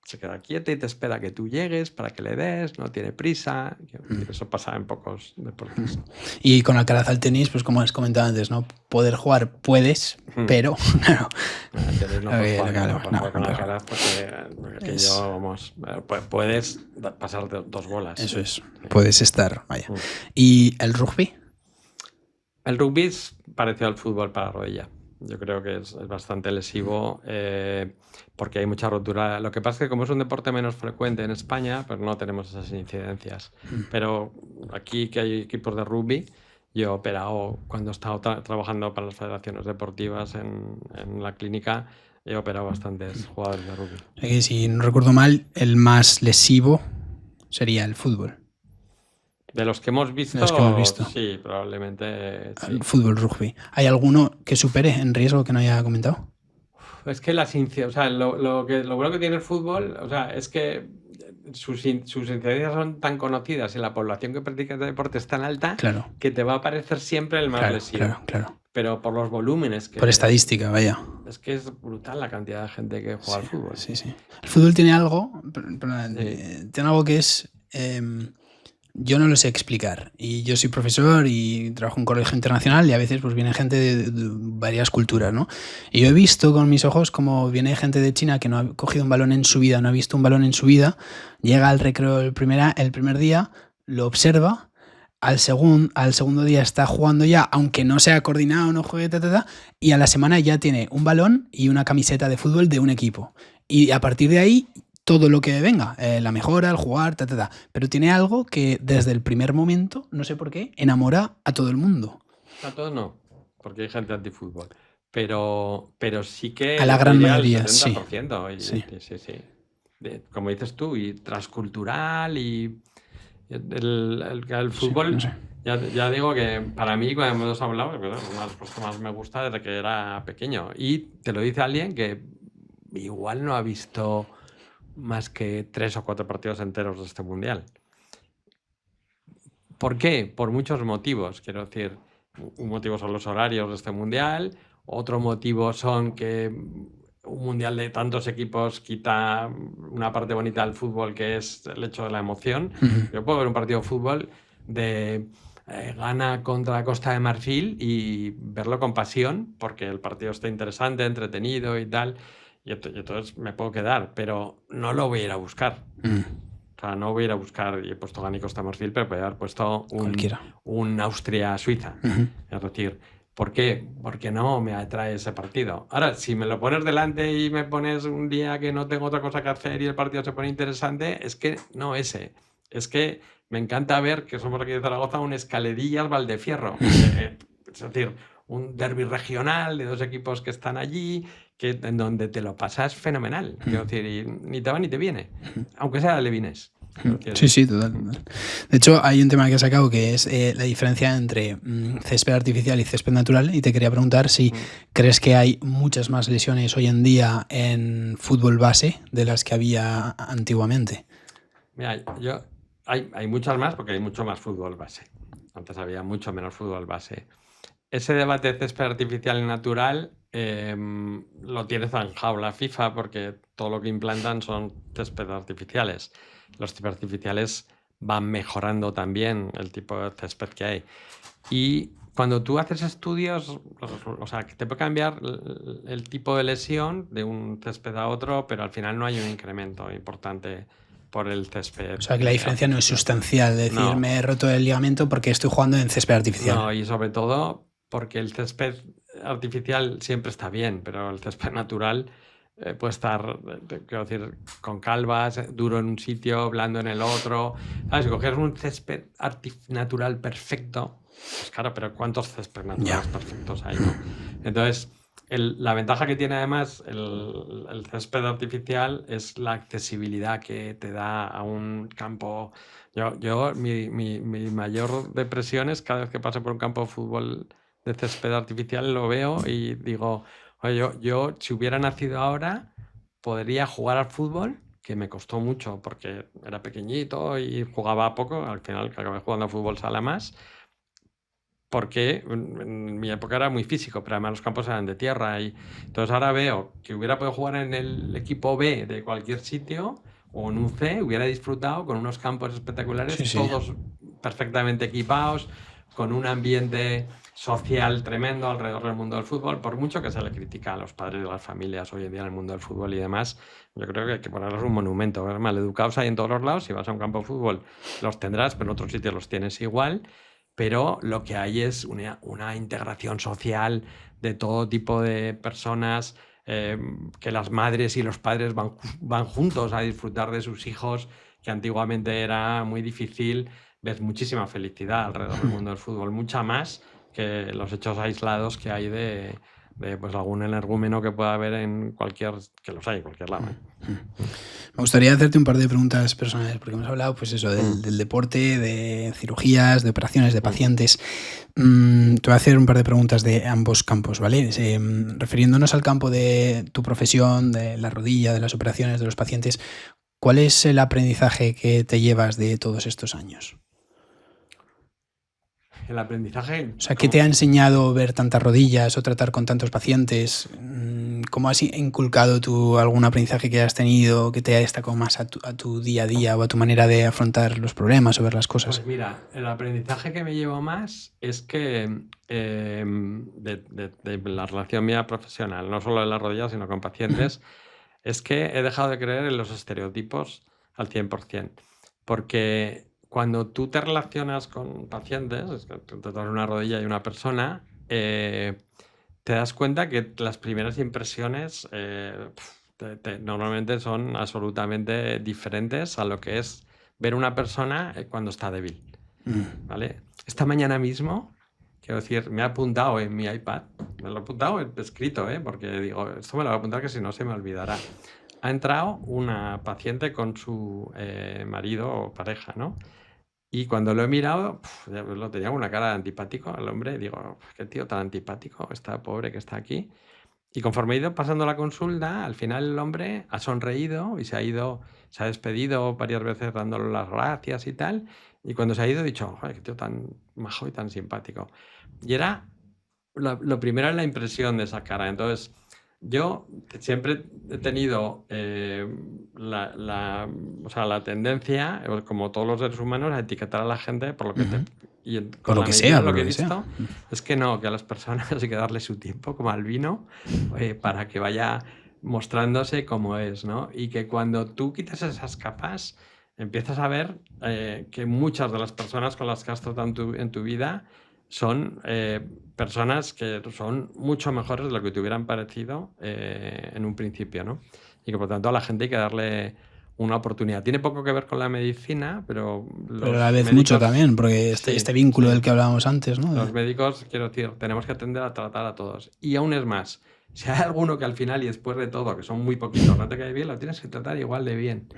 Se queda quieta y te espera que tú llegues para que le des, no tiene prisa. Eso pasa en pocos deportes. Y con Alcaraz al tenis, pues como has comentado antes, ¿no? Poder jugar puedes, pero claro. Con Alcaraz porque yo, vamos, puedes pasar de 2 bolas. Eso es, puedes estar, vaya. ¿Y el rugby? El rugby es parecido al fútbol para la rodilla. Yo creo que es bastante lesivo porque hay mucha rotura. Lo que pasa es que como es un deporte menos frecuente en España, pues no tenemos esas incidencias. Pero aquí que hay equipos de rugby, yo he operado cuando he estado trabajando para las federaciones deportivas en la clínica, he operado bastantes jugadores de rugby. Si no recuerdo mal, el más lesivo sería el fútbol. De los que hemos visto, sí, probablemente sí. Fútbol, rugby. ¿Hay alguno que supere en riesgo que no haya comentado? Es que o sea, lo bueno que tiene el fútbol, o sea, es que sus incidencias son tan conocidas y la población que practica este deporte es tan alta, claro, que te va a parecer siempre el más lesivo. Claro. Pero por los volúmenes que... Por estadística, vaya. Es que es brutal la cantidad de gente que juega al fútbol. Sí. El fútbol tiene algo, tiene algo que es... yo no lo sé explicar. Y yo soy profesor y trabajo en un colegio internacional y a veces pues viene gente de varias culturas, ¿no? Y yo he visto con mis ojos como viene gente de China que no ha cogido un balón en su vida, no ha visto un balón en su vida, llega al recreo el primer día, lo observa, al segundo día está jugando ya, aunque no sea coordinado, no juegue, y a la semana ya tiene un balón y una camiseta de fútbol de un equipo. Y a partir de ahí, todo lo que venga, la mejora, el jugar, pero tiene algo que desde el primer momento, no sé por qué, enamora a todo el mundo. A todos no, porque hay gente antifútbol. Pero sí que A la gran diría mayoría, el sí. 70%. Y, Sí. sí. Como dices tú, y transcultural y el fútbol. Sí, no sé. Ya digo que para mí, cuando hemos hablado, una de las cosas que más me gusta desde que era pequeño. Y te lo dice alguien que igual no ha visto más que 3 o 4 partidos enteros de este mundial. ¿Por qué? Por muchos motivos. Quiero decir, un motivo son los horarios de este mundial, otro motivo son que un mundial de tantos equipos quita una parte bonita del fútbol, que es el hecho de la emoción. Yo puedo ver un partido de fútbol de Ghana contra Costa de Marfil y verlo con pasión, porque el partido está interesante, entretenido y tal, y entonces me puedo quedar, pero no lo voy a ir a buscar. O sea, no voy a ir a buscar, y he puesto Ghana y Costa de Marfil, pero podría haber puesto un Austria-Suiza. Es decir, ¿por qué? Porque no me atrae ese partido. Ahora, si me lo pones delante y me pones un día que no tengo otra cosa que hacer y el partido se pone interesante, es que no ese. Es que me encanta ver, que somos aquí de Zaragoza, un Escaledillas-Valdefierro. Es decir, un derbi regional de 2 equipos que están allí, en donde te lo pasas fenomenal. Quiero decir, y ni te va ni te viene, aunque sea Levines. Sí, total. De hecho, hay un tema que he sacado que es la diferencia entre césped artificial y césped natural, y te quería preguntar si crees que hay muchas más lesiones hoy en día en fútbol base de las que había antiguamente. Mira, hay muchas más porque hay mucho más fútbol base. Antes había mucho menos fútbol base. Ese debate de césped artificial y natural lo tiene zanjado la FIFA, porque todo lo que implantan son césped artificiales. Los césped artificiales van mejorando también el tipo de césped que hay. Y cuando tú haces estudios, o sea, que te puede cambiar el tipo de lesión de un césped a otro, pero al final no hay un incremento importante por el césped. O sea, que la diferencia no es sustancial. Es decir, me he roto el ligamento porque estoy jugando en césped artificial. No, y sobre todo porque el césped artificial siempre está bien, pero el césped natural puede estar, quiero decir, con calvas, duro en un sitio, blando en el otro. ¿Sabes? Si cogieras un césped natural perfecto, pues claro, pero ¿cuántos césped naturales perfectos hay, no? Entonces, la ventaja que tiene además el césped artificial es la accesibilidad que te da a un campo. Mi mayor depresión es cada vez que paso por un campo de fútbol de césped artificial, lo veo y digo, oye, yo si hubiera nacido ahora podría jugar al fútbol, que me costó mucho porque era pequeñito y jugaba poco. Al final acabé jugando al fútbol sala más, porque en mi época era muy físico, pero además los campos eran de tierra. Y entonces ahora veo que hubiera podido jugar en el equipo B de cualquier sitio o en un C, hubiera disfrutado con unos campos espectaculares, todos perfectamente equipados, con un ambiente social tremendo alrededor del mundo del fútbol. Por mucho que se le critica a los padres de las familias hoy en día en el mundo del fútbol y demás, yo creo que hay que ponerles un monumento. Maleducados hay en todos los lados. Si vas a un campo de fútbol los tendrás, pero en otros sitios los tienes igual. Pero lo que hay es una integración social de todo tipo de personas, que las madres y los padres van juntos a disfrutar de sus hijos, que antiguamente era muy difícil. Ves muchísima felicidad alrededor del mundo del fútbol, mucha más que los hechos aislados que hay de pues algún energúmeno que pueda haber en cualquier lado. Me gustaría hacerte un par de preguntas personales, porque hemos hablado pues eso, del deporte, de cirugías, de operaciones, de pacientes. Te voy a hacer un par de preguntas de ambos campos, ¿vale? Refiriéndonos al campo de tu profesión, de la rodilla, de las operaciones, de los pacientes, ¿cuál es el aprendizaje que te llevas de todos estos años? El aprendizaje... O sea, ¿qué te ha enseñado ver tantas rodillas o tratar con tantos pacientes? ¿Cómo has inculcado tú algún aprendizaje que has tenido que te ha destacado más a tu día a día o a tu manera de afrontar los problemas o ver las cosas? Pues mira, el aprendizaje que me llevo más es que de la relación mía profesional, no solo de las rodillas, sino con pacientes, es que he dejado de creer en los estereotipos al 100%. Porque cuando tú te relacionas con pacientes, es que te das una rodilla y una persona, te das cuenta que las primeras impresiones normalmente son absolutamente diferentes a lo que es ver una persona cuando está débil. ¿Vale? Esta mañana mismo, quiero decir, me he apuntado en mi iPad, me lo he apuntado escrito, porque digo, esto me lo voy a apuntar que si no se me olvidará. Ha entrado una paciente con su marido o pareja, ¿no? Y cuando lo he mirado, lo tenía con una cara de antipático al hombre. Digo, qué tío tan antipático, está pobre que está aquí. Y conforme he ido pasando la consulta, al final el hombre ha sonreído y se ha despedido varias veces dándole las gracias y tal. Y cuando se ha ido, he dicho, joder, qué tío tan majo y tan simpático. Y era, lo primero es la impresión de esa cara. Entonces, yo siempre he tenido la tendencia, como todos los seres humanos, a etiquetar a la gente por lo que por lo que sea, lo que he visto, es que no, que a las personas hay que darle su tiempo, como al vino, para que vaya mostrándose como es, ¿no? Y que cuando tú quitas esas capas, empiezas a ver que muchas de las personas con las que has tratado en tu vida son personas que son mucho mejores de lo que te hubieran parecido en un principio, ¿no? Y que por tanto a la gente hay que darle una oportunidad. Tiene poco que ver con la medicina, pero a la vez mucho también, porque este vínculo del que hablábamos antes, ¿no? Los médicos, quiero decir, tenemos que atender a tratar a todos. Y aún es más, si hay alguno que al final y después de todo, que son muy poquitos, no te cae bien, lo tienes que tratar igual de bien.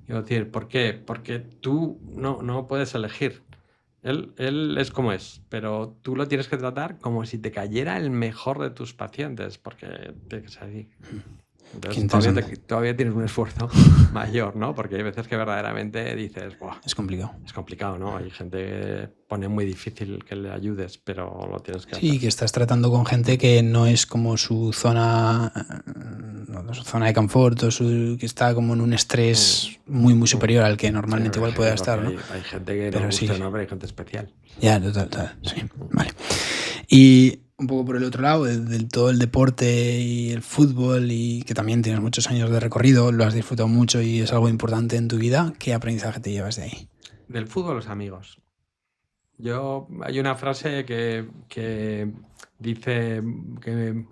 Quiero decir, ¿por qué? Porque tú no puedes elegir. Él es como es, pero tú lo tienes que tratar como si te cayera el mejor de tus pacientes, porque tiene que ser así. Entonces todavía tienes un esfuerzo mayor, ¿no? Porque hay veces que verdaderamente dices, ¡buah! Es complicado. Es complicado, ¿no? Hay gente que pone muy difícil que le ayudes, pero lo tienes que hacer. Sí, que estás tratando con gente que no es como su zona de confort, o que está como en un estrés muy superior al que normalmente igual pueda estar, ¿no? Hay gente que no gusta, ¿no? Pero hay gente especial. Ya, total, sí. Vale. Y un poco por el otro lado, del todo el deporte y el fútbol, y que también tienes muchos años de recorrido, lo has disfrutado mucho y es algo importante en tu vida, ¿qué aprendizaje te llevas de ahí? Del fútbol, los amigos. Hay una frase que dice que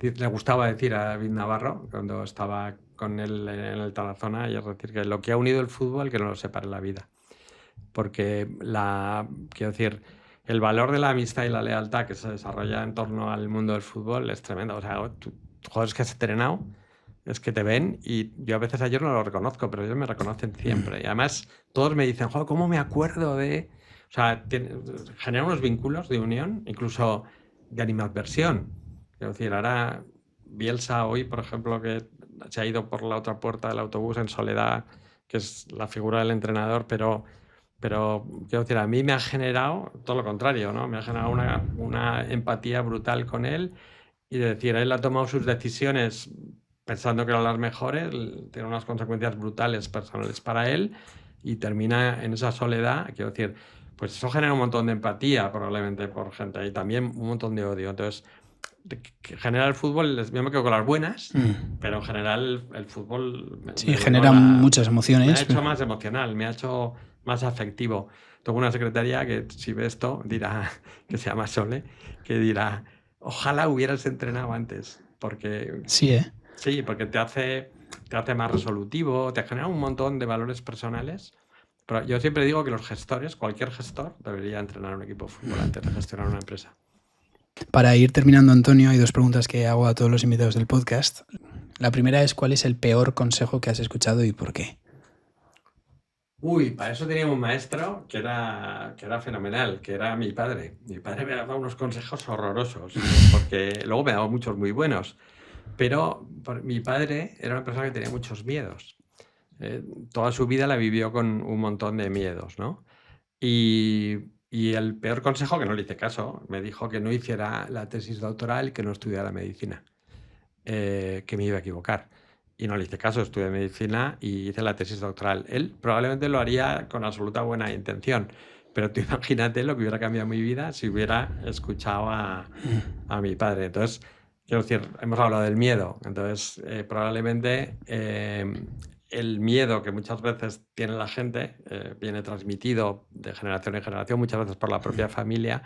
le gustaba decir a David Navarro cuando estaba con él en el Tarazona, y es decir, que lo que ha unido el fútbol, que no lo separe la vida. Porque quiero decir, el valor de la amistad y la lealtad que se desarrolla en torno al mundo del fútbol es tremendo. O sea, jugadores que has entrenado, es que te ven, y yo a veces a ellos no lo reconozco, pero ellos me reconocen siempre. Y además todos me dicen, joder, ¿cómo me acuerdo de...? O sea, genera unos vínculos de unión, incluso de animadversión. Quiero decir, ahora Bielsa hoy, por ejemplo, que se ha ido por la otra puerta del autobús en soledad, que es la figura del entrenador, pero quiero decir, a mí me ha generado todo lo contrario, ¿no? Me ha generado una empatía brutal con él, y de decir, él ha tomado sus decisiones pensando que eran las mejores, tiene unas consecuencias brutales personales para él, y termina en esa soledad. Quiero decir, pues eso genera un montón de empatía probablemente por gente, y también un montón de odio. Entonces, que genera el fútbol, yo me quedo con las buenas, pero en general el fútbol genera muchas emociones. Me ha hecho más emocional, me ha hecho más afectivo. Tengo una secretaria que, si ve esto, dirá, que se llama Sole, que dirá, ojalá hubieras entrenado antes, porque sí, porque te hace más resolutivo, te genera un montón de valores personales. Pero yo siempre digo que los gestores, cualquier gestor, debería entrenar un equipo de fútbol antes de gestionar una empresa. Para ir terminando, Antonio, hay dos preguntas que hago a todos los invitados del podcast. La primera es, ¿cuál es el peor consejo que has escuchado y por qué? Uy, para eso tenía un maestro que era fenomenal, que era mi padre. Mi padre me daba unos consejos horrorosos, porque luego me daba muchos muy buenos. Pero mi padre era una persona que tenía muchos miedos. Toda su vida la vivió con un montón de miedos, ¿no? Y el peor consejo, que no le hice caso, me dijo que no hiciera la tesis doctoral y que no estudiara medicina, que me iba a equivocar. Y no le hice caso, estudié medicina y hice la tesis doctoral. Él probablemente lo haría con absoluta buena intención, pero tú imagínate lo que hubiera cambiado mi vida si hubiera escuchado a mi padre. Entonces, quiero decir, hemos hablado del miedo. Entonces, probablemente el miedo que muchas veces tiene la gente viene transmitido de generación en generación, muchas veces por la propia familia,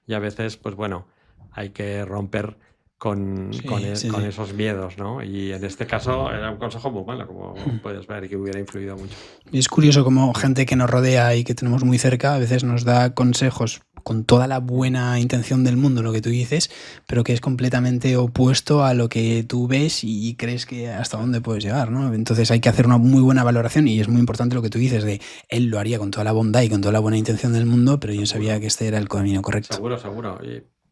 y a veces, pues bueno, hay que romper con esos miedos, ¿no? Y en este caso era un consejo muy malo, como puedes ver, y que hubiera influido mucho. Y es curioso cómo gente que nos rodea y que tenemos muy cerca a veces nos da consejos con toda la buena intención del mundo, lo que tú dices, pero que es completamente opuesto a lo que tú ves y crees que hasta dónde puedes llegar, ¿no? Entonces hay que hacer una muy buena valoración y es muy importante lo que tú dices de él lo haría con toda la bondad y con toda la buena intención del mundo, pero yo sabía que este era el camino correcto. Seguro.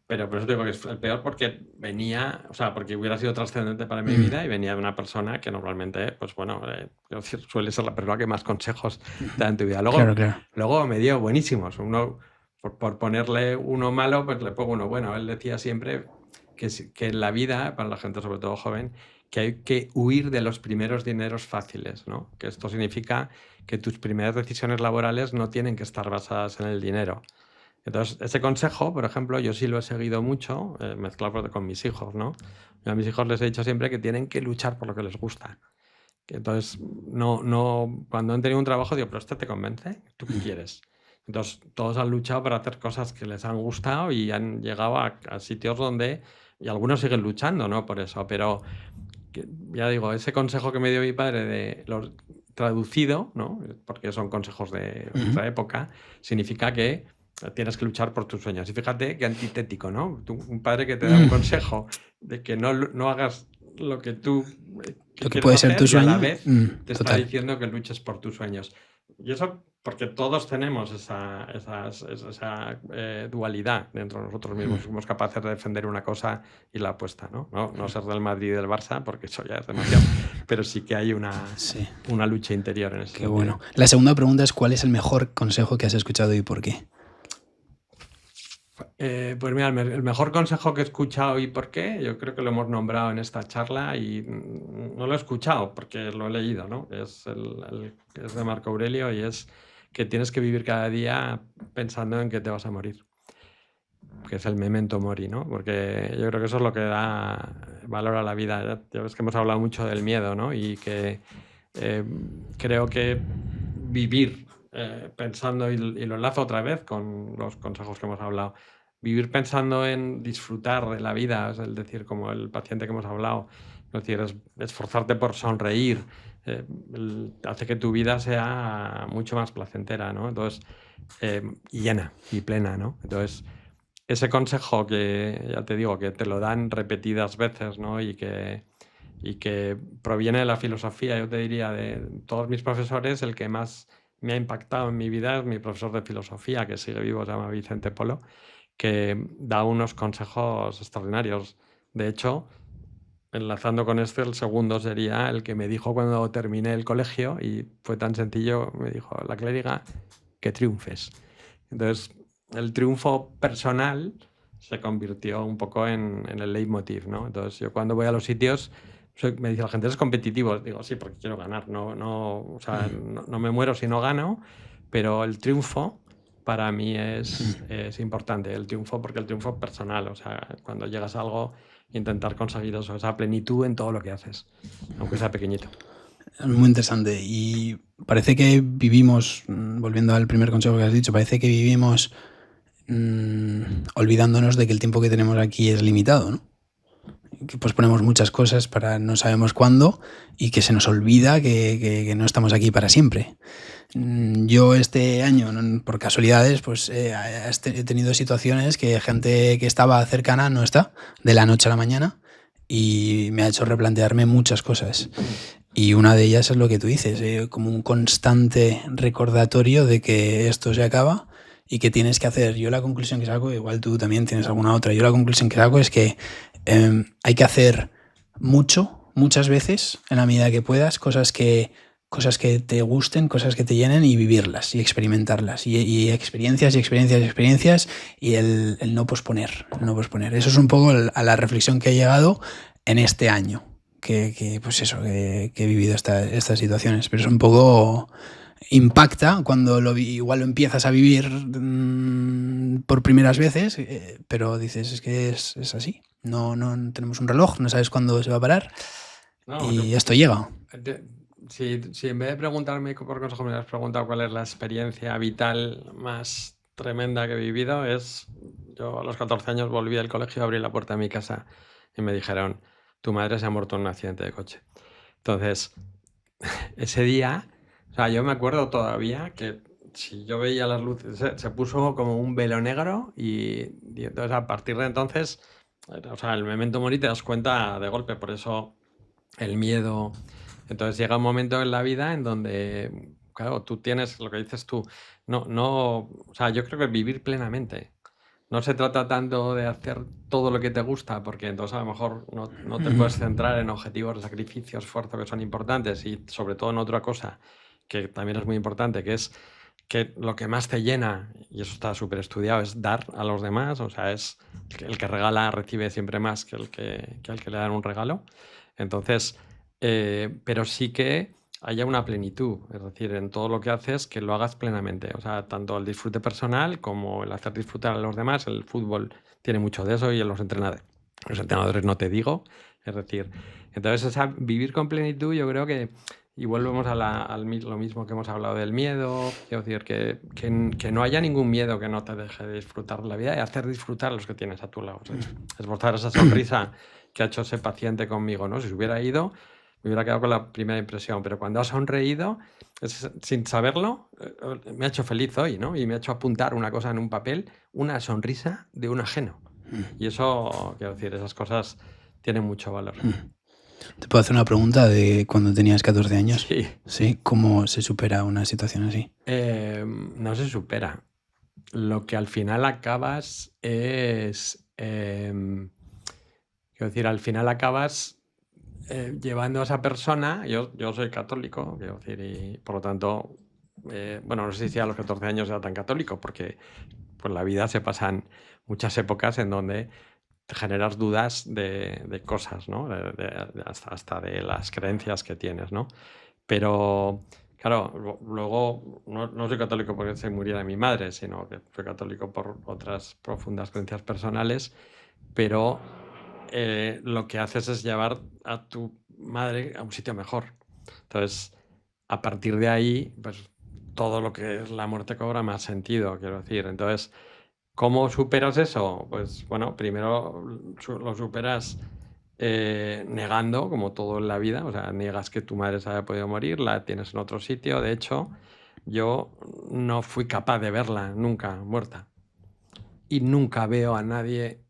Pero por eso te digo que es el peor porque venía, o sea, porque hubiera sido trascendente para mi vida y venía de una persona que normalmente, pues bueno, suele ser la persona que más consejos da en tu vida. Luego, luego me dio buenísimos. Uno, por ponerle uno malo, pues le pongo uno bueno. Él decía siempre que en la vida, para la gente sobre todo joven, que hay que huir de los primeros dineros fáciles, ¿no? Que esto significa que tus primeras decisiones laborales no tienen que estar basadas en el dinero. Entonces, ese consejo, por ejemplo, yo sí lo he seguido mucho, mezclado con mis hijos, ¿no? Yo a mis hijos les he dicho siempre que tienen que luchar por lo que les gusta. Entonces, cuando han tenido un trabajo, digo, ¿pero este te convence? ¿Tú qué quieres? Entonces, todos han luchado para hacer cosas que les han gustado y han llegado a sitios donde, y algunos siguen luchando, ¿no? Por eso, pero ya digo, ese consejo que me dio mi padre de lo traducido, ¿no? Porque son consejos de otra época, significa que tienes que luchar por tus sueños. Y fíjate qué antitético, ¿no? Un padre que te da un consejo de que no hagas lo que tú lo que puede ser tu sueño, a la vez te está diciendo que luches por tus sueños. Y eso porque todos tenemos esa dualidad dentro de nosotros mismos. Somos capaces de defender una cosa y la apuesta, ¿no? No ser del Madrid y del Barça, porque eso ya es demasiado. Pero sí que hay una lucha interior en ese sentido. Bueno. La segunda pregunta es, ¿cuál es el mejor consejo que has escuchado y por qué? Pues mira, el mejor consejo que he escuchado y por qué, yo creo que lo hemos nombrado en esta charla y no lo he escuchado porque lo he leído, ¿no? Es de Marco Aurelio y es que tienes que vivir cada día pensando en que te vas a morir, que es el memento mori, ¿no? Porque yo creo que eso es lo que da valor a la vida. Ya ves que hemos hablado mucho del miedo, ¿no? Y que creo que vivir pensando, y lo enlazo otra vez con los consejos que hemos hablado, vivir pensando en disfrutar de la vida, es decir, como el paciente que hemos hablado, es decir, esforzarte por sonreír, hace que tu vida sea mucho más placentera, ¿no? Entonces, llena y plena, ¿no? Entonces, ese consejo que, ya te digo, que te lo dan repetidas veces, ¿no? Y que proviene de la filosofía, yo te diría, de todos mis profesores, el que más me ha impactado en mi vida es mi profesor de filosofía, que sigue vivo, se llama Vicente Polo, que da unos consejos extraordinarios. De hecho, enlazando con esto, el segundo sería el que me dijo cuando terminé el colegio, y fue tan sencillo, me dijo, la clériga, que triunfes. Entonces, el triunfo personal se convirtió un poco en el leitmotiv, ¿no? Entonces, yo cuando voy a los sitios, me dice la gente, ¿eres competitivo? Digo, sí, porque quiero ganar. No me muero si no gano, pero el triunfo para mí es importante. El triunfo, porque el triunfo personal, o sea, cuando llegas a algo, intentar conseguir eso, esa plenitud en todo lo que haces, aunque sea pequeñito. Muy interesante. Y parece que vivimos, volviendo al primer consejo que has dicho, parece que vivimos olvidándonos de que el tiempo que tenemos aquí es limitado, ¿no? Que pues ponemos muchas cosas para no sabemos cuándo y que se nos olvida que no estamos aquí para siempre. Yo este año, por casualidades, pues he tenido situaciones que gente que estaba cercana no está, de la noche a la mañana, y me ha hecho replantearme muchas cosas. Y una de ellas es lo que tú dices, como un constante recordatorio de que esto se acaba y que tienes que hacer. Yo la conclusión que saco, igual tú también tienes alguna otra, yo la conclusión que saco es que hay que hacer muchas veces, en la medida que puedas, cosas que te gusten, cosas que te llenen, y vivirlas y experimentarlas, y experiencias y el no posponer. Eso es un poco a la reflexión que he llegado en este año, pues eso, que he vivido estas situaciones, pero es un poco... Impacta cuando igual lo empiezas a vivir por primeras veces, pero dices, es que es así. No tenemos un reloj, no sabes cuándo se va a parar, y esto llega. si en vez de preguntarme por consejo me has preguntado cuál es la experiencia vital más tremenda que he vivido, yo a los 14 años volví al colegio, abrí la puerta de mi casa y me dijeron, tu madre se ha muerto en un accidente de coche. Entonces, ese día, o sea, yo me acuerdo todavía que si yo veía las luces, se puso como un velo negro y entonces a partir de entonces, o sea, el memento mori te das cuenta de golpe, por eso el miedo. Entonces llega un momento en la vida en donde, claro, tú tienes lo que dices tú, o sea, yo creo que vivir plenamente. No se trata tanto de hacer todo lo que te gusta, porque entonces a lo mejor no te puedes centrar en objetivos de sacrificio, esfuerzo que son importantes y sobre todo en otra cosa que también es muy importante, que es que lo que más te llena, y eso está súper estudiado, es dar a los demás. O sea, es el que regala recibe siempre más que al que le dan un regalo. Entonces, pero sí que haya una plenitud, es decir, en todo lo que haces, que lo hagas plenamente. O sea, tanto el disfrute personal como el hacer disfrutar a los demás. El fútbol tiene mucho de eso y en los entrenadores no te digo. Es decir, entonces vivir con plenitud yo creo que, y volvemos a lo mismo que hemos hablado del miedo, quiero decir, que no haya ningún miedo que no te deje de disfrutar la vida y hacer disfrutar a los que tienes a tu lado. O sea, esbozar esa sonrisa que ha hecho ese paciente conmigo, ¿no? Si se hubiera ido, me hubiera quedado con la primera impresión, pero cuando ha sonreído, sin saberlo, me ha hecho feliz hoy, ¿no? Y me ha hecho apuntar una cosa en un papel, una sonrisa de un ajeno. Y eso, quiero decir, esas cosas tienen mucho valor. ¿Te puedo hacer una pregunta de cuando tenías 14 años? Sí. ¿Sí? ¿Cómo se supera una situación así? No se supera. Lo que al final acabas es... quiero decir, al final acabas llevando a esa persona... Yo soy católico, quiero decir, y por lo tanto... bueno, no sé si a los 14 años era tan católico, porque pues la vida se pasan muchas épocas en donde te generas dudas de cosas, ¿no? Hasta de las creencias que tienes, ¿no? Pero, claro, luego no soy católico porque se muriera mi madre, sino que soy católico por otras profundas creencias personales, pero lo que haces es llevar a tu madre a un sitio mejor. Entonces, a partir de ahí, pues todo lo que es la muerte cobra más sentido, quiero decir. Entonces, ¿cómo superas eso? Pues bueno, primero lo superas negando, como todo en la vida. O sea, niegas que tu madre se haya podido morir, la tienes en otro sitio. De hecho, yo no fui capaz de verla nunca muerta. Y nunca veo a nadie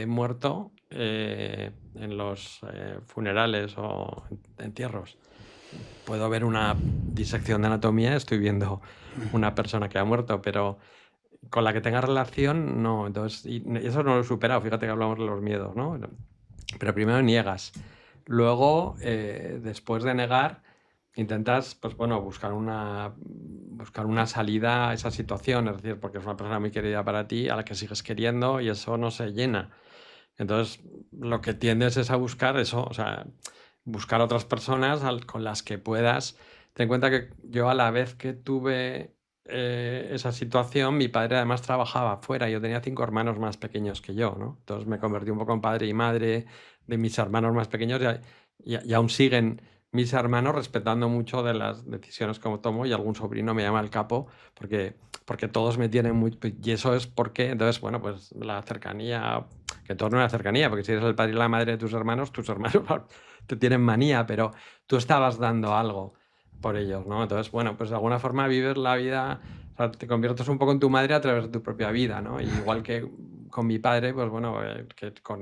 muerto en los funerales o entierros. Puedo ver una disección de anatomía, estoy viendo una persona que ha muerto, pero con la que tenga relación, no. Entonces, y eso no lo he superado. Fíjate que hablamos de los miedos, ¿no? Pero primero niegas. Luego, después de negar, intentas, pues bueno, buscar una salida a esa situación. Es decir, porque es una persona muy querida para ti, a la que sigues queriendo y eso no se llena. Entonces, lo que tiendes es a buscar eso, o sea, buscar otras personas con las que puedas. Ten en cuenta que yo, a la vez que tuve esa situación, mi padre además trabajaba fuera. Yo tenía 5 hermanos más pequeños que yo, ¿no? Entonces me convertí un poco en padre y madre de mis hermanos más pequeños y aún siguen mis hermanos respetando mucho de las decisiones que tomo, y algún sobrino me llama el capo porque todos me tienen muy... Y eso es porque, entonces, bueno, pues la cercanía, que en torno a la cercanía, porque si eres el padre y la madre de tus hermanos te tienen manía, pero tú estabas dando algo por ellos, ¿no? Entonces, bueno, pues de alguna forma vives la vida, o sea, te conviertes un poco en tu madre a través de tu propia vida, ¿no? Y igual que con mi padre, pues bueno, que con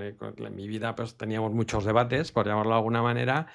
mi vida pues teníamos muchos debates, por llamarlo de alguna manera.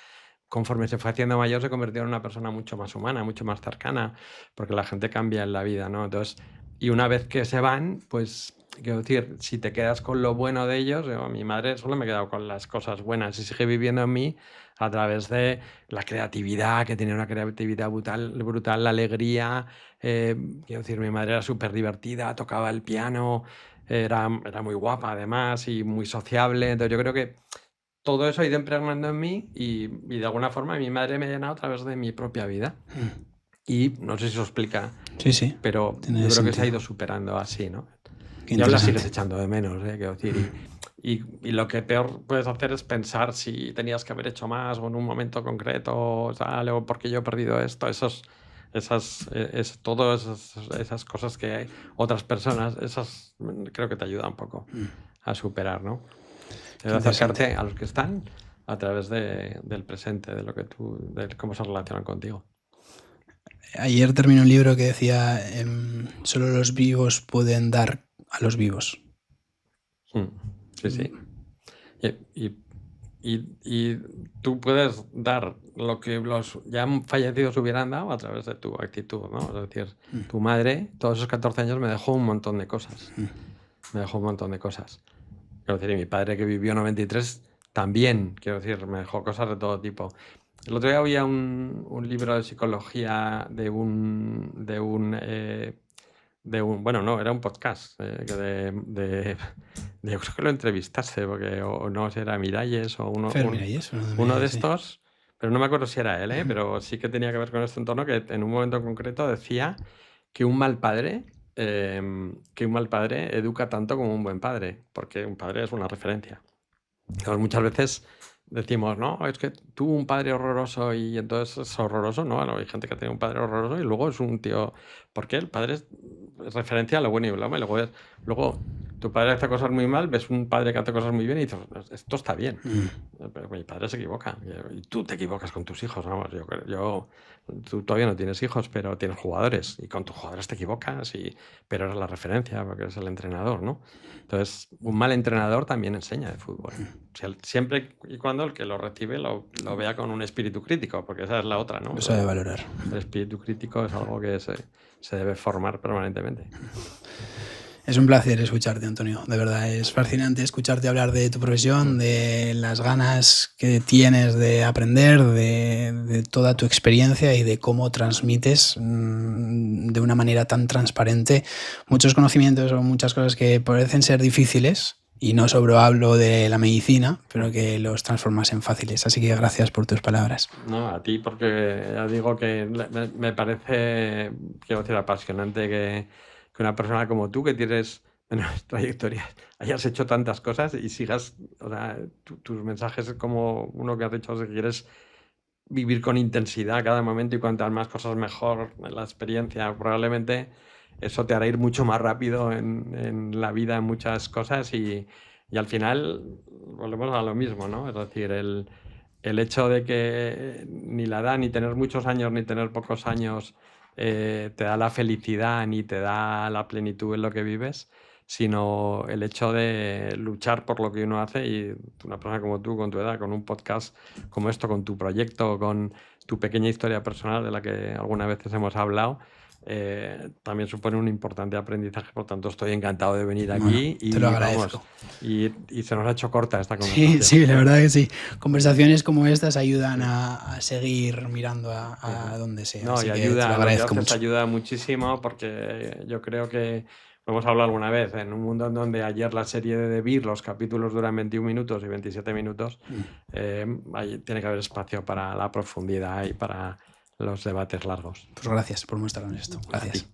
Conforme se fue haciendo mayor, se convirtió en una persona mucho más humana, mucho más cercana, porque la gente cambia en la vida, ¿no? Entonces, y una vez que se van, pues, quiero decir, si te quedas con lo bueno de ellos, mi madre solo me he quedado con las cosas buenas y sigue viviendo en mí a través de la creatividad, que tenía una creatividad brutal, la alegría. Quiero decir, mi madre era súper divertida, tocaba el piano, era muy guapa además y muy sociable. Entonces yo creo que todo eso ha ido impregnando en mí y de alguna forma mi madre me ha llenado a través de mi propia vida. Y no sé si eso explica, Sí. pero Tiene yo creo que se ha sentido. ido superando así, ¿no? Qué Y aún la interesante. sigues echando de menos, quiero decir. Y lo que peor puedes hacer es pensar si tenías que haber hecho más o en un momento concreto o tal, o porque yo he perdido esto, todas esas cosas que hay otras personas, esas creo que te ayudan un poco a superar, ¿no? Es acercarte a los que están a través del presente, de cómo se relacionan contigo. Ayer terminé un libro que decía solo los vivos pueden dar a los vivos. Sí. Y tú puedes dar lo que los ya fallecidos hubieran dado a través de tu actitud, ¿no? Es decir, tu madre, todos esos 14 años me dejó un montón de cosas. Quiero decir, y mi padre, que vivió 93, también, quiero decir, me dejó cosas de todo tipo. El otro día había un libro de psicología bueno, no, era un podcast yo creo que lo entrevistaste, porque o no sé, era Miralles o uno de estos, pero no me acuerdo si era él, pero sí que tenía que ver con este entorno, que en un momento concreto decía que un mal padre educa tanto como un buen padre, porque un padre es una referencia. Entonces, muchas veces decimos, no, es que tuvo un padre horroroso y entonces es horroroso, ¿no? Hay gente que tiene un padre horroroso y luego es un tío... Porque el padre es referencia a lo bueno y lo malo. Luego tu padre hace cosas muy mal, ves un padre que hace cosas muy bien y dices, esto está bien. Pero mi padre se equivoca. Y tú te equivocas con tus hijos, vamos. Tú todavía no tienes hijos, pero tienes jugadores. Y con tus jugadores te equivocas, pero eres la referencia porque eres el entrenador, ¿no? Entonces, un mal entrenador también enseña de fútbol. Siempre y cuando el que lo recibe lo vea con un espíritu crítico, porque esa es la otra, ¿no? Lo sabe valorar. El espíritu crítico es algo que se debe formar permanentemente. Es un placer escucharte, Antonio. De verdad, es fascinante escucharte hablar de tu profesión, de las ganas que tienes de aprender, de toda tu experiencia y de cómo transmites de una manera tan transparente muchos conocimientos o muchas cosas que parecen ser difíciles. Y no solo hablo de la medicina, pero que los transformas en fáciles. Así que gracias por tus palabras. No, a ti, porque ya digo que me parece, quiero decir, apasionante que una persona como tú, que tienes trayectorias, hayas hecho tantas cosas y sigas, o sea, tus mensajes, como uno que has dicho, que quieres vivir con intensidad cada momento y cuantas más cosas mejor la experiencia. Probablemente eso te hará ir mucho más rápido en la vida en muchas cosas y al final volvemos a lo mismo, ¿no? Es decir, el hecho de que ni la edad, ni tener muchos años, ni tener pocos años te da la felicidad ni te da la plenitud en lo que vives, sino el hecho de luchar por lo que uno hace. Y una persona como tú, con tu edad, con un podcast como esto, con tu proyecto, con tu pequeña historia personal de la que algunas veces hemos hablado, también supone un importante aprendizaje. Por tanto, estoy encantado de venir aquí. Te lo agradezco. Y se nos ha hecho corta esta conversación. Sí, la verdad que sí. Conversaciones como estas ayudan a seguir mirando a donde sea. No, así y que ayuda, te lo agradezco mucho. Ayuda muchísimo, porque yo creo que lo hemos hablado alguna vez, en un mundo en donde ayer la serie de The Bear, los capítulos duran 21 minutos y 27 minutos, tiene que haber espacio para la profundidad y para los debates largos. Pues gracias por mostrarnos esto. Gracias.